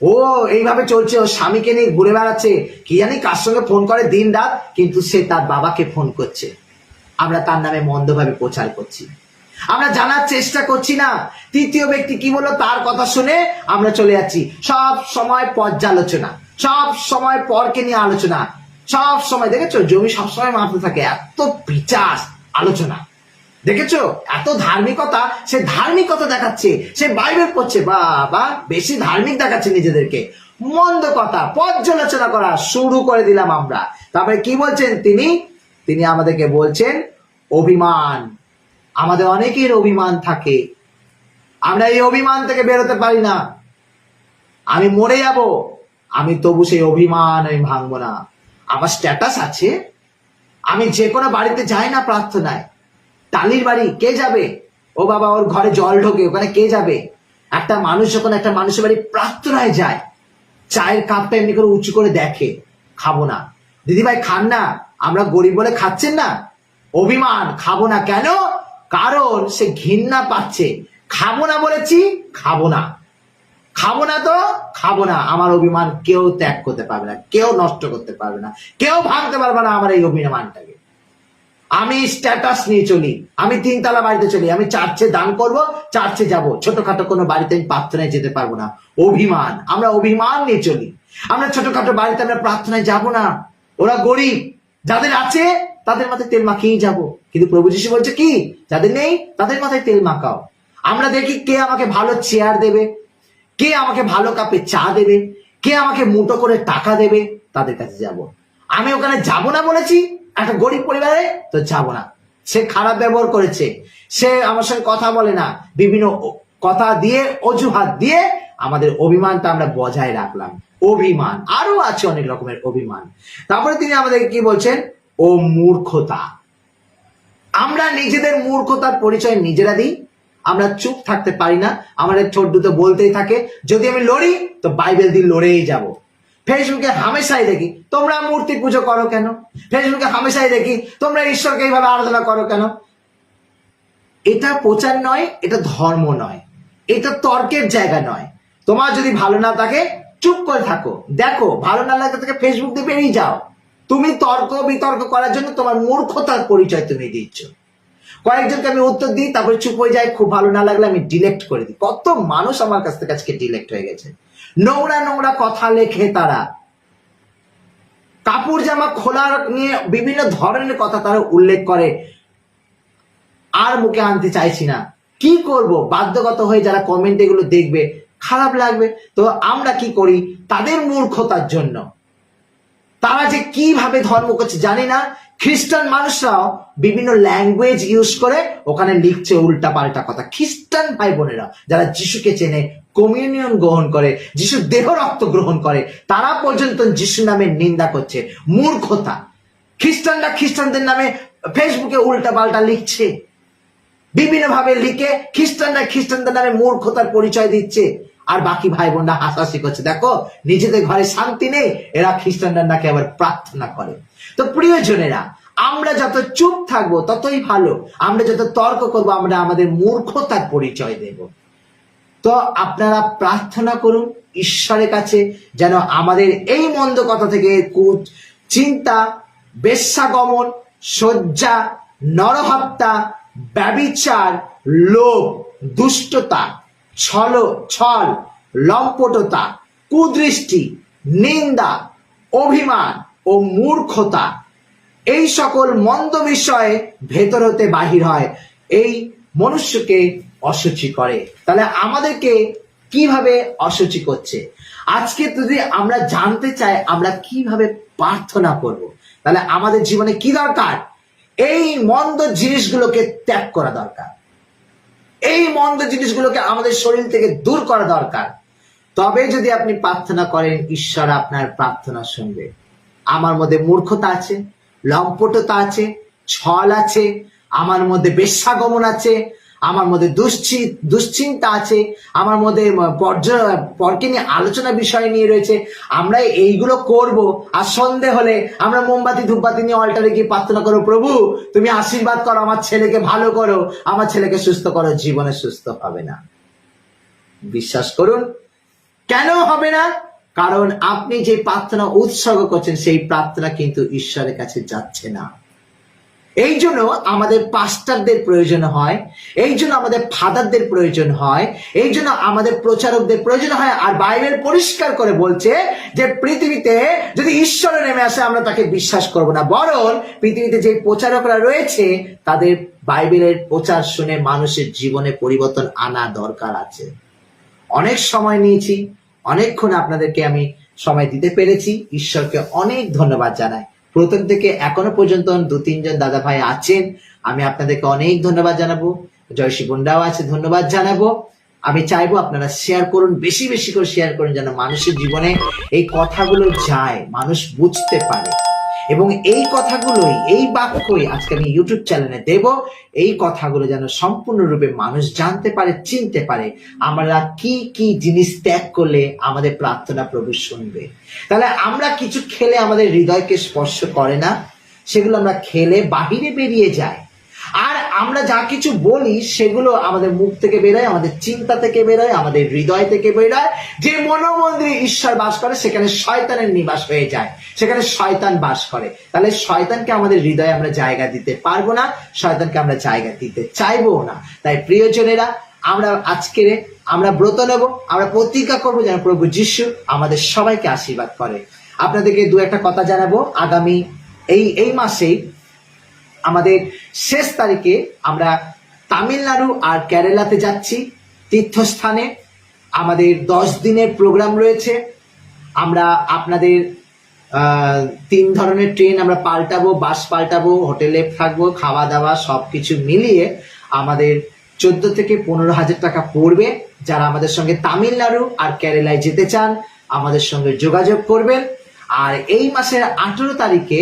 ও এইভাবে চলছে, ও স্বামীকে নিয়ে ঘুরে বেড়াচ্ছে, কি জানি কার সঙ্গে ফোন করে দিন রাত, কিন্তু সে তার বাবাকে ফোন করছে। আমরা তার নামে মন্দভাবে প্রচার করছি, আমরা জানার চেষ্টা করছি না। তৃতীয় ব্যক্তি কি বললো তার কথা শুনে আমরা চলে যাচ্ছি। সব সময় পর্যালোচনা, সব সময় পরকে নিয়ে আলোচনা, সব সময় দেখেছো জমি সবসময় মাপতে থাকে, এত পিচাস আলোচনা। দেখেছো এত ধার্মিকতা, সে ধার্মিকতা দেখাচ্ছে, সে বাইবেল পড়ছে, বাবা বেশি ধার্মিক দেখাচ্ছে নিজেদেরকে। মন্দ কথা পর্যালোচনা করা শুরু করে দিলাম আমরা। তারপরে কি বলছেন তিনি? তিনি আমাদেরকে বলছেন অভিমান। আমাদের অনেকের অভিমান থাকে, আমরা এই অভিমান থেকে বেরোতে পারি না। আমি মরে যাব, আমি তবু সেই অভিমান আমি ভাঙবো না। আমার স্ট্যাটাস আছে, আমি যে কোনো বাড়িতে যাই না প্রার্থনায়, টালির বাড়ি কে যাবে? ও বাবা ওর ঘরে জল ঢোকে, ওখানে কে যাবে? একটা মানুষ যখন একটা মানুষের বাড়ি প্রার্থনায় যায়, চায়ের কাপটা এমনি করে উঁচু করে দেখে, খাবো না। দিদি ভাই খান না, আমরা গরিব বলে খাচ্ছেন না। অভিমান, খাবো না কেন? কারণ সে ঘৃণা পাচ্ছে। খাবো না বলেছি, খাবো না, খাবো না তো খাবো না। আমার অভিমান কেউ ত্যাগ করতে পারবে না, কেউ নষ্ট করতে পারবে না, কেউ ভাঙতে পারবে না আমার এই অভিমানটাকে। আমি স্ট্যাটাস নিয়ে চলি, আমি 3 তলা বাড়িতে চলি, আমি চার্চে দান করব, চার্চে যাব, ছোটখাটো কোনো বাড়িতে আমি প্রার্থনায় যেতে পারবো না। অভিমান, আমরা অভিমান নিয়ে চলি। আমরা ছোটখাটো বাড়িতে আমরা প্রার্থনায় যাব না। ওরা গরিব, যাদের আছে তাদের মাথায় তেল মাখিয়েই যাব, কিন্তু প্রভু যিশু বলছে কি, যাদের নেই তাদের মাথায় তেল মাখাও। আমরা দেখি কে আমাকে ভালো চেয়ার দেবে, কে আমাকে ভালো কাপে চা দেবে, কে আমাকে মুঠো করে টাকা দেবে, তাদের কাছে যাব। আমি ওখানে যাব না বলেছি, একটা গরিব পরিবারে তো যাব না। সে খারাপ ব্যবহার করেছে, সে আমার সঙ্গে কথা বলে না, বিভিন্ন কথা দিয়ে, অজুহাত দিয়ে আমাদের অভিমানটা আমরা বজায় রাখলাম। অভিমান আরো আছে অনেক রকমের অভিমান। তারপরে তিনি আমাদের কি বলছেন? ও মূর্খতা। আমরা নিজেদের মূর্খতার পরিচয় নিজেরা দিই, আমরা চুপ থাকতে পারি না, আমাদের ঠোঁট দুটো বলতেই থাকে। যদি আমি লড়ি তো বাইবেল দিয়ে লড়েই যাব। ফেসবুকে হামেশাই দেখি তোমরা মূর্তি পুজো করো কেন, ফেসবুকে হামেশাই দেখি তোমরা ঈশ্বরকে এইভাবে আরাধনা করো কেন। এটা প্রচার নয়, এটা ধর্ম নয়, এটা তর্কের জায়গা নয়। তোমার যদি ভালো না থাকে চুপ করে থাকো, দেখো, ভালো না লাগে তাকে ফেসবুক দিয়ে বেরিয়ে যাও। তুমি তর্ক বিতর্ক করার জন্য তোমার মূর্খতার পরিচয় তুমি দিচ্ছ। কয়েকজনকে আমি উত্তর দিই, তারপরে চুপ হয়ে যায়, খুব ভালো না লাগলে আমি ডিলেক্ট করে দিই। কত মানুষ আমার কাছ থেকে আজকে ডিলেক্ট হয়ে গেছে। নোংরা নোংরা কথা লেখে তারা, কাপড় জামা খোলার নিয়ে বিভিন্ন ধরনের কথা তারা উল্লেখ করে, আর মুখে আনতে চাইছি না। কি করব, বাধ্যগত হয়ে যারা কমেন্ট এগুলো দেখবে, খারাপ লাগবে। তো আমরা কি করি? তাদের মূর্খতার জন্য, তারা যে কিভাবে ধর্ম করছে জানি না, খ্রিস্টান মানুষরাও বিভিন্ন ল্যাঙ্গুয়েজ ইউজ করে ওখানে লিখছে উল্টা পাল্টা কথা। খ্রিস্টান ভাই বোনেরা যারা যিশুকে চেনে, কমিউনিয়ন গ্রহণ করে, যিশুর দেহ রক্ত গ্রহণ করে, তারা পর্যন্ত যিশু নামে নিন্দা করছে। মূর্খতা। খ্রিস্টানরা খ্রিস্টানদের নামে ফেসবুকে উল্টা পাল্টা লিখছে, বিভিন্ন ভাবে লিখে খ্রিস্টানরা খ্রিস্টানদের নামে মূর্খতার পরিচয় দিচ্ছে। আর বাকি ভাই বোনরা হাসাহাসি করছে, দেখো নিজেদের ঘরে শান্তি নেই, এরা খ্রিস্টানরা নাকি আবার প্রার্থনা করে। তো প্রিয়জনেরা, আমরা যত চুপ থাকবো ততই ভালো। আমরা যত তর্ক করবো আমরা আমাদের মূর্খতার পরিচয় দেব। তো আপনারা প্রার্থনা করুন ঈশ্বরের কাছে, যেন আমাদের এই মন্দ কথা থেকে চিন্তা, বেশ্যাগমন, শয্যা, নরহত্যা, ব্যভিচার, লোভ, দুষ্টতা, ছল, লম্পটতা, কুদৃষ্টি, নিন্দা, অভিমান ও মূর্খতা, এই সকল মন্দ বিষয়ে ভেতর হতে বাহির হয়, এই মনুষ্যকে অশুচি করে। তাহলে আমাদেরকে কিভাবে অশুচি করছে? আজকে যদি আমরা জানতে চাই আমরা কিভাবে প্রার্থনা করব, তাহলে আমাদের জীবনে কি দরকার? এই মন্দ জিনিসগুলোকে ত্যাগ করা দরকার, এই মন্দ জিনিসগুলোকে আমাদের শরীর থেকে দূর করা দরকার। তবে যদি আপনি প্রার্থনা করেন, ঈশ্বর আপনার প্রার্থনা শুনবে। আমার মধ্যে মূর্খতা আছে, লম্পটতা আছে, ছল আছে, আমার মধ্যে বেশ্যাগমন আছে, আমার মধ্যে দুশ্চিন্তা আছে, আমার মধ্যে পরকে নিয়ে আলোচনা বিষয় নিয়ে রয়েছে। আমরা এইগুলো করব, আর সন্ধে হলে আমরা মোমবাতি ধূপবাতি নিয়ে অল্টারে গিয়ে প্রার্থনা করো, প্রভু তুমি আশীর্বাদ করো, আমার ছেলেকে ভালো করো, আমার ছেলেকে সুস্থ করো। জীবনে সুস্থ হবে না, বিশ্বাস করুন। কেন হবে না? কারণ আপনি যে প্রার্থনা উৎসর্গ করছেন সেই প্রার্থনা কিন্তু ঈশ্বরের কাছে যাচ্ছে না। এই জন্য আমাদের পাস্টারদের প্রয়োজন হয়, এই জন্য আমাদের ফাদারদের প্রয়োজন হয়, এই জন্য আমাদের প্রচারকদের প্রয়োজন হয়। আর বাইবেল পরিষ্কার করে বলছে যে পৃথিবীতে যদি ঈশ্বর নেমে আসে আমরা তাকে বিশ্বাস করব না, বরং পৃথিবীতে যে প্রচারকরা রয়েছে তাদের বাইবেলের প্রচার শুনে মানুষের জীবনে পরিবর্তন আনা দরকার আছে। অনেক সময় নিয়েছি, অনেকক্ষণ আপনাদেরকে আমি সময় দিতে পেরেছি, ঈশ্বরকে অনেক ধন্যবাদ জানাই। প্রথম থেকে এখনো পর্যন্ত 2-3 জন দাদা ভাই আছেন, আমি আপনাদেরকে অনেক ধন্যবাদ জানাবো। জয়শ্রী বোনরাও আছে, ধন্যবাদ জানাবো। আমি চাইবো আপনারা শেয়ার করুন, বেশি বেশি করে শেয়ার করুন, যেন মানুষের জীবনে এই কথাগুলো যায়, মানুষ বুঝতে পারে। এবং এই কথাগুলোই, এই বাক্যই আজকে আমি ইউটিউব চ্যানেলে দেব। এই কথাগুলো যেন সম্পূর্ণরূপে মানুষ জানতে পারে, চিনতে পারে আমরা কি কি জিনিস ত্যাগ করলে আমাদের প্রার্থনা প্রভু শুনবে। তাহলে আমরা কিছু খেলে আমাদের হৃদয়কে স্পর্শ করে না, সেগুলো আমরা খেলে বাহিরে বেরিয়ে যায়। আর আমরা যা কিছু বলি সেগুলো আমাদের মুখ থেকে বেরোয়, আমাদের চিন্তা থেকে বেরোয়, আমাদের হৃদয় থেকে বেরোয়। যে মনোমন্দিরে ঈশ্বর বাস করে সেখানে শয়তানের নিবাস হয়ে যায়, সেখানে শয়তান বাস করে। তাহলে শয়তানকে আমাদের হৃদয়ে আমরা জায়গা দিতে পারবো না, শয়তানকে আমরা জায়গা দিতে চাইবো না। তাই প্রিয়জনেরা, আমরা আজকের আমরা ব্রত নেব, আমরা প্রতিজ্ঞা করবো যেন প্রভু যিশু আমাদের সবাইকে আশীর্বাদ করে। আপনাদেরকে দু একটা কথা জানাবো, আগামী এই মাসেই আমাদের শেষ তারিখে আমরা তামিলনাড়ু আর কেরালাতে যাচ্ছি তীর্থস্থানে। আমাদের 10 দিনের প্রোগ্রাম রয়েছে। আমরা আপনাদের 3 ধরনের ট্রেন আমরা পাল্টাবো, বাস পাল্টাবো, হোটেলে থাকবো, খাওয়া দাওয়া সবকিছু মিলিয়ে আমাদের 14 থেকে 15,000 টাকা পড়বে। যারা আমাদের সঙ্গে তামিলনাড়ু আর কেরালায় যেতে চান আমাদের সঙ্গে যোগাযোগ করবেন। আর এই মাসের 18 তারিখে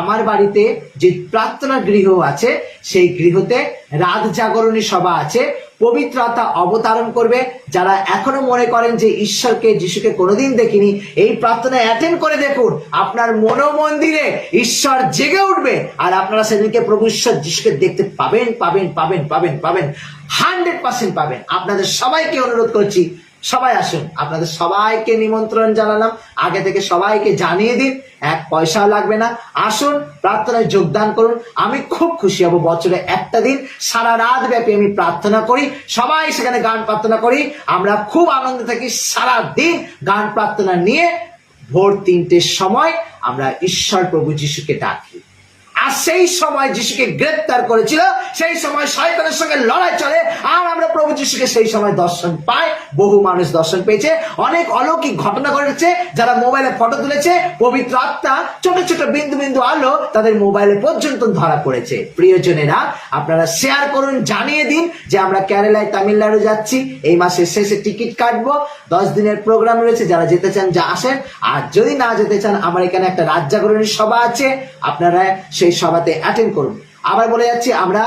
আমার বাড়িতে যে প্রার্থনা গৃহ আছে সেই গৃহতে রাত জাগরণী সভা আছে। পবিত্র আত্মা অবতারণ করবে। যারা এখনো মনে করেন যে ঈশ্বরকে, যিশুকে কোনোদিন দেখিনি, এই প্রার্থনা অ্যাটেন্ড করে দেখুন, আপনার মনোমন্দিরে ঈশ্বর জেগে উঠবে। আর আপনারা সেদিনকে প্রভু ঈশ্বর যিশুকে দেখতে পাবেন, পাবেন, পাবেন, পাবেন, পাবেন, 100% পাবেন। আপনাদের সবাইকে অনুরোধ করছি, সবাই আসুন। আপনাদের সবাইকে নিমন্ত্রণ জানালাম, আগে থেকে সবাইকে জানিয়ে দিন, 1 পয়সাও লাগবে না। আসুন, প্রার্থনায় যোগদান করুন। আমি খুব খুশি হব। বছরে একটা দিন সারা রাত ব্যাপী আমি প্রার্থনা করি, সবাই সেখানে গান প্রার্থনা করি, আমরা খুব আনন্দে থাকি। সারা দিন গান প্রার্থনা নিয়ে ভোর 3টের সময় আমরা ঈশ্বর প্রভু যিশুকে ডাকি। আর সেই সময় যিশুকে গ্রেপ্তার করেছিল, সেই সময় শয়তানের সঙ্গে লড়াই চলে, আর আমরা প্রভু যিশুকে সেই সময় দর্শন পাই। বহু মানুষ দর্শন পেয়েছে, অনেক অলৌকিক ঘটনা ঘটেছে। যারা মোবাইলে ফটো তুলেছে, পবিত্র আত্মা ছোট ছোট বিন্দু বিন্দু আলো তাদের মোবাইলে পর্যন্ত ধরা পড়েছে। প্রিয়জনেরা, আপনারা শেয়ার করুন, জানিয়ে দিন যে আমরা কেরালায়, তামিলনাড়ু যাচ্ছি। এই মাসের শেষে টিকিট কাটবো, 10 দিনের প্রোগ্রাম রয়েছে। যারা যেতে চান যা আসেন, আর যদি না যেতে চান আমার এখানে একটা রাত জাগরণী সভা আছে, আপনারা সেই সভাতে অ্যাটেন্ড করুন। আবার বলে যাচ্ছি, আমরা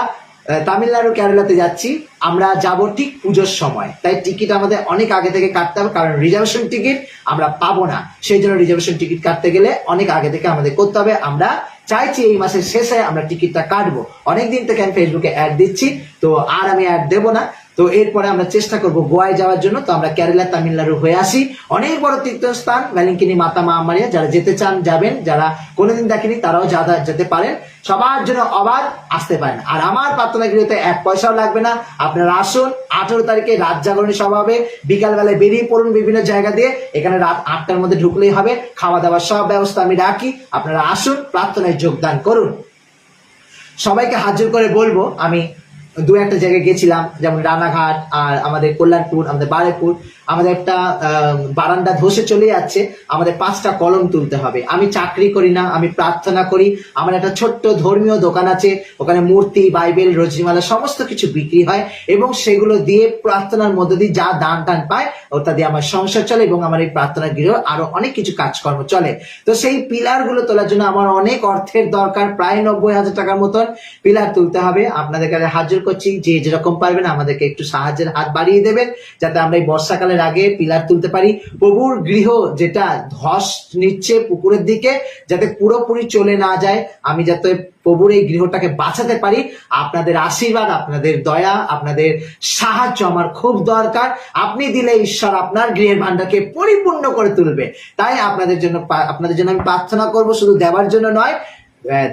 তামিলনাড়ু কেরালাতে যাচ্ছি, আমরা যাব ঠিক পুজোর সময়। তাই টিকিট আমাদের অনেক আগে থেকে কাটতে হবে, কারণ রিজার্ভেশন টিকিট আমরা পাবো না। সেই জন্য রিজার্ভেশন টিকিট কাটতে গেলে অনেক আগে থেকে আমাদের করতে হবে। আমরা চাইছি এই মাসের শেষে আমরা টিকিটটা কাটবো। অনেকদিন থেকে আমি ফেসবুকে অ্যাড দিচ্ছি, তো আর আমি অ্যাড দেবো না। তো এরপরে আমরা চেষ্টা করবো গোয়ায় যাওয়ার জন্য। তো আমরা কেরালা, তামিলনাড়ু হয়ে আসি। অনেক বড় তীর্থস্থান, ভ্যালেঙ্কিনি মাতা মা আমারিয়া। যারা যেতে চান যাবেন, যারা কোনোদিন দেখেনি তারাও যেতে পারেন। সবার জন্য অবাধ, আসতে পারেন। আর আমার প্রার্থনা গৃহতে 1 পয়সাও লাগবে না। আপনারা আসুন। 18 তারিখে রাত জাগরণী সভা হবে। বিকালবেলায় বেরিয়ে পড়ুন বিভিন্ন জায়গা দিয়ে। এখানে রাত 8টার মধ্যে ঢুকলেই হবে। খাওয়া দাওয়ার সব ব্যবস্থা আমি রাখি। আপনারা আসুন, প্রার্থনায় যোগদান করুন। সবাইকে হাত জোড় করে বলবো, আমি দু একটা জায়গায় গেছিলাম, যেমন রানাঘাট আর আমাদের কল্যাণপুর, আমাদের বারেপুর, আমাদের একটা বারান্দা ধসে চলে যাচ্ছে, আমাদের 5টা কলম তুলতে হবে। আমি চাকরি করি না, আমি প্রার্থনা করি। আমার একটা ছোট্ট ধর্মীয় দোকান আছে, ওখানে মূর্তি, বাইবেল, রজনীমালা সমস্ত কিছু বিক্রি হয়, এবং সেগুলো দিয়ে প্রার্থনার মধ্য দিয়ে যা দান টান পায় ওটা দিয়ে আমার সংসার চলে, এবং আমার এই প্রার্থনা গৃহ আরো অনেক কিছু কাজকর্ম চলে। তো সেই পিলার গুলো তোলার জন্য আমার অনেক অর্থের দরকার, প্রায় 90,000 টাকার মতন পিলার তুলতে হবে। আপনাদের কাছে হাজির করছি, যে যেরকম পারবেন আমাদেরকে একটু সাহায্যের হাত বাড়িয়ে দেবেন, যাতে আমরা এই বর্ষাকালের আগে পিলার তুলতে পারি। প্রভুর গৃহ যেটা ধস নিচ্ছে পুকুরের দিকে, যাতে পুরোপুরি চলে না যায়, আমি যাতে প্রভুর এই গৃহটাকে বাঁচাতে পারি। আপনাদের আশীর্বাদ, আপনাদের দয়া, আপনাদের সাহায্য আমার খুব দরকার। আপনি দিলে ঈশ্বর আপনার গৃহের ভান্ডারকে পরিপূর্ণ করে তুলবে। তাই আপনাদের জন্য আমি প্রার্থনা করব, শুধু দেওয়ার জন্য নয়,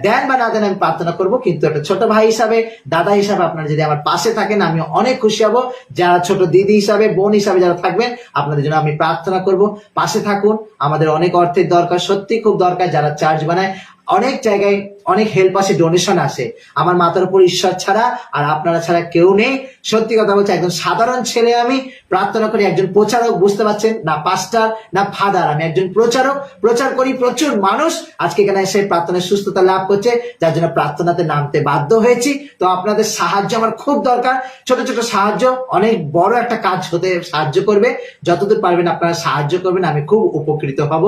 দেন বা না দেন আমি প্রার্থনা করব, কিন্তু একটা ছোট ভাই হিসাবে, দাদা হিসাবে আপনারা যদি আমার পাশে থাকেন আমি অনেক খুশি হব। যারা ছোট দিদি হিসাবে, বোন হিসাবে যারা থাকবেন, আপনাদের জন্য আমি প্রার্থনা করব, পাশে থাকুন। আমাদের অনেক অর্থের দরকার, সত্যি খুব দরকার। যারা চার্চ বানায়, অনেক জায়গায় অনেক হেল্প আসে, ডোনেশন আসে। আমার মাথার উপর ঈশ্বর ছাড়া আর আপনারা ছাড়া কেউ নেই। সত্যি কথা বলছি, একজন সাধারণ ছেলে, আমি প্রার্থনা করি, একজন প্রচারক, বুঝতে পারছেন না, পাস্টার না ফাদার, আমি একজন প্রচারক, প্রচার করি। প্রচুর মানুষ আজকে এখানে এসে প্রার্থনায় সুস্থতা লাভ করছে, যার জন্য প্রার্থনাতে নামতে বাধ্য হয়েছি। তো আপনাদের সাহায্য আমার খুব দরকার। ছোট ছোট সাহায্য অনেক বড় একটা কাজ হতে সাহায্য করবে। যতদূর পারবেন আপনারা সাহায্য করবেন, আমি খুব উপকৃত হব।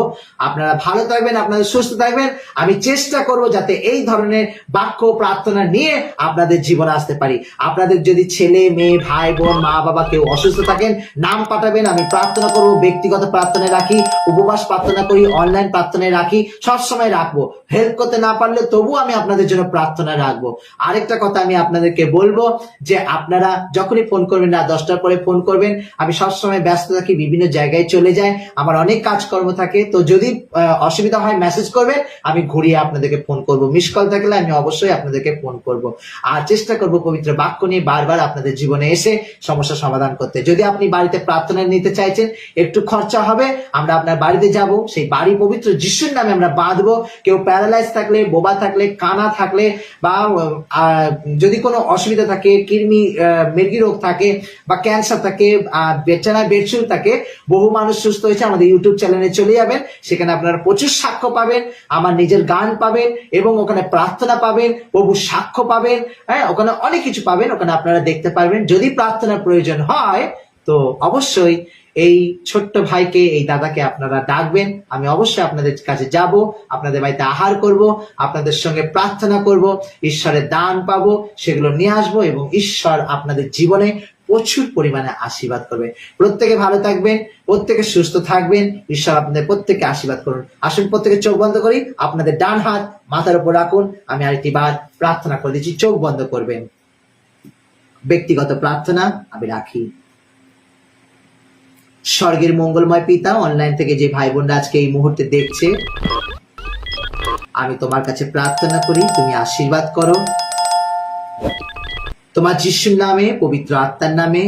আপনারা ভালো থাকবেন, আপনারা সুস্থ থাকবেন। আমি চেষ্টা করব যাতে এই ধরনের বাক্য প্রার্থনা নিয়ে আপনাদের জীবনে আসতে পারি। আপনাদের যদি ছেলে মেয়ে, ভাই বোন, মা বাবা কেউ অসুস্থ থাকেন, নাম পাঠাবেন, আমি প্রার্থনা করব। ব্যক্তিগত প্রার্থনায় রাখি, উপবাস প্রার্থনা করি, অনলাইন প্রার্থনায় রাখি, সবসময় রাখবো। হেল্প করতে না পারলে তবু আমি আপনাদের জন্য প্রার্থনা রাখবো। আরেকটা কথা আমি আপনাদেরকে বলবো, যে আপনারা যখনই ফোন করবেন, না 10টার পরে ফোন করবেন। আমি সবসময় ব্যস্ত থাকি, বিভিন্ন জায়গায় চলে যাই, আমার অনেক কাজকর্ম থাকে। তো যদি অসুবিধা হয় মেসেজ করবেন, আমি ঘুরিয়ে আপনাদেরকে ফোন করব। মিস কল থাকলে আমি অবশ্যই আপনাদেরকে ফোন করব। আর চেষ্টা করব পবিত্র বাক্য নিয়ে বারবার আপনাদের জীবনে এসে সমস্যা সমাধান করতে। যদি আপনি বাড়িতে প্রার্থনা নিতে চাইছেন, একটু খরচা হবে, আমরা আপনার বাড়িতে যাব, সেই বাড়ি পবিত্র যিশুর নামে আমরা বাঁধবো। কেউ প্যারালাইজ থাকলে, বোবা থাকলে, কানা থাকলে, বা যদি কোনো অসুবিধা থাকে, কৃমি মৃগী রোগ থাকে, বা ক্যান্সার থাকে, বেচানায় বেডশুল থাকে, বহু মানুষ সুস্থ হয়েছে। আমাদের ইউটিউব চ্যানেলে চলে যাবেন, সেখানে আপনারা প্রচুর সাক্ষ্য পাবেন, আমার নিজের গান পাবেন, এবং ওখানে প্রার্থনা পাবেন, প্রভু সাক্ষ্য পাবেন। হ্যাঁ, ওখানে অনেক কিছু পাবেন, ওখানে আপনারা দেখতে পারবেন। যদি প্রার্থনার প্রয়োজন হয় তো অবশ্যই এই ছোট্ট ভাইকে, এই দাদাকে আপনারা ডাকবেন। আমি অবশ্যই আপনাদের কাছে যাব, আপনাদের বাড়িতে আহার করব, আপনাদের সঙ্গে প্রার্থনা করব, ঈশ্বরের দান পাবো, সেগুলো নিয়ে আসবো, এবং ঈশ্বর আপনাদের জীবনে প্রচুর পরিমাণে আশীর্বাদ করবে। প্রত্যেকে ভালো থাকবেন, প্রত্যেকে সুস্থ থাকবেন। ঈশ্বর আপনাদের প্রত্যেককে আশীর্বাদ করুন। আসুন প্রত্যেকে চোখ বন্ধ করি, আপনাদের ডান হাত মাথার উপর রাখুন। আমি আরেকটি বার প্রার্থনা করে দিচ্ছি, চোখ বন্ধ করবেন। ব্যক্তিগত প্রার্থনা আমি রাখি। স্বর্গের মঙ্গলময় পিতা, অনলাইন থেকে যে ভাই বোনরা আজকে এই মুহূর্তে দেখছে, আমি তোমার কাছে প্রার্থনা করি, তুমি আশীর্বাদ করো। তোমার যিশুর নামে, পবিত্র আত্মার নামে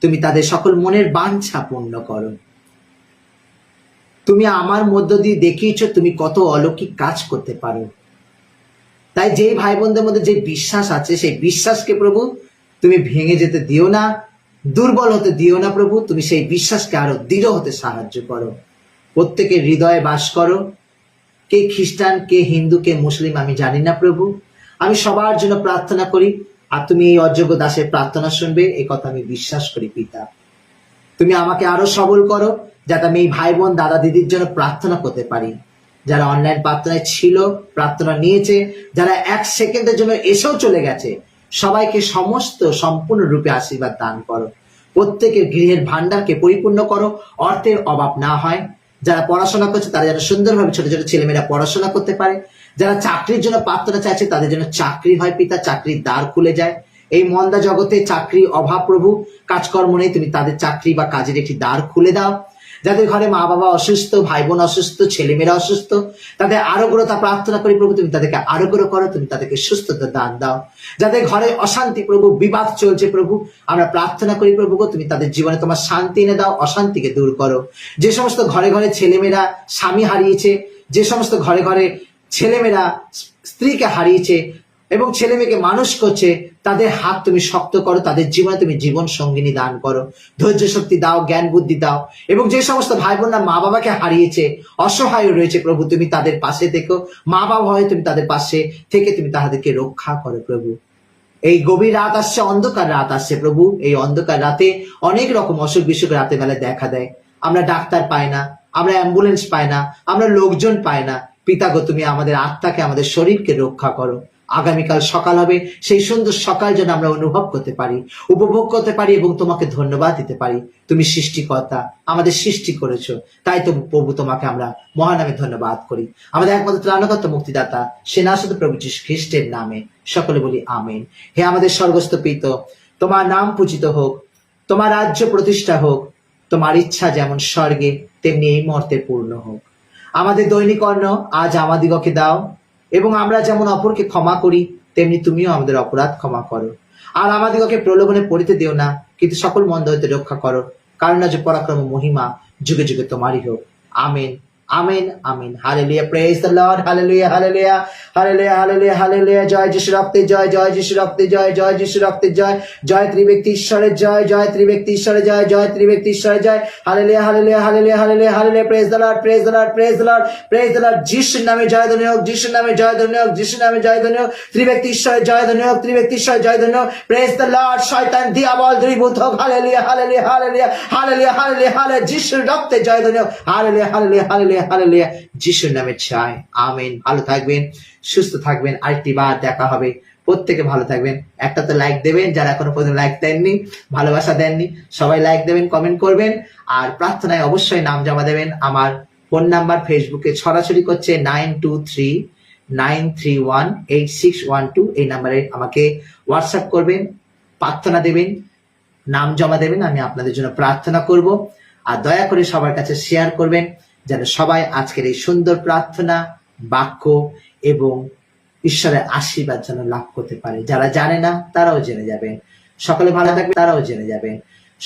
তুমি তাদের সকল মনের বাঞ্ছা পূর্ণ করো। তুমি আমার মধ্য দিয়ে দেখিয়েছ তুমি কত অলৌকিক কাজ করতে পারো। তাই যেই ভাই বোনদের মধ্যে যে বিশ্বাস আছে, সেই বিশ্বাসকে প্রভু তুমি ভেঙে যেতে দিও না, দুর্বল হতে দিও না প্রভু। তুমি সেই বিশ্বাসকে আরো দৃঢ় হতে সাহায্য করো। প্রত্যেকের হৃদয়ে বাস করো। কে খ্রিস্টান, কে হিন্দু, কে মুসলিম আমি জানি না প্রভু, আমি সবার জন্য প্রার্থনা করি। আর তুমি এই অযোগ্য দাসের প্রার্থনা শুনবে, এই কথা আমি বিশ্বাস করি পিতা। তুমি আমাকে আরো সবল করো, যাতে আমি এই ভাই বোন, দাদা দিদির জন্য প্রার্থনা করতে পারি। যারা অনলাইন প্রার্থনায় ছিল, প্রার্থনা নিয়েছে, যারা 1 সেকেন্ডের জন্য এসেও চলে গেছে, সবাইকে সম্পূর্ণ রূপে আশীর্বাদ দান করো। প্রত্যেকের গৃহের ভান্ডারকে পরিপূর্ণ করো, অর্থের অভাব না হয়। যারা পড়াশোনা করছে তারা যেন সুন্দরভাবে, ছোট ছোট ছেলেমেয়েরা পড়াশোনা করতে পারে। যারা চাকরির জন্য প্রার্থনা চাইছে, তাদের জন্য চাকরি হয় পিতা, চাকরির দ্বার খুলে যায়। এই মন্দা জগতে চাকরি অভাব প্রভু, কাজকর্ম নেই, তুমি তাদের চাকরি বা কাজের একটি দ্বার খুলে দাও। যাদের ঘরে মা বাবা অসুস্থ, ভাই বোন অসুস্থ, ছেলেমেয়েরা অসুস্থ, তাদের আরোগ্যতা প্রার্থনা করি প্রভু, তুমি তাদেরকে আরোগ্য করো, তুমি তাদেরকে সুস্থতা দান দাও। যাদের ঘরে অশান্তি প্রভু, বিবাদ চলছে প্রভু, আমরা প্রার্থনা করি প্রভু, তুমি তাদের জীবনে তোমার শান্তি এনে দাও, অশান্তিকে দূর করো। যে সমস্ত ঘরে ঘরে ছেলেমেয়েরা স্বামী হারিয়েছে, যে সমস্ত ঘরে ঘরে ছেলেমেয়েরা স্ত্রীকে হারিয়েছে এবং ছেলে মেয়েকে মানুষ করছে, তাদের হাত তুমি শক্ত করো, তাদের জীবনে তুমি জীবন সঙ্গিনী দান করো, ধৈর্য শক্তি দাও, জ্ঞান বুদ্ধি দাও। এবং যে সমস্ত ভাই বোনরা মা বাবাকে হারিয়েছে, অসহায় রয়েছে প্রভু, তুমি তাদের পাশে থেকো। মা বাবা হয়ে তুমি তাদের পাশে থেকে তুমি তাদেরকে রক্ষা করো প্রভু। এই গভীর রাত আসছে, অন্ধকার রাত আসছে প্রভু। এই অন্ধকার রাতে অনেক রকম অসুখ বিসুখ রাতে বেলায় দেখা দেয়। আমরা ডাক্তার পাই না, আমরা অ্যাম্বুলেন্স পাই না, আমরা লোকজন পাই না। পিতাগো, তুমি আমাদের আত্মাকে, আমাদের শরীরকে রক্ষা করো। আগামীকাল সকাল হবে, সেই সুন্দর সকাল যেন আমরা অনুভব করতে পারি, উপভোগ করতে পারি এবং তোমাকে ধন্যবাদ দিতে পারি। তুমি সৃষ্টিকর্তা, আমাদের সৃষ্টি করেছো, তাই তো প্রভু তোমাকে আমরা মহানামে ধন্যবাদ করি। আমাদের একমাত্র ত্রাণকর্তা মুক্তিদাতা সেনাসদ প্রভু যীশু খ্রিস্টের নামে সকলে বলি আমেন। হে আমাদের স্বর্গস্থ পিতা, তোমার নাম পূজিত হোক, তোমার রাজ্য প্রতিষ্ঠা হোক, তোমার ইচ্ছা যেমন স্বর্গে তেমনি এই মুহূর্তে পূর্ণ হোক। আমাদের দৈনিক অন্ন আজ আমাদিগকে দাও, এবং আমরা যেমন অপরকে ক্ষমা করি তেমনি তুমিও আমাদের অপরাধ ক্ষমা করো। আর আমাদিগকে প্রলোভনে পড়িতে দিও না, কিন্তু সকল মন্দ হইতে রক্ষা করো, কারণ আজ পরাক্রম মহিমা যুগে যুগে তোমারই হোক। Amen, amen, amen. Hallelujah, praise the Lord. Hallelujah, hallelujah, hallelujah, hallelujah, hallelujah. জয় যিশু রক্তে জয়, জয় যিশু রক্তে জয়, জয় যিশু রক্তে জয়, জয় ত্রিব্যক্তি ঈশ্বরের জয়, জয় ত্রিব্যক্তি ঈশ্বরের জয়, জয় ত্রিব্যক্তি ঈশ্বরের জয়। Hallelujah, hallelujah, hallelujah, hallelujah, hallelujah. Praise the Lord, praise the Lord, praise the Lord, praise the Lord. যিশুর নামে জয় ধ্বনি হোক, যিশুর নামে জয় ধ্বনি হোক, যিশুর নামে জয় ধ্বনি হোক। ত্রিব্যক্তি ঈশ্বরের জয় ধ্বনি হোক, ত্রিব্যক্তি ঈশ্বরের জয় ধ্বনি হোক। Praise the lord. শয়তান দিয়াবল দূরীভূত হোক। Hallelujah, hallelujah, hallelujah, hallelujah, hallelujah, hallelujah. যিশুর রক্তে জয় ধ্বনি হোক। Hallelujah, hallelujah, hallelujah, hallelujah. যিশুর নামে চাই, আমেন। ভালো থাকবেন, সুস্থ থাকবেন। আরেকটি বার দেখা হবে। প্রত্যেকে ভালো থাকবেন। একটা তো লাইক দেবেন, যারা এখনো পর্যন্ত লাইক দেননি, ভালোবাসা দেননি, সবাই লাইক দেবেন, কমেন্ট করবেন। আর প্রার্থনায় অবশ্যই নাম জমা দেবেন। আমার ফোন নাম্বার ফেসবুকে ছড়াছড়ি করছে 9239318612। এই নাম্বারে আমাকে হোয়াটসঅ্যাপ করবেন, প্রার্থনা দেবেন, নাম জমা দেবেন, আমি আপনাদের জন্য প্রার্থনা করব। আর দয়া করে সবার কাছে শেয়ার করবেন, যেন সবাই আজকের এই সুন্দর প্রার্থনা, বাক্য এবং ঈশ্বরের আশীর্বাদ যেন লাভ করতে পারে। যারা জানে না তারাও জেনে যাবেন। সকলে ভালো থাকবেন, তারাও জেনে যাবেন।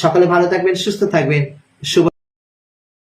সকলে ভালো থাকবেন, সুস্থ থাকবেন। শুভ